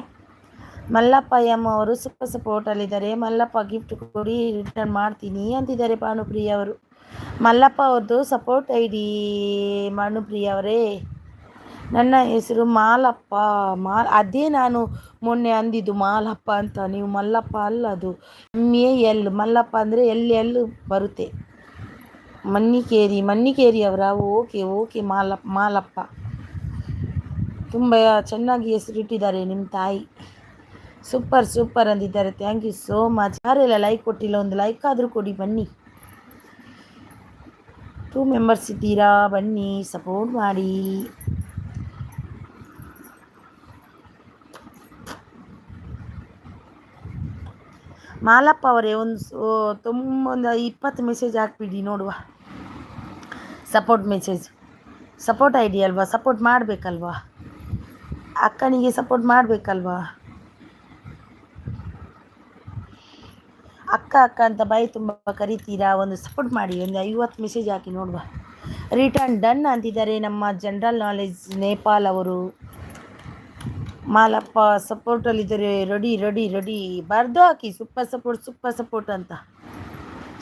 ಮಲ್ಲಪ್ಪ ಎಂ ಅವರು ಸೂಪರ್ ಸಪೋರ್ಟಲ್ಲಿದ್ದಾರೆ. ಮಲ್ಲಪ್ಪ ಗಿಫ್ಟ್ ಕೊಡಿ ರಿಟರ್ನ್ ಮಾಡ್ತೀನಿ ಅಂತಿದ್ದಾರೆ ಭಾನುಪ್ರಿಯ ಅವರು. ಮಲ್ಲಪ್ಪ ಅವ್ರದ್ದು ಸಪೋರ್ಟ್ ID ಭಾನುಪ್ರಿಯ ಅವರೇ. ನನ್ನ ಹೆಸರು ಮಾಲಪ್ಪ. ಅದೇ ನಾನು ಮೊನ್ನೆ ಅಂದಿದ್ದು ಮಾಲಪ್ಪ ಅಂತ, ನೀವು ಮಲ್ಲಪ್ಪ ಅಲ್ಲ, ಅದು MAL. ಮಲ್ಲಪ್ಪ ಅಂದರೆ ಎಲ್ಲಿ ಬರುತ್ತೆ. ಮನ್ನಿಕೇರಿ ಅವರ. ಓಕೆ ಮಾಲಪ್ಪ. ತುಂಬ ಚೆನ್ನಾಗಿ ಹೆಸರಿಟ್ಟಿದ್ದಾರೆ ನಿಮ್ಮ ತಾಯಿ. ಸೂಪರ್ ಅಂದಿದ್ದಾರೆ. Thank you so much. ಯಾರೆಲ್ಲ ಲೈಕ್ ಕೊಟ್ಟಿಲ್ಲ ಒಂದು ಲೈಕ್ ಆದರೂ ಕೊಡಿ. ಬನ್ನಿ, 2 ಮೆಂಬರ್ಸ್ ಇದ್ದೀರಾ, ಬನ್ನಿ ಸಪೋರ್ಟ್ ಮಾಡಿ. ಮಾಲಪ್ಪ ಅವರೇ ಒಂದು 20 ಮೆಸೇಜ್ ಹಾಕ್ಬಿಡಿ ನೋಡುವ. ಸಪೋರ್ಟ್ ಮೆಸೇಜ್, ಸಪೋರ್ಟ್ ID ಅಲ್ವಾ, ಸಪೋರ್ಟ್ ಮಾಡಬೇಕಲ್ವಾ, ಅಕ್ಕನಿಗೆ ಸಪೋರ್ಟ್ ಮಾಡಬೇಕಲ್ವಾ. ಅಕ್ಕ ಅಂತ ಬಾಯಿ ತುಂಬ ಕರಿತೀರಾ, ಒಂದು ಸಪೋರ್ಟ್ ಮಾಡಿ. ಒಂದು 50 ಮೆಸೇಜ್ ಹಾಕಿ ನೋಡುವ. ರಿಟರ್ನ್ ಡನ್ ಅಂತಿದ್ದಾರೆ ನಮ್ಮ ಜನರಲ್ ನಾಲೆಜ್ ನೇಪಾಲ್ ಅವರು. ಮಾಲಪ್ಪ ಸಪೋರ್ಟಲ್ಲಿದ್ದಾರೆ. ರೆಡಿ ಬರ್ದು ಹಾಕಿ. ಸೂಪರ್ ಸಪೋರ್ಟ್ ಅಂತ.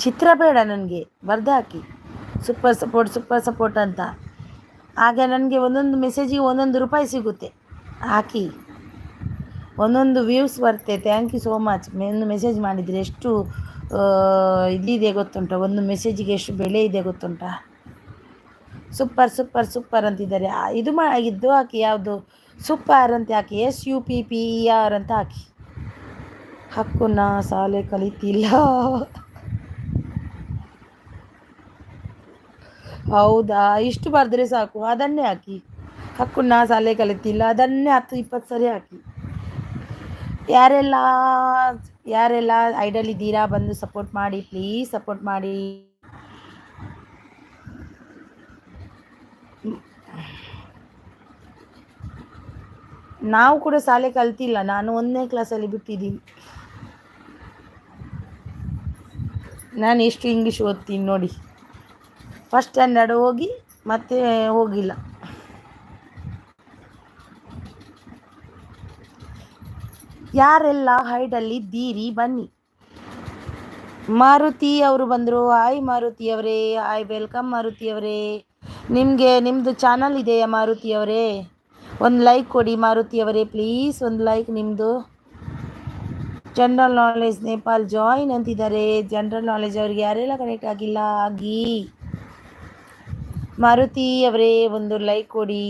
ಚಿತ್ರ ಬೇಡ ನನಗೆ, ಬರ್ದು ಹಾಕಿ ಸೂಪರ್ ಸಪೋರ್ಟ್ ಅಂತ. ಆಗ ನನಗೆ ಒಂದೊಂದು ಮೆಸೇಜಿಗೆ 1 ರೂಪಾಯಿ ಸಿಗುತ್ತೆ. ಹಾಕಿ, ಒಂದೊಂದು ವ್ಯೂಸ್ ಬರುತ್ತೆ. Thank you so much. ಒಂದು ಮೆಸೇಜ್ ಮಾಡಿದರೆ ಎಷ್ಟು ಇದಿದೆ ಗೊತ್ತುಂಟ, ಒಂದು ಮೆಸೇಜಿಗೆ ಎಷ್ಟು ಬೆಲೆ ಇದೆ ಗೊತ್ತುಂಟ. ಸೂಪರ್ ಅಂತಿದ್ದಾರೆ. ಇದು ಹಾಕಿ, ಯಾವುದು ಸೂಪರ್ ಅಂತ ಹಾಕಿ, SUPPER ಅಂತ ಹಾಕಿ. ಹಕ್ಕುನ ಶಾಲೆ ಕಲಿತಿಲ್ಲ. ಹೌದಾ, ಇಷ್ಟು ಬರೆದ್ರೆ ಸಾಕು, ಅದನ್ನೇ ಹಾಕಿ. ಹಕ್ಕುನ ಶಾಲೆ ಕಲಿತಿಲ್ಲ, ಅದನ್ನೇ 10-20 ಸರಿ ಹಾಕಿ. ಯಾರೆಲ್ಲ ಐಡಲ್ ಇದ್ದೀರಾ ಬಂದು ಸಪೋರ್ಟ್ ಮಾಡಿ, ಪ್ಲೀಸ್ ಸಪೋರ್ಟ್ ಮಾಡಿ. ನಾವು ಕೂಡ ಶಾಲೆ ಕಲ್ತಿಲ್ಲ, ನಾನು 1ನೇ ಕ್ಲಾಸಲ್ಲಿ ಬಿಟ್ಟಿದ್ದೀನಿ. ನಾನು ಎಷ್ಟು ಇಂಗ್ಲೀಷ್ ಓದ್ತೀನಿ ನೋಡಿ. ಫಸ್ಟ್ ಸ್ಟ್ಯಾಂಡರ್ಡ್ ಹೋಗಿ ಮತ್ತೆ ಹೋಗಿಲ್ಲ. ಯಾರೆಲ್ಲ ಹೈಡಲ್ಲಿದ್ದೀರಿ ಬನ್ನಿ. ಮಾರುತಿ ಅವರು ಬಂದರು. ಹಾಯ್ ಮಾರುತಿ ಅವರೇ, ಹಾಯ್ ವೆಲ್ಕಮ್ ಮಾರುತಿ ಅವರೇ. ನಿಮ್ಮದು ಚಾನಲ್ ಇದೆಯಾ ಮಾರುತಿ ಅವರೇ? ಒಂದು ಲೈಕ್ ಕೊಡಿ ಮಾರುತಿ ಅವರೇ, ಪ್ಲೀಸ್ ಒಂದು ಲೈಕ್ ನಿಮ್ಮದು. ಜನರಲ್ ನಾಲೆಜ್ ನೇಪಾಲ್ ಜಾಯಿನ್ ಅಂತಿದ್ದಾರೆ. ಜನರಲ್ ನಾಲೆಜ್ ಅವ್ರಿಗೆ ಯಾರೆಲ್ಲ ಕನೆಕ್ಟ್ ಆಗಿಲ್ಲ ಆಗಿ. ಮಾರುತಿ ಅವರೇ ಒಂದು ಲೈಕ್ ಕೊಡಿ.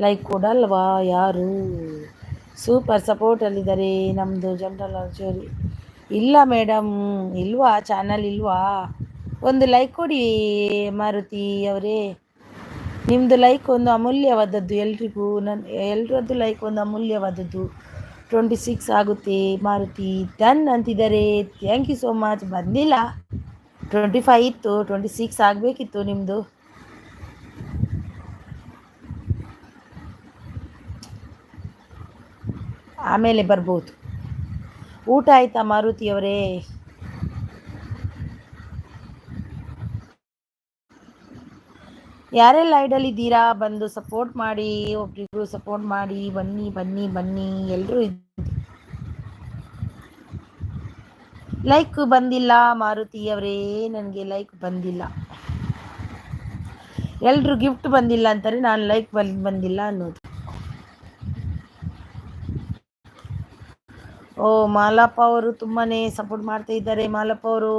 ಲೈಕ್ ಕೊಡಲ್ವಾ ಯಾರು? ಸೂಪರ್ ಸಪೋರ್ಟಲ್ಲಿದ್ದಾರೆ ನಮ್ಮದು ಜನರಲ್ ಅರ್ಜರಿ. ಇಲ್ಲ ಮೇಡಮ್, ಇಲ್ವಾ ಚಾನಲ್ ಇಲ್ವಾ? ಒಂದು ಲೈಕ್ ಕೊಡಿ ಮಾರುತಿ ಅವರೇ. ನಿಮ್ಮದು ಲೈಕ್ ಒಂದು ಅಮೂಲ್ಯವಾದದ್ದು, ಎಲ್ರಿಗೂ ಎಲ್ಲರದ್ದು ಲೈಕ್ ಒಂದು ಅಮೂಲ್ಯವಾದದ್ದು. 26 ಆಗುತ್ತೆ ಮಾರುತಿ, ಡನ್ ಅಂತಿದ್ದಾರೆ. Thank you so much. ಬಂದಿಲ್ಲ, 25 ಇತ್ತು, 26 ಆಗಬೇಕಿತ್ತು ನಿಮ್ಮದು. ಆಮೇಲೆ ಬರ್ಬೋದು. ಊಟ ಆಯ್ತಾ ಮಾರುತಿಯವರೇ? ಯಾರೆಲ್ಲ ಐಡಲ್ಲಿದ್ದೀರಾ ಬಂದು ಸಪೋರ್ಟ್ ಮಾಡಿ, ಒಬ್ರಿಬ್ರು ಸಪೋರ್ಟ್ ಮಾಡಿ. ಬನ್ನಿ ಬನ್ನಿ ಬನ್ನಿ ಎಲ್ಲರೂ. ಲೈಕ್ ಬಂದಿಲ್ಲ ಮಾರುತಿಯವರೇ, ನನಗೆ ಲೈಕ್ ಬಂದಿಲ್ಲ. ಎಲ್ಲರೂ ಗಿಫ್ಟ್ ಬಂದಿಲ್ಲ ಅಂತಾರೆ, ನಾನು ಲೈಕ್ ಬಂದಿಲ್ಲ ಅನ್ನೋದು. ಓ ಮಾಲಪ್ಪ ಅವರು ತುಂಬಾ ಸಪೋರ್ಟ್ ಮಾಡ್ತಾ ಇದ್ದಾರೆ. ಮಾಲಪ್ಪ ಅವರು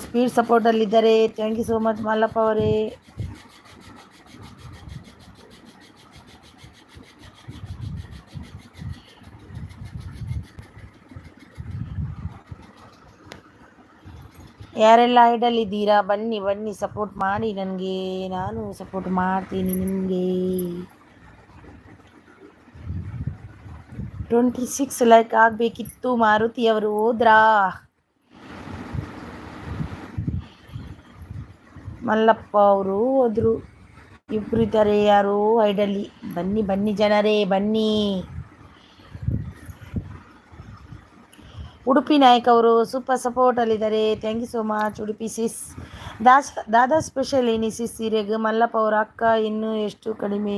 ಸ್ಪೀಡ್ ಸಪೋರ್ಟಲ್ಲಿದ್ದಾರೆ. Thank you so much Malappa ಅವರೇ. ಯಾರೆಲ್ಲ ಐಡಲ್ಲಿದ್ದೀರಾ ಬನ್ನಿ ಬನ್ನಿ ಸಪೋರ್ಟ್ ಮಾಡಿ ನನಗೆ, ನಾನು ಸಪೋರ್ಟ್ ಮಾಡ್ತೀನಿ ನಿಮಗೆ. 26 ಲೈಕ್ ಆಗಬೇಕಿತ್ತು. ಮಾರುತಿಯವರು ಹೋದ್ರಾ? ಮಲ್ಲಪ್ಪ ಅವರು ಹೋದ್ರು. ಇಬ್ರು ಇದ್ದಾರೆ ಯಾರು ಐಡಲ್ಲಿ. ಬನ್ನಿ ಬನ್ನಿ ಜನರೇ ಬನ್ನಿ. ಉಡುಪಿ ನಾಯಕ್ ಅವರು ಸೂಪರ್ ಸಪೋರ್ಟಲ್ಲಿದ್ದಾರೆ. Thank you so much Udupi sis. ದಾದಾ ಸ್ಪೆಷಲ್ ಏನಿಸಿ ಸೀರೆಗೆ ಮಲ್ಲಪ್ಪ ಅವರ ಅಕ್ಕ ಇನ್ನೂ ಎಷ್ಟು ಕಡಿಮೆ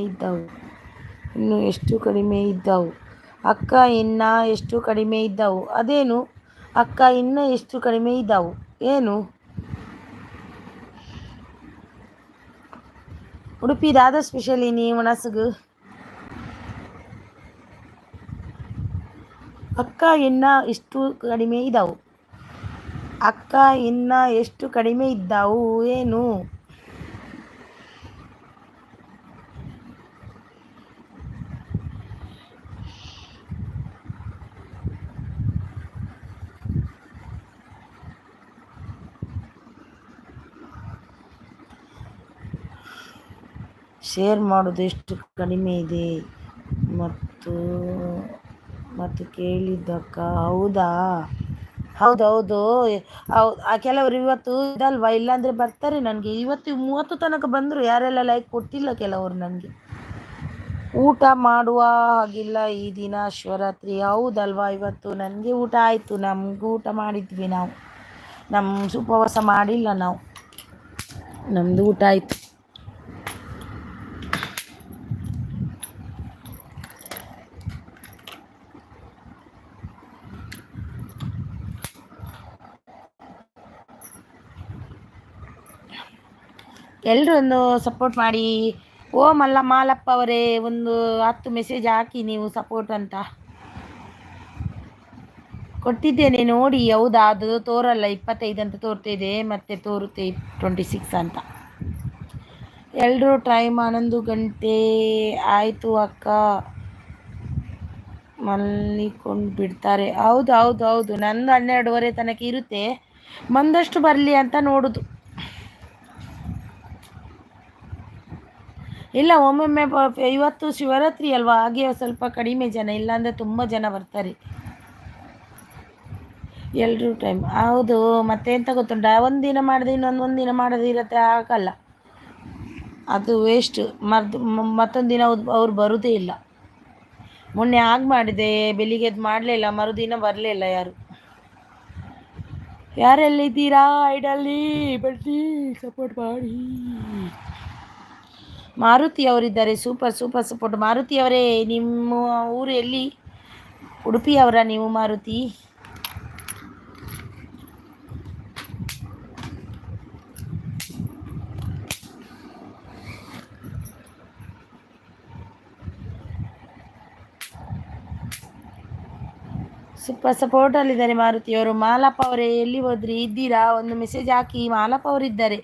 ಇದ್ದವು ಅಕ್ಕ ಇನ್ನ ಎಷ್ಟು ಕಡಿಮೆ ಇದ್ದವು. ಅದೇನು ಅಕ್ಕ ಇನ್ನ ಎಷ್ಟು ಕಡಿಮೆ ಇದ್ದವು ಏನು? ಉಡುಪಿ ದಾದಾ ಸ್ಪೆಷಲ್ ಏನಿ ಮನಸ್ಸಿಗೆ ಅಕ್ಕ ಇನ್ನ ಎಷ್ಟು ಕಡಿಮೆ ಇದ್ದವು. ಅಕ್ಕ ಇನ್ನ ಎಷ್ಟು ಕಡಿಮೆ ಇದ್ದವು ಏನು? ಶೇರ್ ಮಾಡೋದು ಎಷ್ಟು ಕಡಿಮೆ ಇದೆ ಮತ್ತು ಕೇಳಿದ್ದಕ್ಕ. ಹೌದಾ? ಹೌದೌದು. ಕೆಲವರು ಇವತ್ತು ಇದಲ್ವಾ, ಇಲ್ಲಾಂದರೆ ಬರ್ತಾರೆ. ನನಗೆ ಇವತ್ತು 30 ತನಕ ಬಂದರು. ಯಾರೆಲ್ಲ ಲೈಕ್ ಕೊಟ್ಟಿಲ್ಲ ಕೆಲವರು ನನಗೆ. ಊಟ ಮಾಡುವ ಹಾಗಿಲ್ಲ ಈ ದಿನ ಶಿವರಾತ್ರಿ. ಹೌದಲ್ವಾ? ಇವತ್ತು ನನಗೆ ಊಟ ಆಯಿತು. ನಮಗೂ ಊಟ ಮಾಡಿದ್ವಿ ನಾವು. ನಮ್ಮ ಉಪವಾಸ ಮಾಡಿಲ್ಲ ನಾವು. ನಮ್ಮದು ಊಟ ಆಯಿತು. ಎಲ್ಲರೂ ಒಂದು ಸಪೋರ್ಟ್ ಮಾಡಿ. ಓ ಮಾಲಪ್ಪ ಅವರೇ, ಒಂದು 10 ಮೆಸೇಜ್ ಹಾಕಿ ನೀವು ಸಪೋರ್ಟ್ ಅಂತ. ಕೊಟ್ಟಿದ್ದೇನೆ ನೋಡಿ. ಹೌದಾ? ಅದು ತೋರಲ್ಲ, 25 ಅಂತ ತೋರ್ತಿದೆ, ಮತ್ತೆ ತೋರುತ್ತೆ 26 ಅಂತ. ಎಲ್ಲರೂ ಟೈಮ್ 11 ಗಂಟೆ ಆಯಿತು ಅಕ್ಕ, ಮಲ್ಲಿಕೊಂಡು ಬಿಡ್ತಾರೆ. ಹೌದು ಹೌದು ಹೌದು. ನಂದು 12:30 ತನಕ ಇರುತ್ತೆ. ಬಂದಷ್ಟು ಬರಲಿ ಅಂತ ನೋಡೋದು. ಇಲ್ಲ, ಒಮ್ಮೊಮ್ಮೆ ಇವತ್ತು ಶಿವರಾತ್ರಿ ಅಲ್ವಾ, ಹಾಗೆ ಸ್ವಲ್ಪ ಕಡಿಮೆ ಜನ, ಇಲ್ಲಾಂದರೆ ತುಂಬ ಜನ ಬರ್ತಾರೆ. ಎಲ್ಲರೂ ಟೈಮ್. ಹೌದು, ಮತ್ತೆ ಎಂತ ಗೊತ್ತುಂಟ, ಒಂದಿನ ಮಾಡಿದೆ ಇನ್ನೊಂದು ದಿನ ಮಾಡೋದು ಇರುತ್ತೆ, ಆಗಲ್ಲ, ಅದು ವೇಸ್ಟ್. ಮತ್ತೊಂದು ದಿನ ಅವ್ರು ಬರೋದೇ ಇಲ್ಲ. ಮೊನ್ನೆ ಆಗ ಮಾಡಿದೆ, ಬೆಳಿಗ್ಗೆ ಎದ್ದು ಮಾಡಲಿಲ್ಲ, ಮರುದಿನ ಬರಲಿಲ್ಲ ಯಾರು. ಯಾರೆಲ್ಲಿದ್ದೀರಾ ಐಡಲ್ಲಿ ಬನ್ನಿ ಸಪೋರ್ಟ್ ಮಾಡಿ. ಮಾರುತಿ ಅವರಿದ್ದಾರೆ. Super super support. ಮಾರುತಿ ಅವರೇ, ನಿಮ್ಮ ಊರು ಎಲ್ಲಿ? ಉಡುಪಿಯವರ ನೀವು ಮಾರುತಿ? ಸೂಪರ್ ಸಪೋರ್ಟಲ್ಲಿದ್ದಾರೆ ಮಾರುತಿಯವರು. ಮಾಲಪ್ಪ ಅವರೇ ಎಲ್ಲಿ ಹೋದ್ರಿ? ಇದ್ದೀರಾ? ಒಂದು ಮೆಸೇಜ್ ಹಾಕಿ. ಮಾಲಪ್ಪ ಅವರಿದ್ದಾರೆ.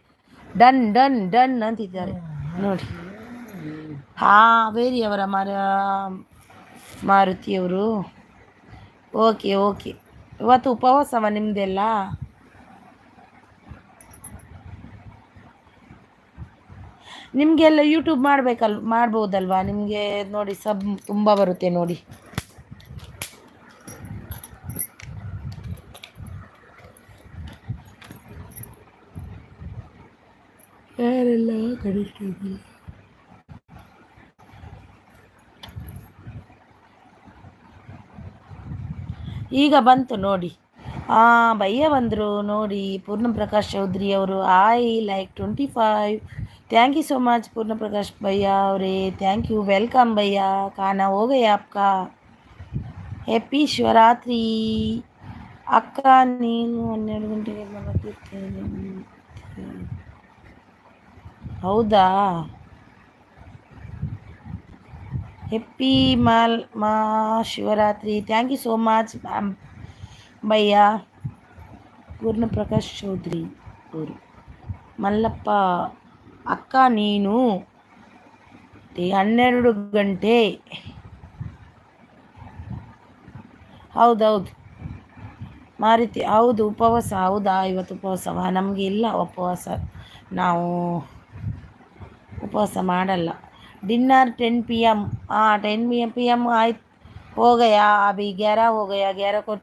ಡನ್ ಡನ್ ಡನ್ ಅಂತಿದ್ದಾರೆ ನೋಡಿ. ಹಾವೇರಿಯವರ ಮಾರುತಿಯವರು. ಓಕೆ ಓಕೆ, ಇವತ್ತು ಉಪವಾಸವ ನಿಮ್ಮದೆಲ್ಲ? ನಿಮಗೆಲ್ಲ ಯೂಟ್ಯೂಬ್ ಮಾಡ್ಬೋದಲ್ವಾ? ನಿಮಗೆ ನೋಡಿ ತುಂಬ ಬರುತ್ತೆ ನೋಡಿ. ಯಾರೆಲ್ಲ ಕಡಿಸ್ತೀವಿ. ಈಗ ಬಂತು ನೋಡಿ. ಭಯ್ಯ ಬಂದರು ನೋಡಿ, ಪೂರ್ಣಪ್ರಕಾಶ್ ಚೌಧರಿ ಅವರು. Like 25. Thank you so much Purnaprakash ಭಯ್ಯ ಅವರೇ, ಥ್ಯಾಂಕ್ ಯು, ವೆಲ್ಕಮ್ ಭಯ್ಯ. ಖಾನಾ ಹೋ ಗಯಾ ಆಪ್ಕಾ? ಹ್ಯಾಪಿ ಶಿವರಾತ್ರಿ ಅಕ್ಕ. ನೀನು 12 ಗಂಟೆಗೆ ಮಲಗಿರ್ತೇನೆ. ಹೌದಾ? Happy Shivaratri. Thank you so much ಭಯ್ಯ. ಪೂರ್ಣಪ್ರಕಾಶ್ ಚೌಧರಿ ಅವರು. ಮಲ್ಲಪ್ಪ ಅಕ್ಕ ನೀನು 12 ಗಂಟೆ. ಹೌದೌದು ಮಾರುತಿ, ಹೌದು ಉಪವಾಸ. ಹೌದಾ, ಇವತ್ತು ಉಪವಾಸವಾ? ನಮಗೆ ಇಲ್ಲ ಉಪವಾಸ, ನಾವು ಉಪವಾಸ ಮಾಡಲ್ಲ. Dinner 10 PM। 10 PM आयत हो गया, अभी 11 हो गया, 11 को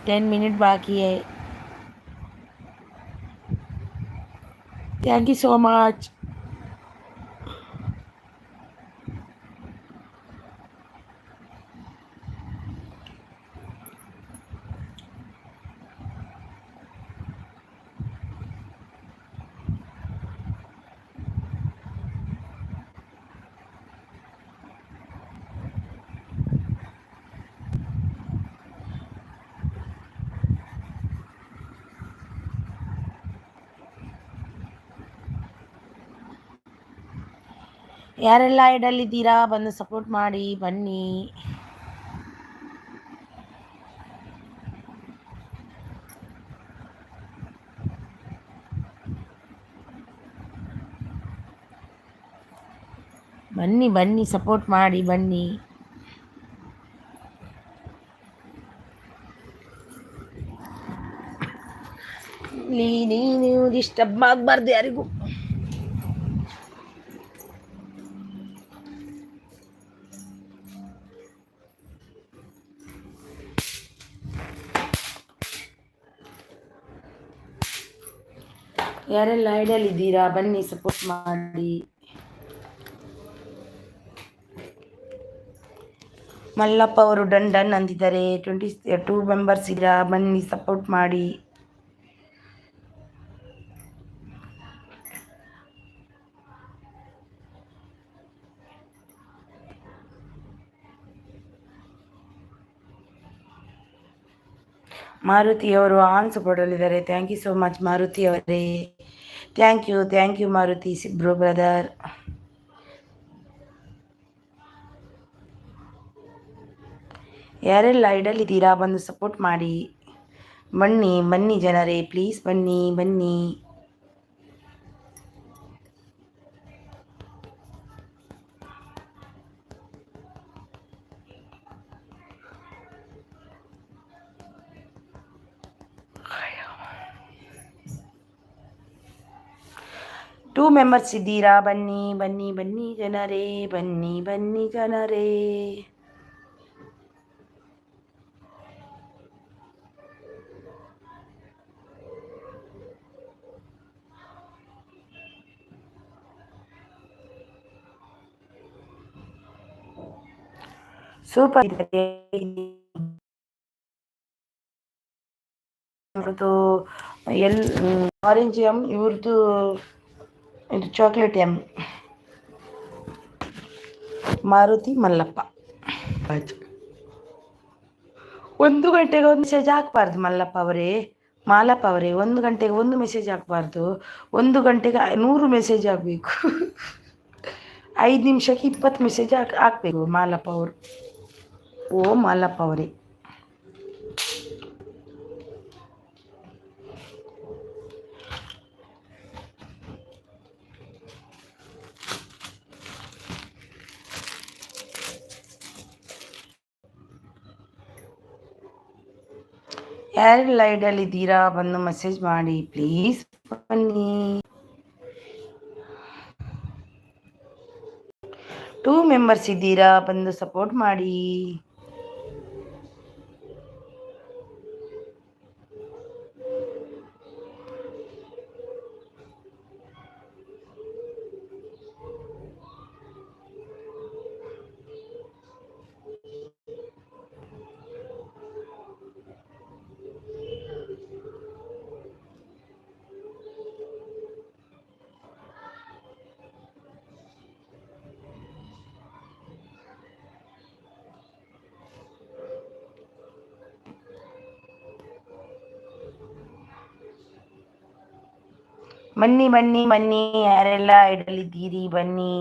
10 मिनट बाकी है। Thank you so much. ಯಾರೆಲ್ಲ ಐಡಲ್ಲಿದ್ದೀರಾ ಬಂದು ಸಪೋರ್ಟ್ ಮಾಡಿ ಬನ್ನಿ. ಬನ್ನಿ ಬನ್ನಿ ಸಪೋರ್ಟ್ ಮಾಡಿ ಬನ್ನಿ. ನೀನು ಡಿಸ್ಟರ್ಬ್ ಆಗಬಾರ್ದು ಯಾರಿಗೂ. ಯಾರೆಲ್ಲ ಐಡಲ್ಲಿದ್ದೀರಾ ಬನ್ನಿ ಸಪೋರ್ಟ್ ಮಾಡಿ. ಮಲ್ಲಪ್ಪ ಅವರು ಡನ್ ಅಂದಿದ್ದಾರೆ. 22 ಮೆಂಬರ್ಸ್ ಇದ್ದೀರಾ, ಬನ್ನಿ ಸಪೋರ್ಟ್ ಮಾಡಿ. ಮಾರುತಿಯವರು ಆನ್ಸ್ ಕೊಡಲಿದ್ದಾರೆ. Thank you so much Maruti ಅವರೇ. Thank you Maruti bro brother. ಯಾರೆಲ್ಲ ಐಡಲ್ಲಿದ್ದೀರಾ ಬಂದು ಸಪೋರ್ಟ್ ಮಾಡಿ. ಬನ್ನಿ ಬನ್ನಿ ಜನರೇ, ಪ್ಲೀಸ್ ಬನ್ನಿ ಬನ್ನಿ. ಟೂ ಮೆಂಬರ್ಸ್ ಇದ್ದೀರಾ, ಬನ್ನಿ ಬನ್ನಿ ಬನ್ನಿ ಜನರೇ, ಬನ್ನಿ ಬನ್ನಿ ಜನರೇ. ಸೂಪರ್ ಇದೆ. ಆರೆಂಜ್ ಎಮ್, ಇವ್ರದ್ದು ಇದು ಚಾಕ್ಲೇಟ್ ಎಮ್. ಮಾರುತಿ ಮಲ್ಲಪ್ಪ. ಆಯ್ತು, 1 ಗಂಟೆಗೆ ಒಂದು ಮೆಸೇಜ್ ಹಾಕ್ಬಾರ್ದು ಮಾಲಪ್ಪ ಅವರೇ 1 ಗಂಟೆಗೆ ಒಂದು ಮೆಸೇಜ್ ಹಾಕ್ಬಾರ್ದು. 1 ಗಂಟೆಗೆ 100 ಮೆಸೇಜ್ ಹಾಕಬೇಕು. 5 ನಿಮಿಷಕ್ಕೆ 20 ಮೆಸೇಜ್ ಹಾಕಬೇಕು ಮಾಲಪ್ಪ ಅವರು. ಓ ಮಾಲಪ್ಪ ಅವರೇ, ಯಾರೆಲ್ಲ ಐಡಲ್ಲಿದ್ದೀರಾ ಬಂದು ಮೆಸೇಜ್ ಮಾಡಿ ಪ್ಲೀಸ್. ಬನ್ನಿ. 2 ಮೆಂಬರ್ಸ್ ಇದ್ದೀರಾ, ಬಂದು ಸಪೋರ್ಟ್ ಮಾಡಿ. ಬನ್ನಿ ಬನ್ನಿ ಬನ್ನಿ, ಯಾರೆಲ್ಲ ಐಡಲ್ಲಿದ್ದೀರಿ ಬನ್ನಿ.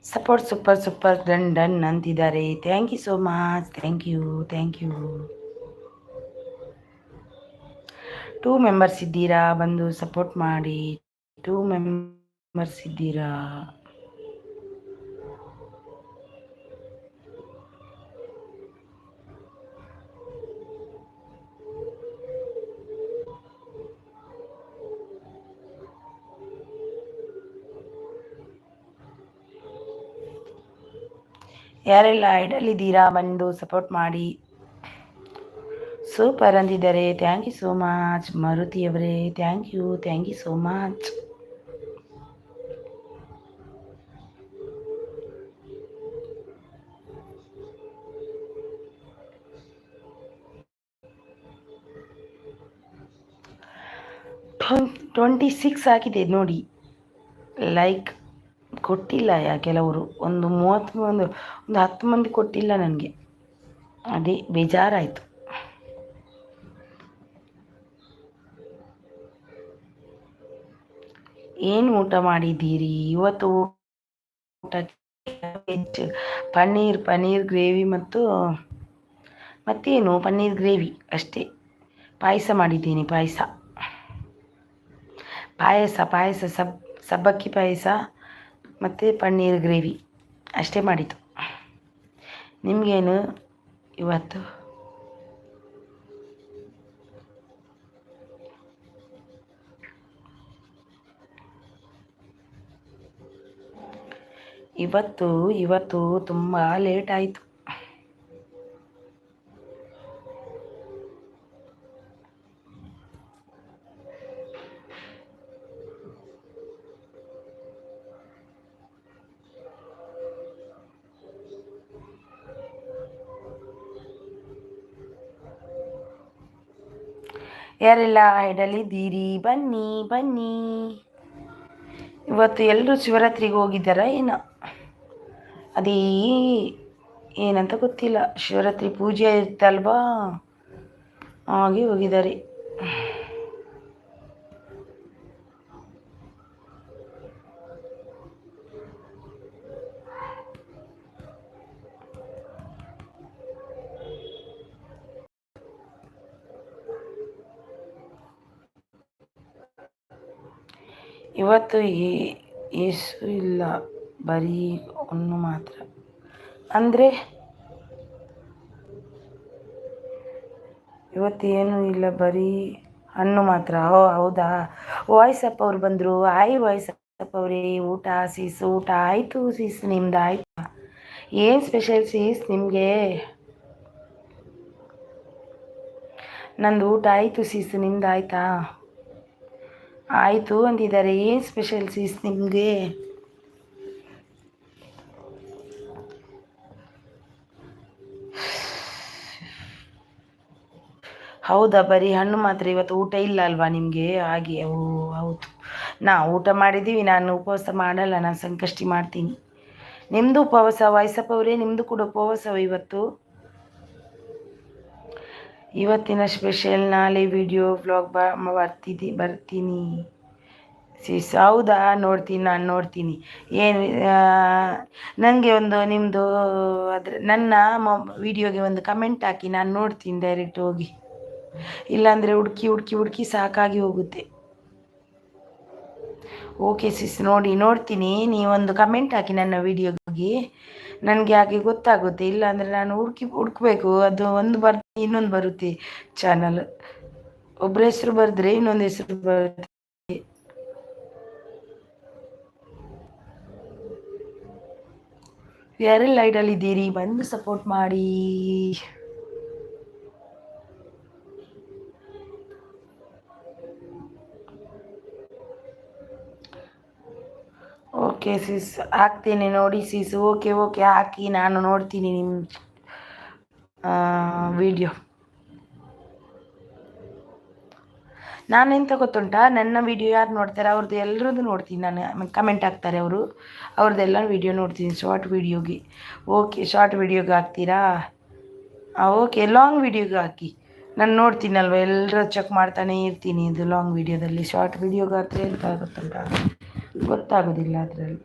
Support super super done done ಅಂತಿದ್ದಾರೆ. Thank you so much. Thank you. 2 members ಇದ್ದೀರಾ, ಬಂದು ಸಪೋರ್ಟ್ ಮಾಡಿ. 2 ಮೆಂಬರ್ಸ್ ಇದ್ದೀರಾ. ಯಾರೆಲ್ಲ ಐಡಲ್ಲಿದ್ದೀರಾ ಬಂದು ಸಪೋರ್ಟ್ ಮಾಡಿ. ಸೂಪರ್ ಅಂದಿದ್ದಾರೆ. ಥ್ಯಾಂಕ್ ಯು ಸೋ ಮಚ್ ಮಾರುತಿಯವರೇ. Thank you so much. Twenty 26 ಆಗಿದೆ ನೋಡಿ. ಲೈಕ್ ಕೊಟ್ಟಿಲ್ಲ ಕೆಲವರು, ಒಂದು 10 ಮಂದಿ ಕೊಟ್ಟಿಲ್ಲ ನನಗೆ. ಅದೇ ಬೇಜಾರಾಯಿತು. ಏನು ಊಟ ಮಾಡಿದ್ದೀರಿ ಇವತ್ತು? ಊಟಕ್ಕೆ ಪನ್ನೀರ್ ಗ್ರೇವಿ ಮತ್ತೇನು ಪನ್ನೀರ್ ಗ್ರೇವಿ ಅಷ್ಟೇ. ಪಾಯಸ ಮಾಡಿದ್ದೀನಿ. ಪಾಯಸ ಸಬ್ಬಕ್ಕಿ ಪಾಯಸ ಮತ್ತು ಪನ್ನೀರ್ ಗ್ರೇವಿ ಅಷ್ಟೇ ಮಾಡಿದ್ದು. ನಿಮಗೇನು ಇವತ್ತು? ಇವತ್ತು ತುಂಬ ಲೇಟ್ ಆಯಿತು. ಯಾರೆಲ್ಲ ಐಡಲ್ಲಿದ್ದೀರಿ ಬನ್ನಿ ಬನ್ನಿ. ಇವತ್ತು ಎಲ್ಲರೂ ಶಿವರಾತ್ರಿಗೆ ಹೋಗಿದ್ದಾರ ಏನೋ, ಅದೇ ಏನಂತ ಗೊತ್ತಿಲ್ಲ. ಶಿವರಾತ್ರಿ ಪೂಜೆ ಇರ್ತಲ್ವಾ, ಹಾಗೆ ಹೋಗಿದ್ದಾರೆ. ಇವತ್ತು ಏಸು ಇಲ್ಲ, ಬರೀ ಹಣ್ಣು ಮಾತ್ರ. ಅಂದರೆ ಇವತ್ತೇನು ಇಲ್ಲ, ಬರೀ ಹಣ್ಣು ಮಾತ್ರ. ಹೌದಾ? ವಾಯ್ಸಪ್ಪ ಅವ್ರು ಬಂದರು. ವಾಯ್ಸಪ್ಪ ಅವರೇ. ಊಟ ಆಯಿತು ಸೀಸ್, ನಿಮ್ದು ಆಯ್ತಾ? ಏನು ಸ್ಪೆಷಲ್ ಸೀಸ್ ನಿಮಗೆ? ನಂದು ಊಟ ಆಯಿತು ಸೀಸ್, ನಿಮ್ದು ಆಯಿತಾ? ಆಯಿತು ಅಂದಿದ್ದಾರೆ. ಏನು ಸ್ಪೆಷಲ್ ಸೀಸ್ ನಿಮಗೆ? ಹೌದಾ, ಬರೀ ಹಣ್ಣು ಮಾತ್ರ, ಇವತ್ತು ಊಟ ಇಲ್ಲ ಅಲ್ವಾ ನಿಮಗೆ? ಹಾಗೆ, ಓ ಹೌದು. ಊಟ ಮಾಡಿದ್ದೀವಿ, ನಾನು ಉಪವಾಸ ಮಾಡಲ್ಲ, ನಾನು ಸಂಕಷ್ಟಿ ಮಾಡ್ತೀನಿ. ನಿಮ್ಮದು ಉಪವಾಸ ವಾಯ್ಸಪ್ಪ ಅವರೇ? ನಿಮ್ಮದು ಕೂಡ ಉಪವಾಸವ ಇವತ್ತು? ಇವತ್ತಿನ ಸ್ಪೆಷಲ್ ನಾಳೆ ವಿಡಿಯೋ ವ್ಲಾಗ್ ಬರ್ತೀನಿ ಸಿಸ್. ಹೌದಾ, ನೋಡ್ತೀನಿ, ನಾನು ನೋಡ್ತೀನಿ. ಏನು ನನಗೆ ಒಂದು ನಿಮ್ಮದು ನನ್ನ ವಿಡಿಯೋಗೆ ಒಂದು ಕಮೆಂಟ್ ಹಾಕಿ, ನಾನು ನೋಡ್ತೀನಿ ಡೈರೆಕ್ಟ್ ಹೋಗಿ. ಇಲ್ಲಾಂದರೆ ಹುಡುಕಿ ಹುಡುಕಿ ಹುಡುಕಿ ಸಾಕಾಗಿ ಹೋಗುತ್ತೆ. ಓಕೆ ಸಿಸ್, ನೋಡ್ತೀನಿ. ನೀವೊಂದು ಕಮೆಂಟ್ ಹಾಕಿ ನನ್ನ ವಿಡಿಯೋಗೆ, ನನಗೆ ಹಾಗೆ ಗೊತ್ತಾಗುತ್ತೆ. ಇಲ್ಲಾಂದರೆ ನಾನು ಹುಡುಕಬೇಕು. ಅದು ಒಂದು ಇನ್ನೊಂದು ಬರುತ್ತೆ ಚಾನಲ್. ಒಬ್ಬರ ಹೆಸರು ಬರೆದ್ರೆ ಇನ್ನೊಂದು ಹೆಸರು ಬರುತ್ತೆ. ಯಾರೆಲ್ಲ ಇದ್ದೀರಿ, ಬಂದು ಸಪೋರ್ಟ್ ಮಾಡಿ. ಓಕೆ ಸಿಸ್, ಹಾಕ್ತೀನಿ ನೋಡಿ ಸಿಸ್. ಓಕೆ ಹಾಕಿ, ನಾನು ನೋಡ್ತೀನಿ ನಿಮ್ಮ ವಿಡಿಯೋ. ನಾನೆಂತ ಗೊತ್ತುಂಟಾ, ನನ್ನ ವಿಡಿಯೋ ಯಾರು ನೋಡ್ತಾರೆ ಅವ್ರದ್ದು ಎಲ್ಲರದ್ದು ನೋಡ್ತೀನಿ ನಾನು. ಕಮೆಂಟ್ ಹಾಕ್ತಾರೆ ಅವ್ರದ್ದೆಲ್ಲ ವಿಡಿಯೋ ನೋಡ್ತೀನಿ, ಶಾರ್ಟ್ ವಿಡಿಯೋಗೆ. ಓಕೆ, ಶಾರ್ಟ್ ವಿಡಿಯೋಗೆ ಹಾಕ್ತೀರಾ? ಓಕೆ, ಲಾಂಗ್ ವಿಡಿಯೋಗೆ ಹಾಕಿ, ನಾನು ನೋಡ್ತೀನಲ್ವ, ಎಲ್ಲರೂ ಚೆಕ್ ಮಾಡ್ತಾನೆ ಇರ್ತೀನಿ. ಇದು ಲಾಂಗ್ ವಿಡಿಯೋದಲ್ಲಿ. ಶಾರ್ಟ್ ವಿಡಿಯೋಗೆ ಹಾಕಿದ್ರೆ ಎಂತ ಗೊತ್ತುಂಟಾ, ಗೊತ್ತಾಗೋದಿಲ್ಲ ಅದರಲ್ಲಿ.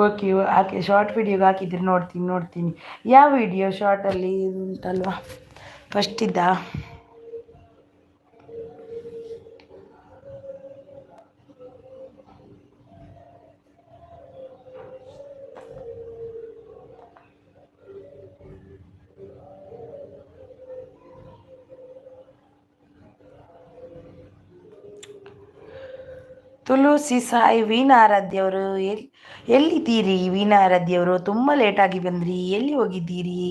ಓಕೆ ಹಾಕಿ, ಶಾರ್ಟ್ ವಿಡಿಯೋಗೆ ಹಾಕಿದ್ರೆ ನೋಡ್ತೀನಿ. ಯಾವ ವಿಡಿಯೋ ಶಾರ್ಟಲ್ಲಿ ಉಂಟಲ್ವಾ ಫಸ್ಟ್ ಇದ್ದ? ತುಳಸಿ ಸಾಯಿ ವೀಣಾ ಆರಾಧ್ಯವರು ಎಲ್ಲಿದ್ದೀರಿ? ವೀಣಾ ಆರಾಧ್ಯವರು ತುಂಬ ಲೇಟಾಗಿ ಬಂದ್ರಿ, ಎಲ್ಲಿ ಹೋಗಿದ್ದೀರಿ?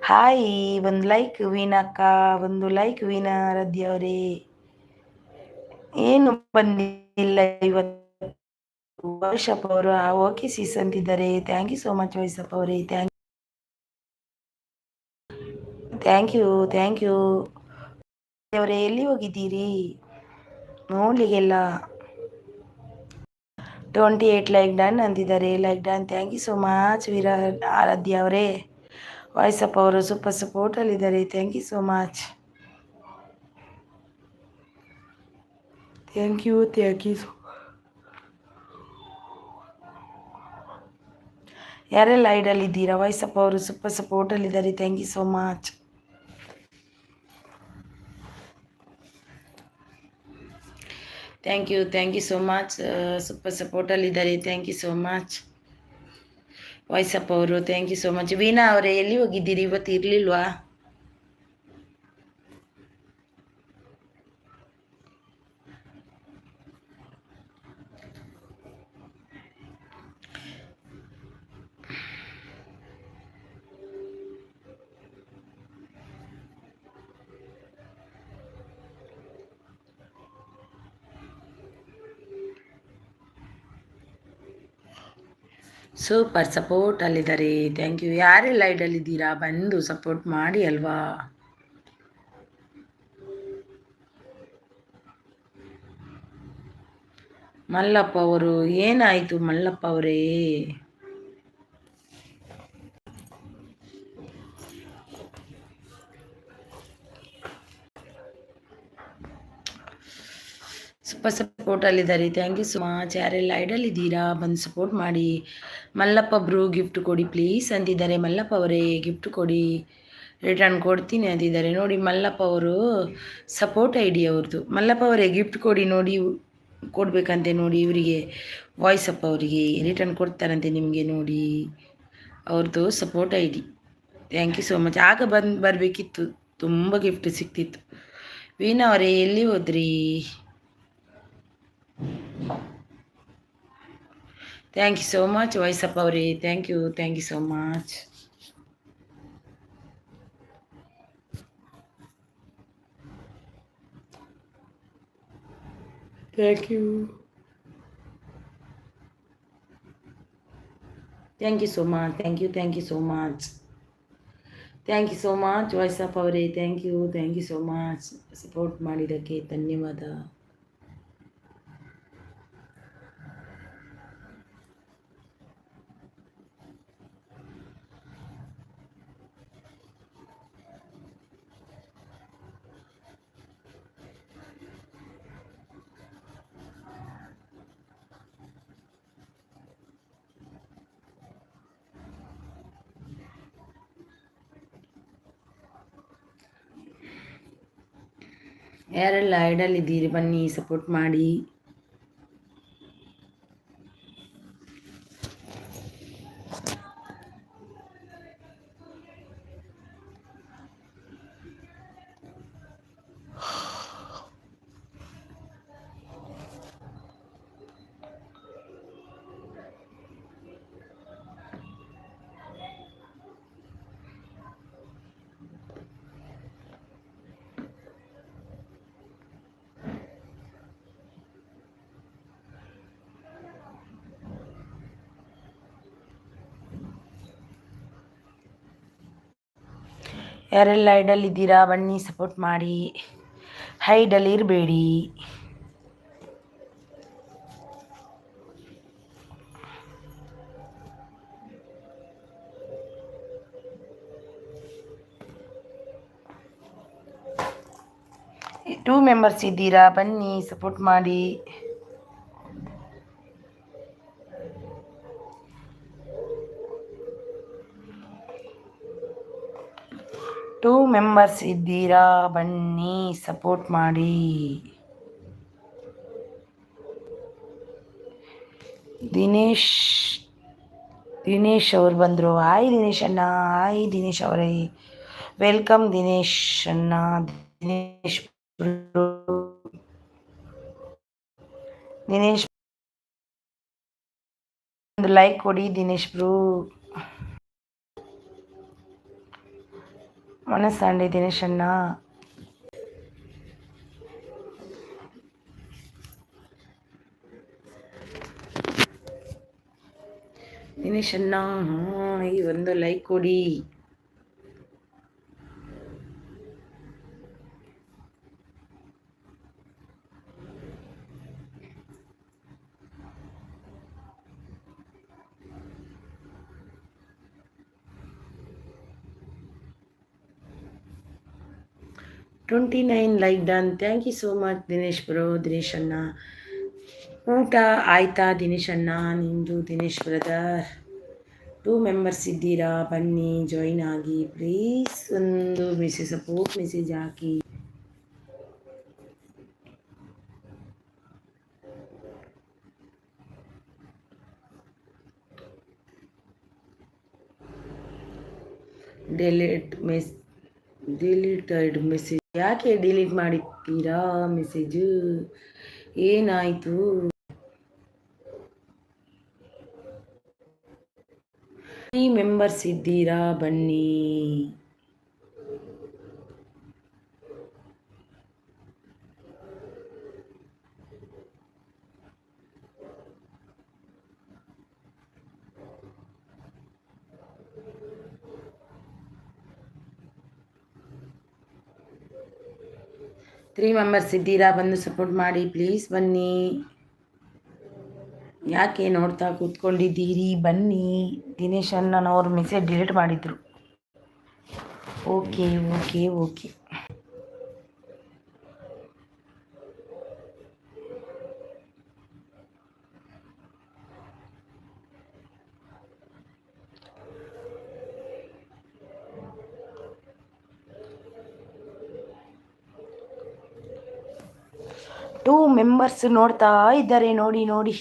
ಹಾಯ್, ಒಂದು ಲೈಕ್ ವೀಣಕ್ಕ, ಒಂದು ಲೈಕ್ ವೀಣಾ ಆರಾಧ್ಯ ಅವರೇ. ಏನು ಬಂದಿಲ್ಲ ಇವತ್ತು ವೈಶಪ್ ಅವರು? ಓಕೆ ಸಿಸ್ ಅಂತಿದ್ದಾರೆ. ಥ್ಯಾಂಕ್ ಯು ಸೋ ಮಚ್ ವೈಶಪ್ ಅವರೇ. ಥ್ಯಾಂಕ್ ಯು ಅವರೇ. ಎಲ್ಲಿ ಹೋಗಿದ್ದೀರಿ ನೋಡ್ಲಿಕ್ಕೆಲ್ಲ? 28 ಲೈಕ್ ಡನ್ ಅಂತಿದ್ದಾರೆ. Like done, thank you so much Veera Aradhya ಅವರೇ. ವಾಯ್ಸಪ್ ಅವರು ಸೂಪರ್ ಸಪೋರ್ಟಲ್ಲಿದ್ದಾರೆ. Thank you so much. Thank you ಯಾರೆಲ್ಲ ಐಡಲ್ಲಿದ್ದೀರಾ? ವಾಯ್ಸಪ್ ಅವರು ಸೂಪರ್ ಸಪೋರ್ಟಲ್ಲಿದ್ದಾರೆ. Thank you so much. Thank you so much. Super ಸಪೋರ್ಟಲ್ಲಿದ್ದಾರೆ. Thank you so much voice up ಅವರು. Thank you so much. Veena ಅವರೇ, ಎಲ್ಲಿ ಹೋಗಿದ್ದೀರಿ? ಇವತ್ತು ಇರಲಿಲ್ವಾ? ಸೂಪರ್ ಸಪೋರ್ಟ್ ಅಲ್ಲಿದ್ದಾರೆ. Thank you. ಯಾರೆಲ್ಲ ಐಡಲ್ಲಿದ್ದೀರಾ ಬಂದು ಸಪೋರ್ಟ್ ಮಾಡಿ ಅಲ್ವಾ? ಮಲ್ಲಪ್ಪ ಅವರು, ಏನಾಯಿತು ಮಲ್ಲಪ್ಪ ಅವರೇ? ಸೂಪರ್ ಸಪೋರ್ಟಲ್ಲಿದ್ದಾರೆ. Thank you so much. ಯಾರೆಲ್ಲ ಐಡಲ್ಲಿದ್ದೀರಾ ಬಂದು ಸಪೋರ್ಟ್ ಮಾಡಿ. ಮಲ್ಲಪ್ಪ ಬ್ರೂ ಗಿಫ್ಟ್ ಕೊಡಿ ಪ್ಲೀಸ್ ಅಂತಿದ್ದಾರೆ. ಮಲ್ಲಪ್ಪ ಅವರೇ ಗಿಫ್ಟ್ ಕೊಡಿ, ರಿಟರ್ನ್ ಕೊಡ್ತೀನಿ ಅಂತಿದ್ದಾರೆ. ನೋಡಿ ಮಲ್ಲಪ್ಪ ಅವರು ಸಪೋರ್ಟ್ ಐಡಿ ಅವ್ರದ್ದು. ಮಲ್ಲಪ್ಪ ಅವರೇ ಗಿಫ್ಟ್ ಕೊಡಿ, ನೋಡಿ ಕೊಡಬೇಕಂತೆ ನೋಡಿ ಇವರಿಗೆ, ವಾಯ್ಸಪ್ ಅವರಿಗೆ ರಿಟರ್ನ್ ಕೊಡ್ತಾರಂತೆ ನಿಮಗೆ. ನೋಡಿ ಅವ್ರದ್ದು support ID. Thank you so much. ಆಗ ಬರಬೇಕಿತ್ತು, ತುಂಬ ಗಿಫ್ಟ್ ಸಿಕ್ತಿತ್ತು. ವೀಣಾ ಅವರೇ ಎಲ್ಲಿ ಹೋದ್ರಿ? Thank you so much voice up ಅವರೇ. Thank you so much. Thank you so much. Thank you so much. Thank you so much voice of ಅವರೇ, thank you so much support ಮಾಡಿದ್ದಕ್ಕೆ ಧನ್ಯವಾದ. ಯಾರೆಲ್ಲ ಐಡಲ್ ಇದ್ದೀರಿ ಬನ್ನಿ ಸಪೋರ್ಟ್ ಮಾಡಿ. ಯಾರೆಲ್ಲ ಐಡಲ್ ಇದ್ದೀರಾ ಬನ್ನಿ ಸಪೋರ್ಟ್ ಮಾಡಿ. ಹೈಡಲ್ ಇರಬೇಡಿ. ಟೂ ಮೆಂಬರ್ಸ್ ಇದ್ದೀರಾ ಬನ್ನಿ ಸಪೋರ್ಟ್ ಮಾಡಿ. ಟೂ ಮೆಂಬರ್ಸ್ ಇದ್ದೀರಾ ಬನ್ನಿ ಸಪೋರ್ಟ್ ಮಾಡಿ. ದಿನೇಶ್ ಅವರು ಬಂದರು. ಹಾಯ್ ದಿನೇಶ್ ಅಣ್ಣ. ಹಾಯ್ ದಿನೇಶ್ ಅವರೇ, ವೆಲ್ಕಮ್ ದಿನೇಶ್ ಅಣ್ಣ. ದಿನೇಶ್ ಒಂದು ಲೈಕ್ ಕೊಡಿ ದಿನೇಶ್ ಬ್ರೂ. ಮನಸ್ಸಂಡಿ ದಿನೇಶ್ ಅಣ್ಣ. ದಿನೇಶ್ ಅಣ್ಣ ಈ ಒಂದು ಲೈಕ್ ಕೊಡಿ. $29 like done. Thank you so much Dinesh bro. Dinesh ಅಣ್ಣ ಊಟ ಆಯ್ತಾ ದಿನೇಶ್ ಅಣ್ಣ ನಿಂದು? ದಿನೇಶ್ ಬ್ರದರ್ ಟೂ ಮೆಂಬರ್ಸ್ ಇದ್ದೀರಾ ಬನ್ನಿ ಜಾಯಿನ್ ಆಗಿ ಪ್ಲೀಸ್. ಒಂದು ಸಪೋರ್ಟ್ ಮೆಸೇಜ್ ಹಾಕಿ. ಡಿಲೀಟೆಡ್ ಮೆಸೇಜ್ ಯಾಕೆ ಡಿಲೀಟ್ ಮಾಡಿದ್ದೀರಾ ಮೆಸೇಜು? ಏನಾಯಿತು? ಈ ಮೆಂಬರ್ಸ್ ಇದ್ದೀರಾ ಬನ್ನಿ. ತ್ರೀ ಮೆಂಬರ್ಸ್ ಇದ್ದೀರಾ ಬಂದು ಸಪೋರ್ಟ್ ಮಾಡಿ ಪ್ಲೀಸ್ ಬನ್ನಿ. ಯಾಕೆ ನೋಡ್ತಾ ಕೂತ್ಕೊಂಡಿದ್ದೀರಿ ಬನ್ನಿ. ದಿನೇಶ್ ಅಣ್ಣನವರು ಮೆಸೇಜ್ ಡಿಲೀಟ್ ಮಾಡಿದ್ರು. Okay okay okay. Two members ನೋಡ್ತಾ ಇದ್ದಾರೆ ನೋಡಿ ನೋಡಿ.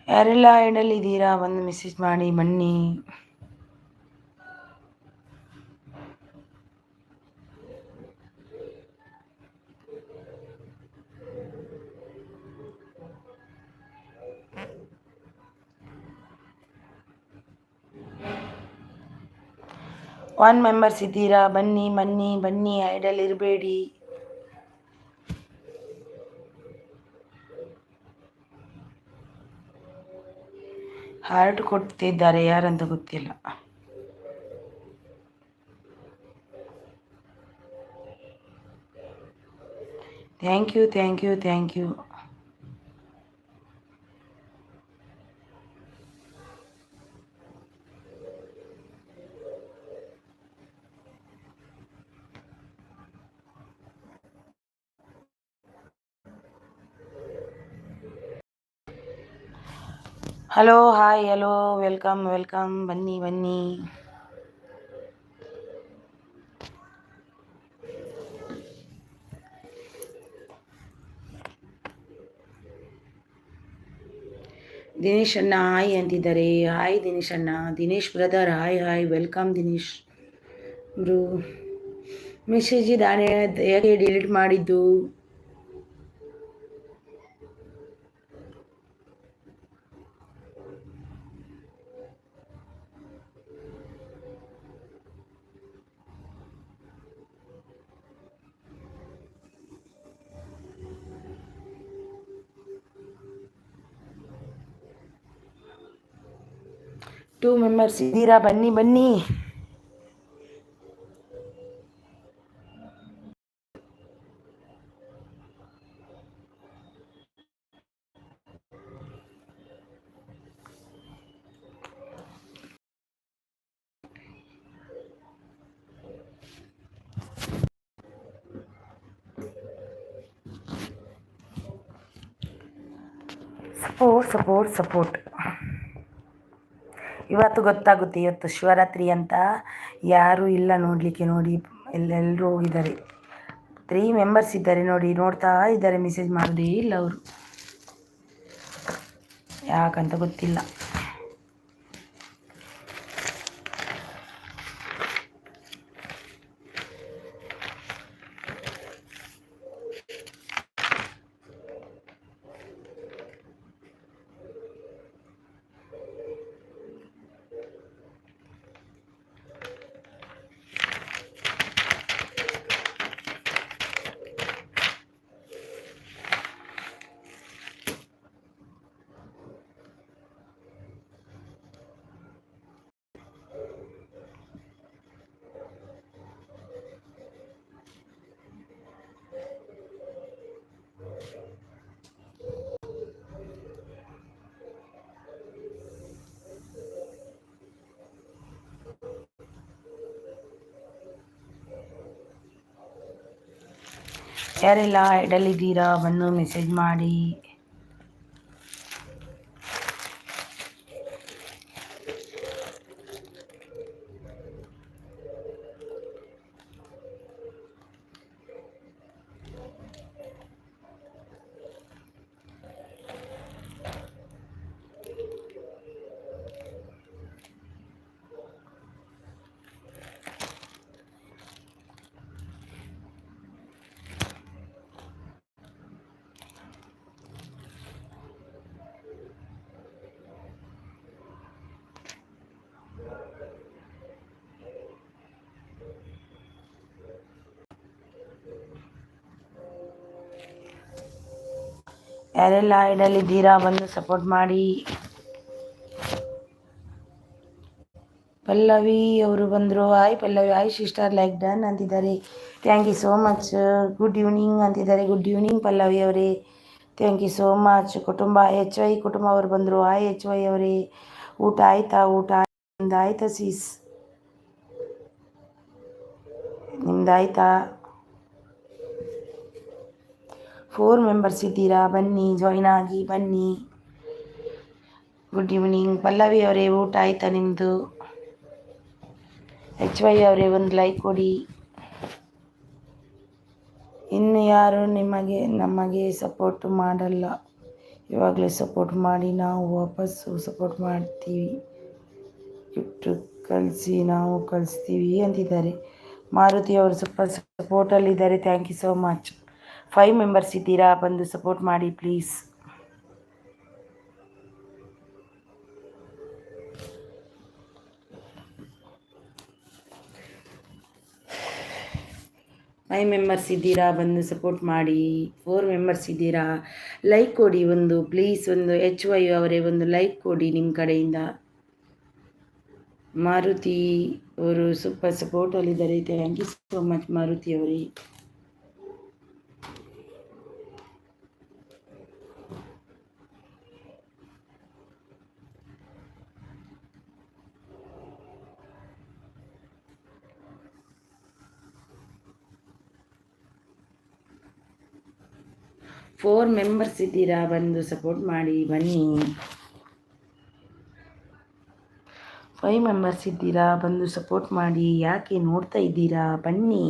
ಯಾರೆಲ್ಲ ಐಡಲ್ ಇದ್ದೀರಾ ಬಂದು ಮೆಸೇಜ್ ಮಾಡಿ ಬನ್ನಿ. 1 ಮೆಂಬರ್ಸ್ ಇದ್ದೀರಾ, ಬನ್ನಿ ಬನ್ನಿ ಬನ್ನಿ, ಐಡಲ್ ಇರಬೇಡಿ. ಹಾರ್ಟ್ ಕೊಡ್ತಿದ್ದಾರೆ, ಯಾರಂತ ಗೊತ್ತಿಲ್ಲ. Thank you thank you thank you. Hello, hi, hello, welcome welcome, ಬನ್ನಿ ಬನ್ನಿ. ದಿನೇಶ್ ಅಣ್ಣ ಹಾಯ್ ಅಂತಿದ್ದಾರೆ. ಹಾಯ್ ದಿನೇಶ್ ಅಣ್ಣ, Dinesh brother hi hi, welcome Dinesh bro. Message ಇದ್ದಾನೆ, ಯಾಕೆ ಡಿಲೀಟ್ ಮಾಡಿದ್ದು? ಟೂ ಮೆಂಬರ್ಸ್ ಇದ್ದೀರಾ, ಬನ್ನಿ ಬನ್ನಿ. Support support support. ಇವತ್ತು ಗೊತ್ತಾಗುತ್ತೆ, ಇವತ್ತು ಶಿವರಾತ್ರಿ ಅಂತ. ಯಾರೂ ಇಲ್ಲ ನೋಡಲಿಕ್ಕೆ, ನೋಡಿ ಎಲ್ಲರೂ ಹೋಗಿದ್ದಾರೆ. 3 ಮೆಂಬರ್ಸ್ ಇದ್ದಾರೆ ನೋಡಿ, ನೋಡ್ತಾ ಇದ್ದಾರೆ, ಮೆಸೇಜ್ ಮಾಡೋದೇ ಇಲ್ಲ ಅವರು, ಯಾಕಂತ ಗೊತ್ತಿಲ್ಲ. ಯಾರೆಲ್ಲ ಐಡಲ್ಲಿದ್ದೀರಾ ಬಂದು ಮೆಸೇಜ್ ಮಾಡಿ. ಯಾರೆಲ್ಲ ಐಡಲ್ಲಿದ್ದೀರಾ ಬಂದು ಸಪೋರ್ಟ್ ಮಾಡಿ. ಪಲ್ಲವಿ ಅವರು ಬಂದರು. Hi Pallavi, hi sister, like done ಅಂತಿದ್ದಾರೆ. Thank you so much. Good evening ಅಂತಿದ್ದಾರೆ. ಗುಡ್ ಈವ್ನಿಂಗ್ ಪಲ್ಲವಿ ಅವರೇ, ಥ್ಯಾಂಕ್ ಯು ಸೋ ಮಚ್. ಕುಟುಂಬ HY ಕುಟುಂಬ ಅವರು ಬಂದರು. ಹಾಯ್ HY ಅವರೇ, ಊಟ ಆಯ್ತಾ? ಊಟ ನಿಮ್ದಾಯ್ತಾ ಸೀಸ್? ನಿಮ್ದಾಯ್ತಾ? 4 ಮೆಂಬರ್ಸ್ ಇದ್ದೀರಾ, ಬನ್ನಿ ಜಾಯ್ನ್ ಆಗಿ ಬನ್ನಿ. ಗುಡ್ ಈವ್ನಿಂಗ್ ಪಲ್ಲವಿ ಅವರೇ, ಊಟ ಆಯ್ತಾ ನಿಮ್ಮದು? HY ಅವರೇ ಒಂದು ಲೈಕ್ ಕೊಡಿ. ಇನ್ನು ಯಾರು ನಮಗೆ ಸಪೋರ್ಟ್ ಮಾಡಲ್ಲ, ಇವಾಗಲೇ ಸಪೋರ್ಟ್ ಮಾಡಿ, ನಾವು ವಾಪಸ್ಸು ಸಪೋರ್ಟ್ ಮಾಡ್ತೀವಿ. ಗಿಫ್ಟ್ ಕಳಿಸಿ, ನಾವು ಕಳಿಸ್ತೀವಿ ಅಂತಿದ್ದಾರೆ. ಮಾರುತಿ ಅವರು ಸಪೋರ್ಟಲ್ಲಿದ್ದಾರೆ. Thank you so much. 5 members ಇದ್ದೀರಾ, ಬಂದು ಸಪೋರ್ಟ್ ಮಾಡಿ ಪ್ಲೀಸ್. 5 ಮೆಂಬರ್ಸ್ ಇದ್ದೀರಾ, ಬಂದು ಸಪೋರ್ಟ್ ಮಾಡಿ. 4 ಮೆಂಬರ್ಸ್ ಇದ್ದೀರಾ, ಲೈಕ್ ಕೊಡಿ ಒಂದು ಪ್ಲೀಸ್. ಒಂದು HY ಅವರೇ ಒಂದು ಲೈಕ್ ಕೊಡಿ ನಿಮ್ಮ ಕಡೆಯಿಂದ. ಮಾರುತಿ ಅವರು ಸೂಪರ್ ಸಪೋರ್ಟಲ್ಲಿದ್ದಾರೆ. Thank you so much Maruti ಅವರೇ. ಫೋರ್ ಮೆಂಬರ್ಸ್ ಇದ್ದೀರಾ, ಬಂದು ಸಪೋರ್ಟ್ ಮಾಡಿ ಬನ್ನಿ. 5 ಮೆಂಬರ್ಸ್ ಇದ್ದೀರಾ, ಬಂದು ಸಪೋರ್ಟ್ ಮಾಡಿ. ಯಾಕೆ ನೋಡ್ತಾ ಇದ್ದೀರಾ, ಬನ್ನಿ.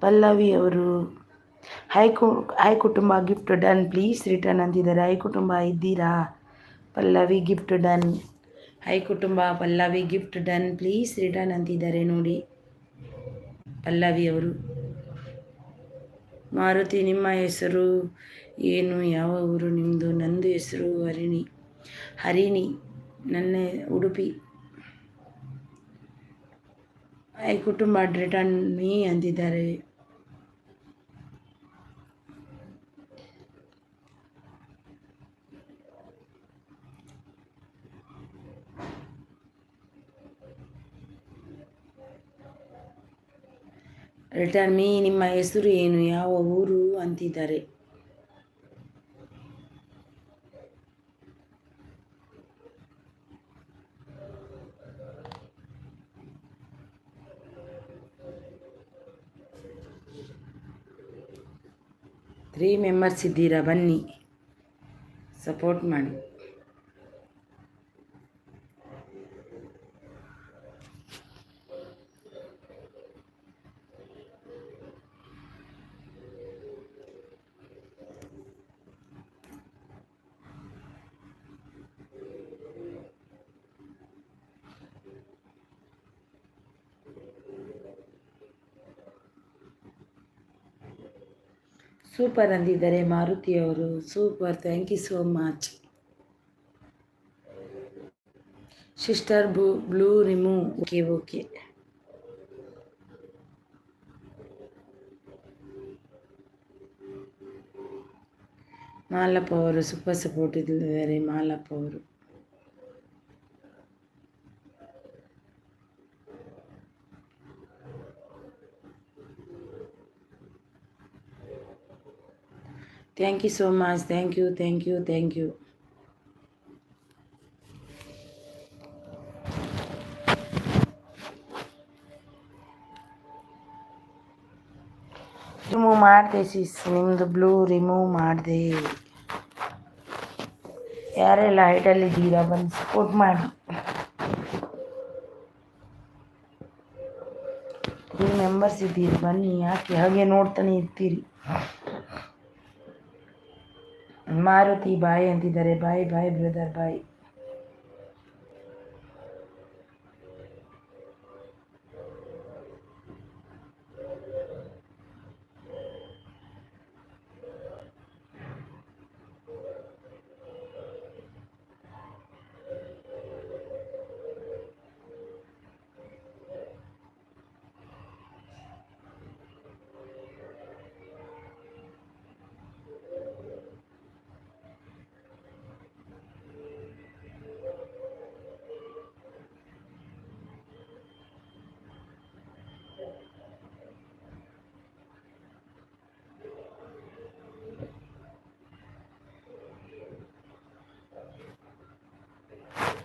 ಪಲ್ಲವಿ ಅವರು ಹಾಯ್ ಕುಟುಂಬ ಗಿಫ್ಟ್ ಡನ್ ಪ್ಲೀಸ್ ರಿಟರ್ನ್ ಅಂತಿದ್ದಾರೆ. ಹಾಯ್ ಕುಟುಂಬ ಇದ್ದೀರಾ, ಪಲ್ಲವಿ ಗಿಫ್ಟ್ ಡನ್. ಹಾಯ್ ಕುಟುಂಬ, Pallavi gift done please return ಅಂತಿದ್ದಾರೆ ನೋಡಿ ಪಲ್ಲವಿ ಅವರು. ಮಾರುತಿ ನಿಮ್ಮ ಹೆಸರು ಏನು, ಯಾವ ಊರು ನಿಮ್ಮದು? ನಂದು ಹೆಸರು ಹರಿಣಿ, ನನ್ನ ಉಡುಪಿ. ಹಾಯ್ ಕುಟುಂಬ ರಿಟರ್ನ್ ಮೀ ಅಂತಿದ್ದಾರೆ. ರಿಟರ್ನ್ ಮೀ, ನಿಮ್ಮ ಹೆಸರು ಏನು, ಯಾವ ಊರು ಅಂತಿದ್ದಾರೆ. ತ್ರೀ ಮೆಂಬರ್ಸ್ ಇದ್ದೀರಾ, ಬನ್ನಿ ಸಪೋರ್ಟ್ ಮಾಡಿ. ಸೂಪರ್ ಅಂದಿದ್ದಾರೆ ಮಾರುತಿ ಅವರು. Super, thank you so much. Sister blue remove, okay. Malappa ಅವರು ಸೂಪರ್ ಸಪೋರ್ಟ್ ಇದ್ದಾರೆ. ಮಾಲಪ್ಪ ಅವರು thank you so much. Thank you. Remove ಮಾಡಿದೆ ಸಿಸ್, ನಿಮ್ಮದು ಬ್ಲೂ ರಿಮೂವ್ ಮಾಡಿದೆ. ಯಾರೆಲ್ಲ ಹೈಟಲ್ಲಿದ್ದೀರಾ, ಬಂದು ಸಪೋರ್ಟ್ ಮಾಡಿ. 3 ಮೆಂಬರ್ಸ್ ಇದ್ದೀರಿ, ಬನ್ನಿ. ಯಾಕೆ ಹಾಗೆ ನೋಡ್ತಾನೆ ಇರ್ತೀರಿ. ಮಾರುತಿ ಬಾಯ್ ಅಂತಿದ್ದಾರೆ. ಬಾಯ್ ಬ್ರದರ್, ಬಾಯ್.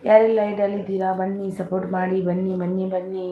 ಯಾರೆಲ್ಲ ಐಡಲ್ಲಿದ್ದೀರಾ, ಬನ್ನಿ ಸಪೋರ್ಟ್ ಮಾಡಿ. ಬನ್ನಿ.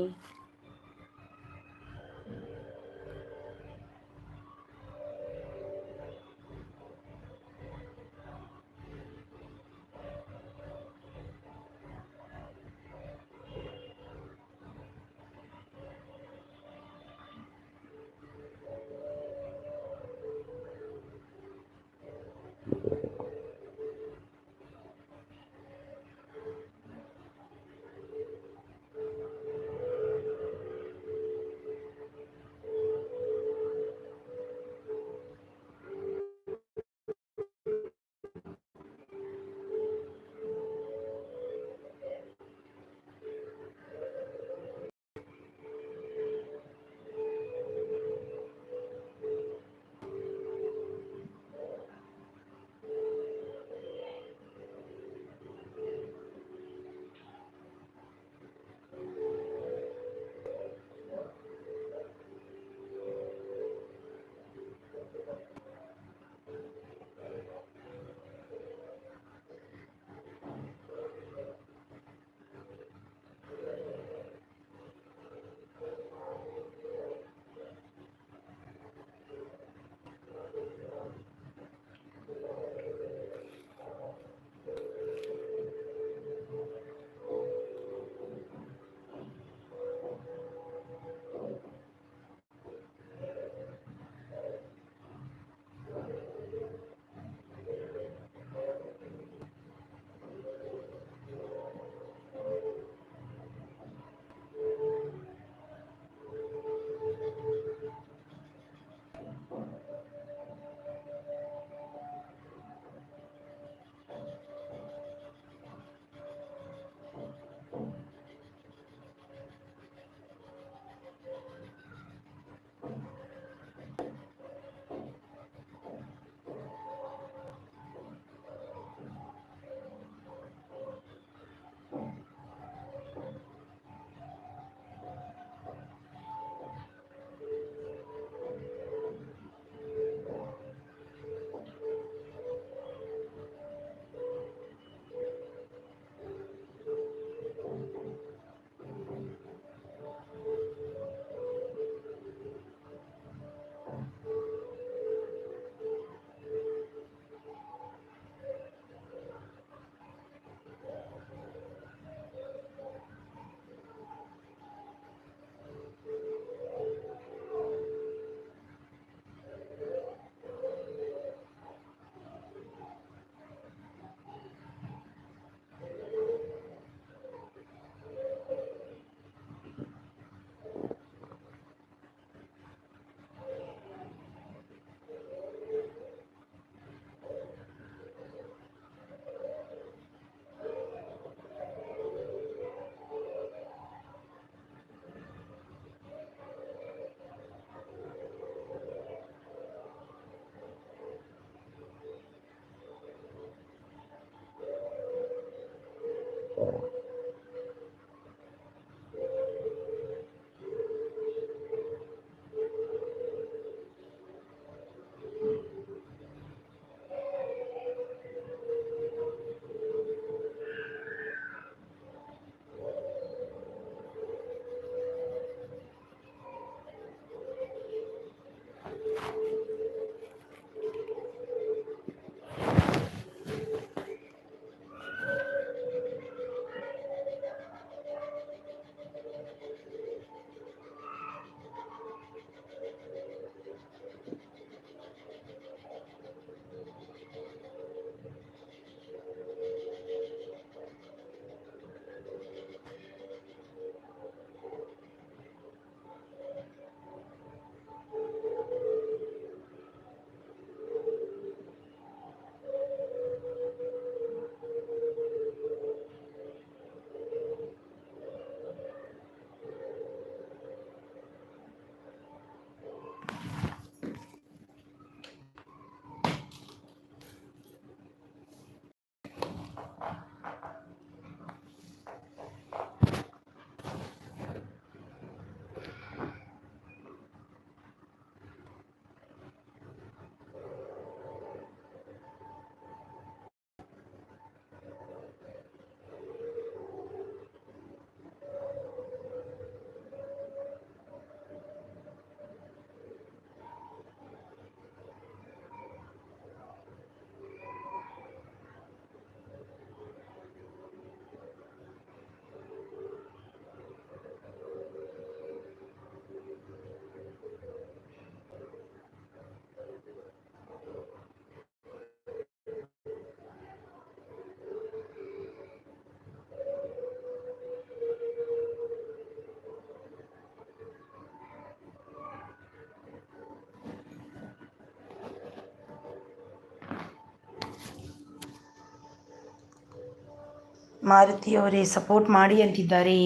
ಮಾರುತಿಯವರೇ ಸಪೋರ್ಟ್ ಮಾಡಿ ಅಂತಿದ್ದಾರೆ.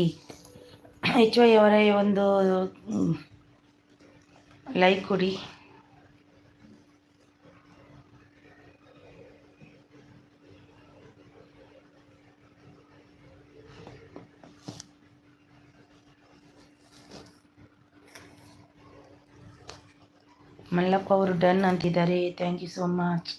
ಎಚ್ ವೈ ಅವರೇ ಒಂದು ಲೈಕ್ ಕೊಡಿ. ಮಲ್ಲಪ್ಪ ಅವರು ಡನ್ ಅಂತಿದ್ದಾರೆ. Thank you so much.